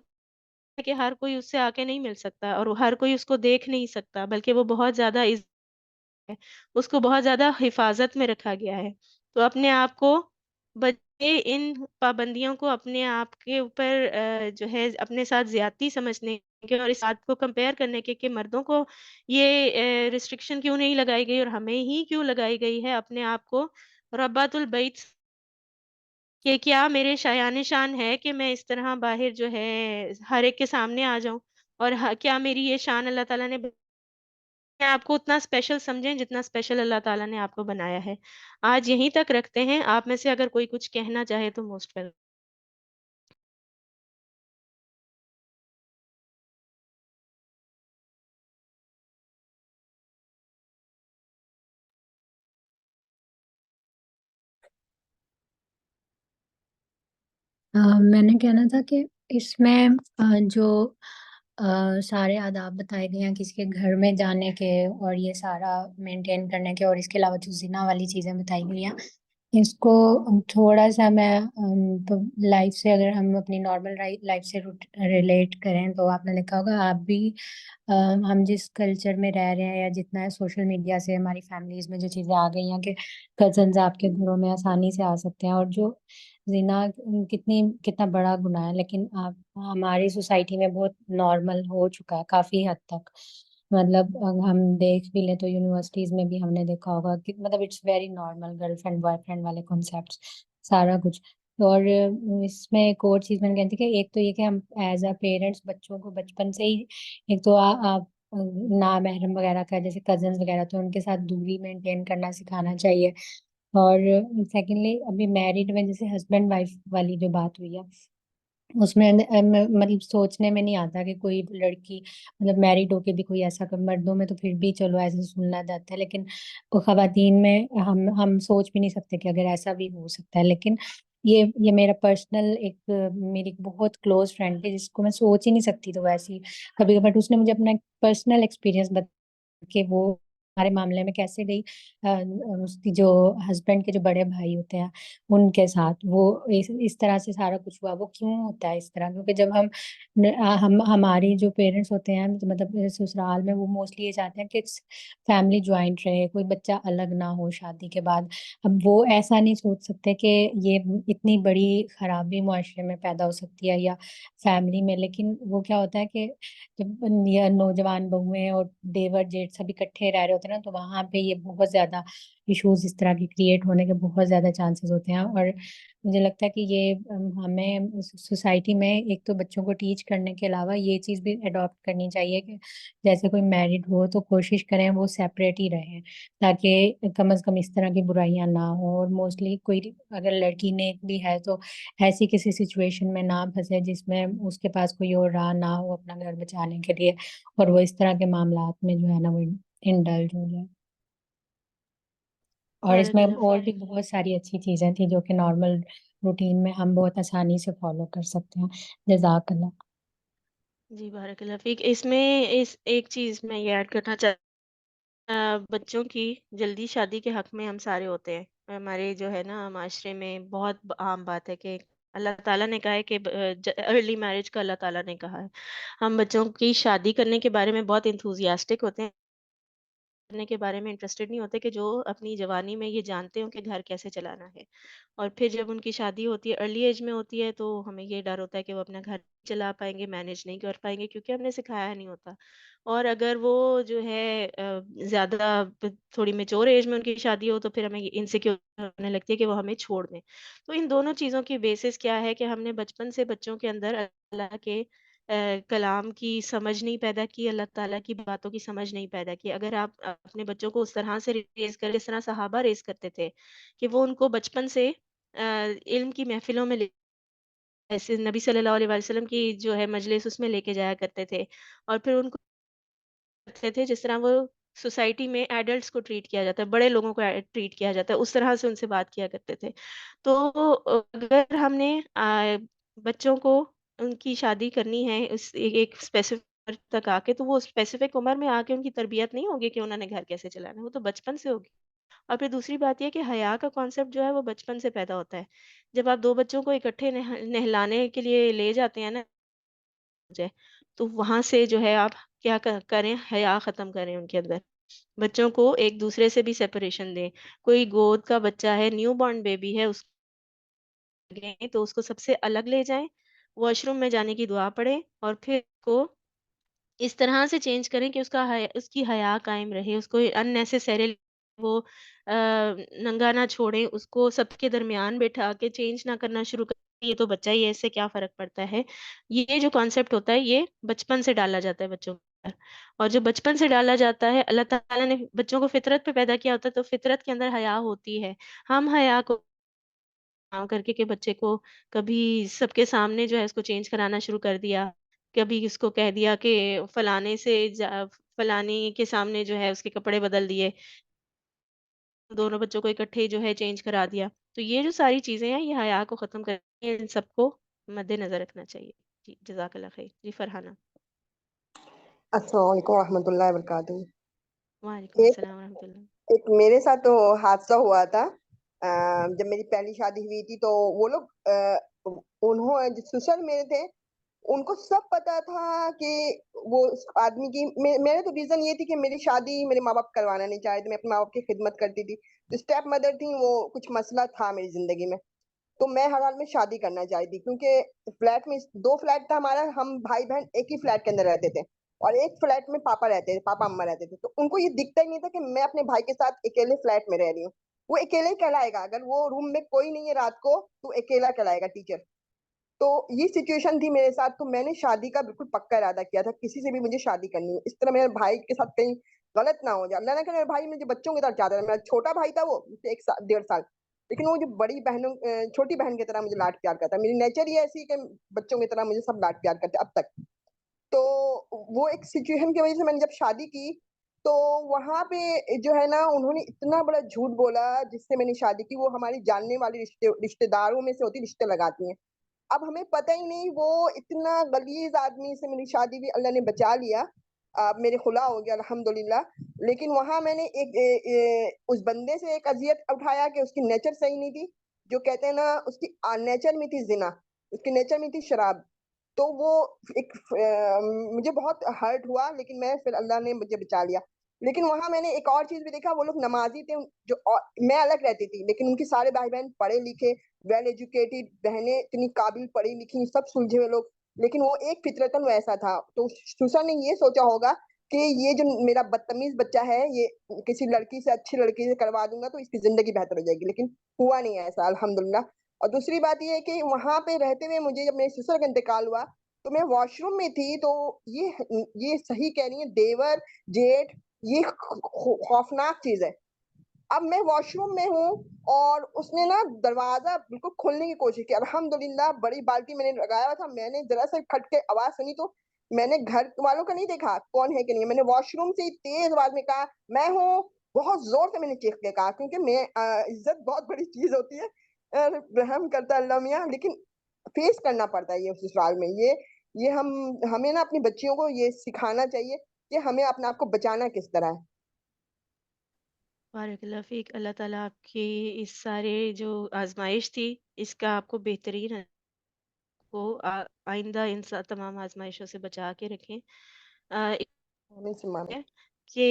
ہے کہ ہر کوئی اس سے آ کے نہیں مل سکتا اور ہر کوئی اس کو دیکھ نہیں سکتا، بلکہ وہ بہت زیادہ ہے، اس کو بہت زیادہ حفاظت میں رکھا گیا ہے۔ تو اپنے آپ کو بچے ان پابندیوں کو اپنے آپ کے اوپر جو ہے اپنے ساتھ زیادتی سمجھنے کے اور اس بات کو کمپیئر کرنے کے کہ مردوں کو یہ ریسٹرکشن کیوں نہیں لگائی گئی اور ہمیں ہی کیوں لگائی گئی ہے، اپنے آپ کو ربات البیت کہ کیا میرے شایان شان ہے کہ میں اس طرح باہر جو ہے ہر ایک کے سامنے آ جاؤں، اور کیا میری یہ شان اللہ تعالیٰ نے آپ کو اتنا اسپیشل سمجھیں جتنا اسپیشل اللہ تعالیٰ نے آپ کو بنایا ہے۔ آج یہیں تک رکھتے ہیں، آپ میں سے اگر کوئی کچھ کہنا چاہے تو موسٹ ویلکم۔ میں نے کہنا تھا کہ اس میں جو سارے آداب بتائے گئے ہیں کسی کے گھر میں جانے کے اور یہ سارا مینٹین کرنے کے، اور اس کے علاوہ جو زنا والی چیزیں بتائی گئی ہیں، اس کو تھوڑا سا میں لائف سے، اگر ہم اپنی نارمل لائف سے ریلیٹ کریں تو آپ نے دیکھا ہوگا، آپ بھی ہم جس کلچر میں رہ رہے ہیں یا جتنا ہے سوشل میڈیا سے ہماری فیملیز میں جو چیزیں آ گئی ہیں کہ کزنز آپ کے گھروں میں آسانی سے آ سکتے ہیں، اور جو زنا کتنا بڑا گناہ ہے، لیکن آپ ہماری سوسائٹی میں بہت نارمل ہو چکا ہے کافی حد تک۔ مطلب ہم دیکھ بھی لیں تو یونیورسٹیز میں بھی ہم نے دیکھا ہوگا کہ مطلب it's very normal, girlfriend boyfriend والے کانسیپٹس سارا کچھ۔ اور اس میں ایک اور چیز میں نے کہتی کہ ایک تو یہ کہ ہم ایز اے پیرنٹس بچوں کو بچپن سے ہی، ایک تو آپ نامحرم وغیرہ کا جیسے کزنس وغیرہ تو ان کے ساتھ دوری مینٹین کرنا سکھانا چاہیے۔ اور سیکنڈلی ابھی میرڈ میں جیسے ہسبینڈ وائف والی جو بات ہوئی ہے، اس میں مطلب سوچنے میں نہیں آتا کہ کوئی لڑکی مطلب میرڈ ہو کے بھی کوئی ایسا مردوں میں تو پھر بھی چلو ایسے سننا جاتا ہے، لیکن خواتین میں ہم سوچ بھی نہیں سکتے کہ اگر ایسا بھی ہو سکتا ہے۔ لیکن یہ میرا پرسنل ایک میری ایک بہت کلوز فرینڈ تھی جس کو میں سوچ ہی نہیں سکتی تو ویسی کبھی، بٹ اس نے مجھے اپنا ایک پرسنل ایکسپیرینس بتا کہ وہ ہمارے معاملے میں کیسے گئی۔ اس کی جو ہسبینڈ کے جو بڑے بھائی ہوتے ہیں ان کے ساتھ وہ اس طرح سے سارا کچھ ہوا۔ وہ کیوں ہوتا ہے اس طرح؟ کیونکہ جب ہم ہماری جو پیرنٹس ہوتے ہیں تو مطلب سسرال میں وہ موسٹلی یہ چاہتے ہیں کہ فیملی جوائنٹ رہے، کوئی بچہ الگ نہ ہو شادی کے بعد۔ اب وہ ایسا نہیں سوچ سکتے کہ یہ اتنی بڑی خرابی معاشرے میں پیدا ہو سکتی ہے یا فیملی میں، لیکن وہ کیا ہوتا ہے کہ جب یہ نوجوان بہویں اور دیور جیٹ سب اکٹھے رہ رہے ہوتے ہوتے ہیں نا، تو وہاں پہ یہ بہت زیادہ ایشوز اس طرح کے کریٹ ہونے کے بہت زیادہ چانسز ہوتے ہیں. اور مجھے لگتا ہے کہ یہ ہمیں سوسائٹی میں ایک تو بچوں کو ٹیچ کرنے کے علاوہ یہ چیز بھی اڈاپٹ کرنی چاہیے کہ جیسے کوئی میرڈ ہو تو کوشش کریں وہ سیپریٹ ہی رہیں، تاکہ کم از کم اس طرح کی برائیاں نہ ہوں. اور موسٹلی کوئی اگر لڑکی نے بھی ہے تو ایسی کسی سچویشن میں نہ پھنسے جس میں اس کے پاس کوئی اور راہ نہ ہو اپنا گھر بچانے کے لیے، اور وہ اس طرح کے معاملات میں جو ہے نا وہ انڈلج ہو جائے. اور اس بارک میں اللہ اور فیک. بھی بہت ساری اچھی چیزیں تھیں جو کہ نارمل روٹین میں ہم بہت آسانی سے فالو کر سکتے ہیں. جزاک اللہ. جی بارک اللہ فیک. اس میں ایک چیز میں یہ ایڈ کرنا بچوں کی جلدی شادی کے حق میں ہم سارے ہوتے ہیں. ہمارے جو ہے نا معاشرے میں بہت عام بات ہے کہ اللہ تعالیٰ نے کہا ہے کہ ارلی میرج کا اللہ تعالیٰ نے کہا ہے. ہم بچوں کی شادی کرنے کے بارے میں بہت انتھوزیاسٹک ہوتے ہیں، کرنے کے بارے میں انٹرسٹڈ نہیں ہوتے، کہ جو اپنی جوانی میں یہ جانتے ہوں کہ گھر کیسے چلانا ہے. اور پھر جب ان کی شادی ہوتی ہے ارلی ایج میں ہوتی ہے تو ہمیں یہ ڈر ہوتا ہے کہ وہ اپنا گھر چلا پائیں گے، مینج نہیں کر پائیں گے، کیونکہ ہم نے سکھایا نہیں ہوتا. اور اگر وہ جو ہے زیادہ تھوڑی میچور ایج میں ان کی شادی ہو تو پھر ہمیں انسیکیور ہونے لگتی ہے کہ وہ ہمیں چھوڑ دیں. تو ان دونوں چیزوں کی بیسس کیا ہے کہ ہم نے بچپن سے بچوں کے اندر اللہ کے کلام کی سمجھ نہیں پیدا کی، اللہ تعالیٰ کی باتوں کی سمجھ نہیں پیدا کی. اگر آپ اپنے بچوں کو اس طرح سے ریز کریں جس طرح صحابہ ریز کرتے تھے کہ وہ ان کو بچپن سے علم کی محفلوں میں ایسے نبی صلی اللہ علیہ وسلم کی جو ہے مجلس اس میں لے کے جایا کرتے تھے، اور پھر ان کو کرتے تھے جس طرح وہ سوسائٹی میں ایڈلٹس کو ٹریٹ کیا جاتا ہے، بڑے لوگوں کو ٹریٹ کیا جاتا ہے، اس طرح سے ان سے بات کیا کرتے تھے. تو اگر ہم نے بچوں کو ان کی شادی کرنی ہے اس ایک اسپیسیفک تک آ کے، تو وہ اسپیسیفک عمر میں آ کے ان کی تربیت نہیں ہوگی کہ انہوں نے گھر کیسے چلانا ہے، وہ تو بچپن سے ہوگی. اور پھر دوسری بات یہ کہ حیا کا کانسیپٹ جو ہے وہ بچپن سے پیدا ہوتا ہے. جب آپ دو بچوں کو اکٹھے نہلانے کے لیے لے جاتے ہیں نا جائے، تو وہاں سے جو ہے آپ کیا کریں، حیا ختم کریں ان کے اندر. بچوں کو ایک دوسرے سے بھی سیپریشن دیں. کوئی گود کا بچہ ہے، نیو بورن بیبی ہے، اس گئے تو اس کو سب سے الگ لے جائیں، واش روم میں جانے کی دعا پڑھیں، اور پھر کو اس طرح سے چینج کریں کہ اس کی حیا قائم رہے. اس کو اننیسیسری وہ ننگا نہ چھوڑیں، اس کو سب کے درمیان بیٹھا کے چینج نہ کرنا شروع کریں. یہ تو بچہ ہی ہے، اس سے کیا فرق پڑتا ہے. یہ جو کانسیپٹ ہوتا ہے یہ بچپن سے ڈالا جاتا ہے بچوں کے اندر. اور جو بچپن سے ڈالا جاتا ہے، اللہ تعالیٰ نے بچوں کو فطرت پہ پیدا کیا ہوتا ہے، تو فطرت کے اندر حیا ہوتی ہے. ہم حیا کو کام کر کے کہ بچے کو کبھی سب کے سامنے جو ہے اس کو چینج کرانا شروع کر دیا، کبھی اس کو کہہ دیا کہ فلانے سے فلانی کے سامنے جو ہے اس کے کپڑے بدل دیے، دونوں بچوں کو اکٹھے جو ہے چینج کرا دیا. تو یہ جو ساری چیزیں ہیں یہ حیا کو ختم کریں، ان سب کو مد نظر رکھنا چاہیے. جی جزاک اللہ خیر. جی فرحانہ. السلام علیکم ورحمۃ اللہ وبرکاتہ. وعلیکم ایک السلام ورحمۃ اللہ. ایک میرے ساتھ تو حادثہ ہوا تھا. جب میری پہلی شادی ہوئی تھی تو وہ لوگ انہوں جو سسر میرے تھے ان کو سب پتا تھا کہ وہ اس آدمی کی میرے تو ریزن یہ تھی کہ میری شادی میرے ماں باپ کروانا نہیں چاہے تھے. میں اپنے ماں باپ کی خدمت کرتی تھی، تو اسٹیپ مدر تھی، وہ کچھ مسئلہ تھا میری زندگی میں، تو میں ہر حال میں شادی کرنا چاہتی تھی. کیونکہ فلیٹ میں 2 فلیٹ تھا ہمارا، ہم بھائی بہن ایک ہی فلیٹ کے اندر رہتے تھے، اور ایک فلیٹ میں پاپا رہتے تھے، پاپا اما رہتے تھے. تو ان کو یہ دکھتا ہی نہیں تھا کہ میں اپنے بھائی کے ساتھ اکیلے فلیٹ میں رہ رہی ہوں. وہ اکیلے ہی کہلائے گا، اگر وہ روم میں کوئی نہیں ہے رات کو تو اکیلا کہلائے گا ٹیچر. تو یہ سچویشن تھی میرے ساتھ. تو میں نے شادی کا بالکل پکا ارادہ کیا تھا، کسی سے بھی مجھے شادی کرنی ہے، اس طرح میرے بھائی کے ساتھ کہیں غلط نہ ہو جائے. اللہ نہ کرے میرے بھائی مجھے بچوں کی طرح چاہتا تھا. میرا چھوٹا بھائی تھا، وہ 1.5 سال، لیکن وہ جو بڑی بہنوں چھوٹی بہن کی طرح مجھے لاڈ پیار کرتا. میری نیچر ہی ایسی کہ بچوں کی طرح مجھے سب لاڈ پیار کرتے اب تک. تو وہ ایک سچویشن کی وجہ سے میں نے جب شادی کی تو وہاں پہ جو ہے نا انہوں نے اتنا بڑا جھوٹ بولا جس سے میں نے شادی کی. وہ ہماری جاننے والی رشتے داروں میں سے ہوتی، رشتے لگاتی ہیں. اب ہمیں پتہ ہی نہیں وہ اتنا غلیظ آدمی سے میری شادی بھی اللہ نے بچا لیا. میرے خلا ہو گیا الحمدللہ. لیکن وہاں میں نے اس بندے سے ایک اذیت اٹھایا کہ اس کی نیچر صحیح نہیں تھی. جو کہتے ہیں نا اس کی نیچر میں تھی زنا، اس کی نیچر میں تھی شراب. تو وہ ایک مجھے بہت ہرٹ ہوا، لیکن میں پھر اللہ نے مجھے بچا لیا. لیکن وہاں میں نے ایک اور چیز بھی دیکھا، وہ لوگ نمازی تھے جو میں الگ رہتی تھی، لیکن ان کے سارے بھائی بہن پڑھے لکھے، ویل ایجوکیٹڈ، بہنیں اتنی قابل پڑھی لکھی، سب سلجھے ہوئے لوگ، لیکن وہ ایک فطرتاً ویسا تھا. تو سسر نے یہ سوچا ہوگا کہ یہ جو میرا بدتمیز بچہ ہے یہ کسی لڑکی سے اچھی لڑکی سے کروا دوں گا تو اس کی زندگی بہتر ہو جائے گی، لیکن ہوا نہیں ایسا الحمدللہ۔ اور دوسری بات یہ ہے کہ وہاں پہ رہتے ہوئے مجھے جب میرے سسر کا انتقال ہوا تو میں واش روم میں تھی، تو یہ صحیح کہہ رہی ہیں، دیور جیٹھ یہ خوفناک چیز ہے۔ اب میں واش روم میں ہوں اور اس نے نا دروازہ بالکل کھولنے کی کوشش کی، الحمدللہ بڑی بالٹی میں نے لگایا ہوا تھا، میں نے ذرا سا کھٹ کے آواز سنی تو میں نے گھر والوں کا نہیں دیکھا کون ہے کہ نہیں، میں نے واش روم سے تیز آواز میں کہا میں ہوں، بہت زور سے میں نے چیخ کے کہا، کیونکہ میں عزت بہت بڑی چیز ہوتی ہے، رحم کرتا اللہ میاں، لیکن فیس کرنا پڑتا ہے یہ سسرال میں۔ یہ ہمیں نا اپنی بچیوں کو یہ سکھانا چاہیے کہ ہمیں اپنے آپ کو بچانا کس طرح ہے۔ بارک اللہ فیک، اللہ تعالیٰ آپ کی اس سارے جو آزمائش تھی اس کا آپ کو بہترین کو آئندہ ان تمام آزمائشوں سے بچا کے رکھیں۔ ہمیں سمانا۔ کہ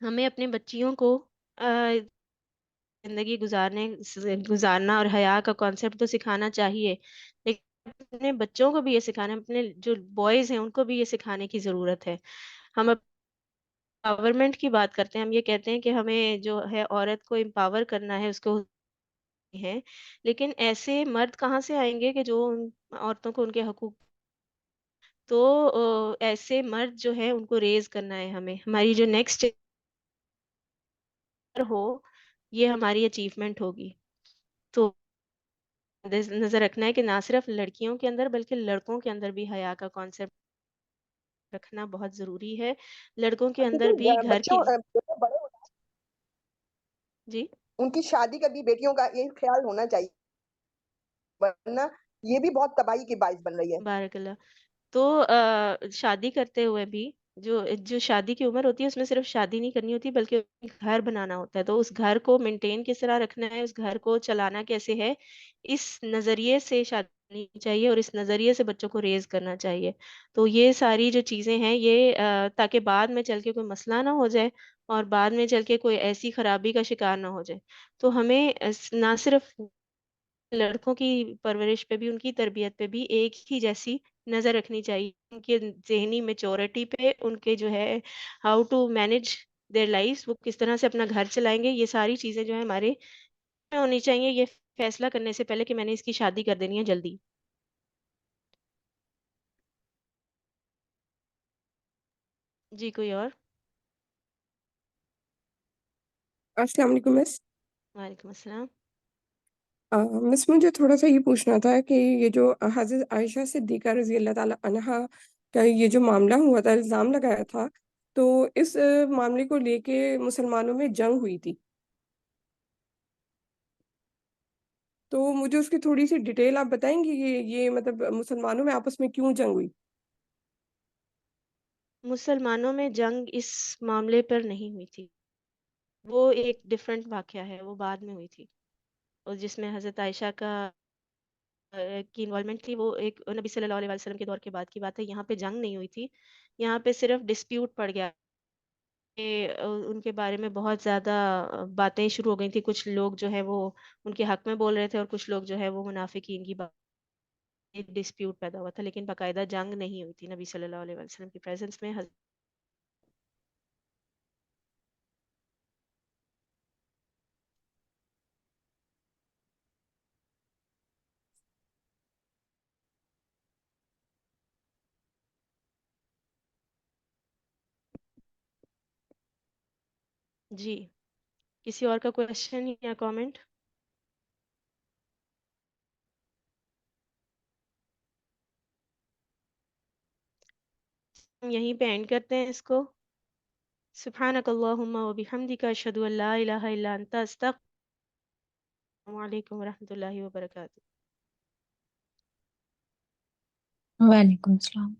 ہمیں اپنے بچیوں کو زندگی گزارنا اور حیا کا کانسیپٹ تو سکھانا چاہیے، لیکن اپنے بچوں کو بھی یہ سکھانا، اپنے جو بوائز ہیں ان کو بھی یہ سکھانے کی ضرورت ہے۔ ہم امپاورمنٹ کی بات کرتے ہیں، ہم یہ کہتے ہیں کہ ہمیں جو ہے عورت کو امپاور کرنا ہے، اس کو ہے، لیکن ایسے مرد کہاں سے آئیں گے کہ جو عورتوں کو ان کے حقوق، تو ایسے مرد جو ہے ان کو ریز کرنا ہے، ہمیں ہماری جو نیکسٹ ہو یہ ہماری اچیومنٹ ہوگی۔ تو نظر رکھنا ہے کہ نہ صرف لڑکیوں کے اندر بلکہ لڑکوں کے اندر بھی حیا کا کانسیپٹ رکھنا بہت ضروری ہے، لڑکوں کے اندر بھی کیونکہ گھر کی، بچوں بڑے جی ان کی شادی کا بھی بیٹیوں کا یہ خیال ہونا چاہیے، ورنہ یہ بھی بہت تباہی کی باعث بن رہی ہے۔ بارک اللہ۔ تو شادی کرتے ہوئے بھی جو شادی کی عمر ہوتی ہے اس میں صرف شادی نہیں کرنی ہوتی بلکہ گھر بنانا ہوتا ہے، تو اس گھر کو مینٹین کس طرح رکھنا ہے، اس گھر کو چلانا کیسے ہے، اس نظریے سے شادی کرنی چاہیے اور اس نظریے سے بچوں کو ریز کرنا چاہیے۔ تو یہ ساری جو چیزیں ہیں یہ تاکہ بعد میں چل کے کوئی مسئلہ نہ ہو جائے اور بعد میں چل کے کوئی ایسی خرابی کا شکار نہ ہو جائے، تو ہمیں نہ صرف لڑکوں کی پرورش پہ بھی، ان کی تربیت پہ بھی ایک ہی جیسی نظر رکھنی چاہیے، ان کے ذہنی میچورٹی پہ، ان کے جو ہے how to manage their life, وہ کس طرح سے اپنا گھر چلائیں گے، یہ ساری چیزیں جو ہے ہمارے میں ہونی چاہیے، یہ فیصلہ کرنے سے پہلے کہ میں نے اس کی شادی کر دینی ہے جلدی۔ جی کوئی اور؟ السلام علیکم مس۔ وعلیکم السلام۔ مس مجھے تھوڑا سا یہ پوچھنا تھا کہ یہ جو حضرت عائشہ صدیقہ رضی اللہ تعالیٰ عنہا کا یہ جو معاملہ ہوا تھا، الزام لگایا تھا، تو اس معاملے کو لے کے مسلمانوں میں جنگ ہوئی تھی، تو مجھے اس کی تھوڑی سی ڈیٹیل آپ بتائیں گی، یہ مطلب مسلمانوں میں آپس میں کیوں جنگ ہوئی؟ مسلمانوں میں جنگ اس معاملے پر نہیں ہوئی تھی، وہ ایک ڈیفرنٹ واقعہ ہے، وہ بعد میں ہوئی تھی، اور جس میں حضرت عائشہ کا کی انوالومنٹ تھی، وہ ایک نبی صلی اللہ علیہ وسلم کے دور کے بعد کی بات ہے۔ یہاں پہ جنگ نہیں ہوئی تھی، یہاں پہ صرف ڈسپیوٹ پڑ گیا کہ ان کے بارے میں بہت زیادہ باتیں شروع ہو گئی تھی، کچھ لوگ جو ہے وہ ان کے حق میں بول رہے تھے اور کچھ لوگ جو ہے وہ منافقین کی بات، ایک ڈسپیوٹ پیدا ہوا تھا، لیکن باقاعدہ جنگ نہیں ہوئی تھی نبی صلی اللہ علیہ وسلم کی پریزنس میں۔ جی کسی اور کا کوشچن یا کامنٹ؟ ہم یہیں پہ اینڈ کرتے ہیں اس کو۔ سبحانک اللہم و بحمدک، اشہد ان لا الہ الا انت، استغفرک۔ السلام علیکم ورحمۃ اللہ وبرکاتہ۔ وعلیکم السلام۔